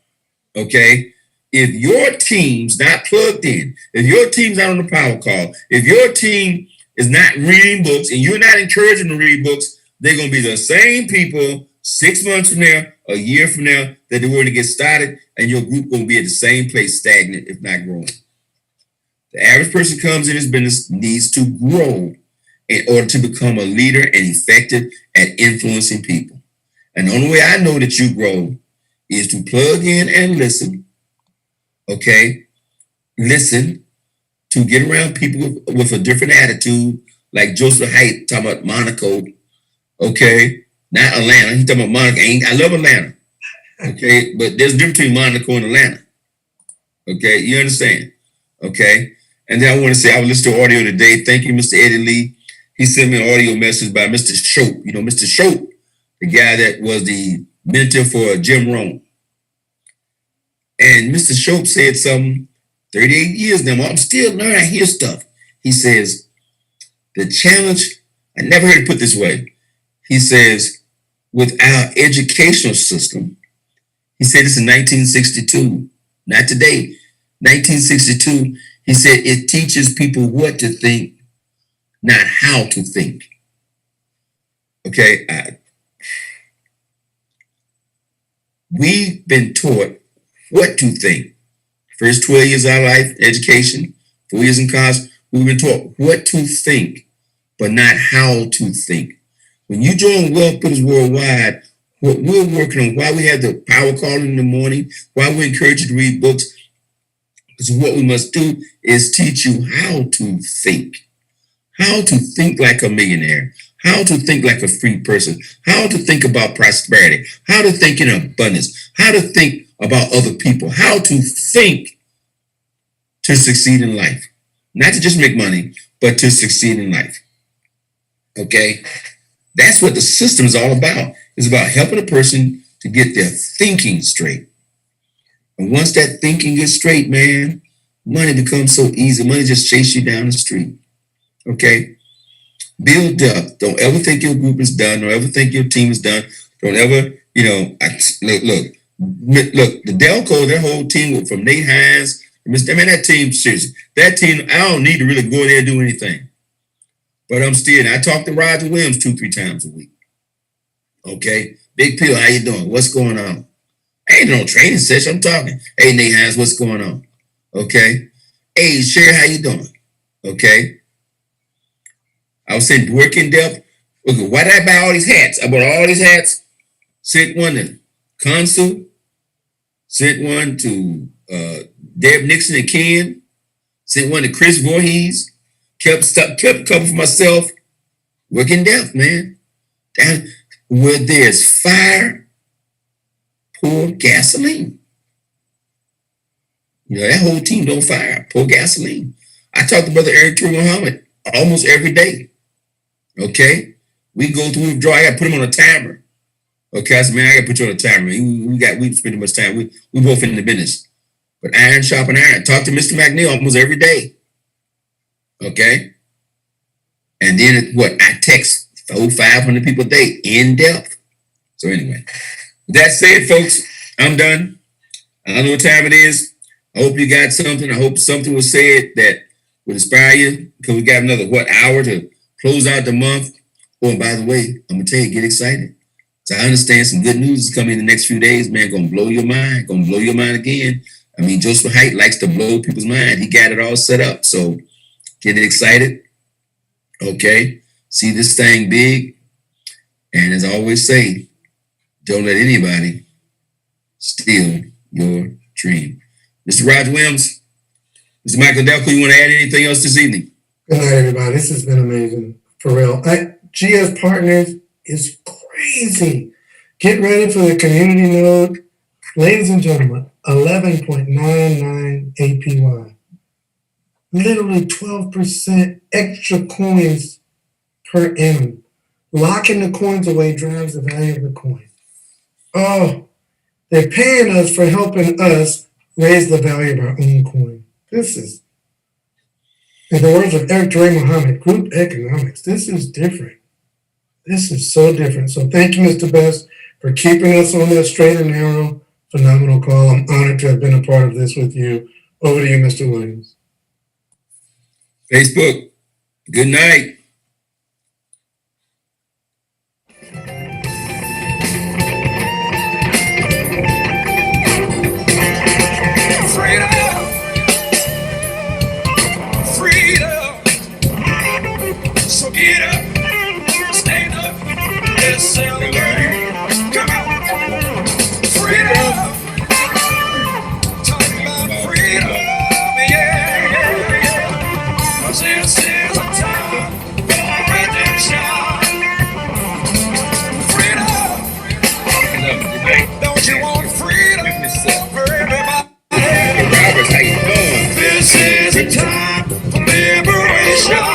Okay, if your team's not plugged in, if your team's not on the power call, if your team is not reading books and you're not encouraging them to read books, they're going to be the same people 6 months from now, a year from now, that they were to get started, and your group going to be at the same place, stagnant, if not growing. The average person comes in this business needs to grow in order to become a leader and effective at influencing people. And the only way I know that you grow is to plug in and listen. Okay? Listen to get around people with a different attitude, like Joseph Haidt talking about Monaco. Okay? Not Atlanta. He's talking about Monaco. I love Atlanta. Okay? But there's a difference between Monaco and Atlanta. Okay? You understand? Okay? And then I want to say, I was listening to audio today. Thank you, Mr. Eddie Lee. He sent me an audio message by Mr. Shope. You know, Mr. Shope, the guy that was the mentor for Jim Rohn. And Mr. Shope said something 38 years now. I'm still learning. I hear stuff. He says, the challenge, I never heard it put this way. He says, with our educational system, he said this in 1962, not today, 1962, he said it teaches people what to think, not how to think. Okay, we've been taught what to think. First 12 years of our life, education, 4 years in college, we've been taught what to think, but not how to think. When you join Wealth Builders Worldwide, what we're working on, why we have the power call in the morning, why we encourage you to read books, because what we must do is teach you how to think like a millionaire, how to think like a free person, how to think about prosperity, how to think in abundance, how to think about other people, how to think to succeed in life. Not to just make money, but to succeed in life. Okay? That's what the system is all about. It's about helping a person to get their thinking straight. And once that thinking gets straight, man, money becomes so easy. Money just chases you down the street. Okay? Build up. Don't ever think your group is done. Don't ever think your team is done. Don't ever, look, the Delco, their whole team from Nate Hines, that team, seriously, that team, I don't need to really go there and do anything. But I talk to Roger Williams 2-3 times a week. Okay? Big Pill, how you doing? What's going on? Ain't no training session. I'm talking. Hey, Nate Hines, what's going on? Okay? Hey, Sherry, how you doing? Okay? I was saying work in depth. Okay, why did I buy all these hats? I bought all these hats. Sent one to Consul. Sent one to Deb Nixon and Ken. Sent one to Chris Voorhees. Kept a couple for myself. Work in depth, man. Where there's fire, pour gasoline. That whole team don't fire, pour gasoline. I talk to Brother Eric True Muhammad almost every day. Okay? We go through withdrawal. I got to put him on a timer. Okay? I said, man, I got to put you on a timer. We spend too much time. We both in the business. But iron sharpen iron. Talk to Mr. McNeil almost every day. Okay? And then I text 400-500 people a day in depth. So anyway, with that said, folks, I'm done. I don't know what time it is. I hope you got something. I hope something was said that would inspire you, because we got another, hour to close out the month. Oh, and by the way, I'm going to tell you, get excited. So I understand some good news is coming in the next few days, man. Going to blow your mind. Going to blow your mind again. I mean, Joseph Haidt likes to blow people's mind. He got it all set up. So get excited. Okay. See this thing big. And as I always say, don't let anybody steal your dream. Mr. Roger Williams, Mr. Michael Delco, you want to add anything else this evening? Good night, everybody. This has been amazing. For real. GS Partners is crazy. Get ready for the community node. Ladies and gentlemen, 11.99 APY. Literally 12% extra coins per annum. Locking the coins away drives the value of the coin. Oh, they're paying us for helping us raise the value of our own coin. This is, in the words of Eric Dre Muhammad, group economics. This is different. This is so different. So thank you, Mr. Best, for keeping us on that straight and narrow. Phenomenal call. I'm honored to have been a part of this with you. Over to you, Mr. Williams. Facebook, good night. So get up, stand up, let's celebrate. Come on, freedom. Talking about freedom, yeah. 'Cause this is a time for redemption. Freedom. Don't you want freedom for everybody? Roberts, how you doing? This is a time for liberation.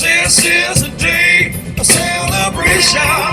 This is a day of celebration.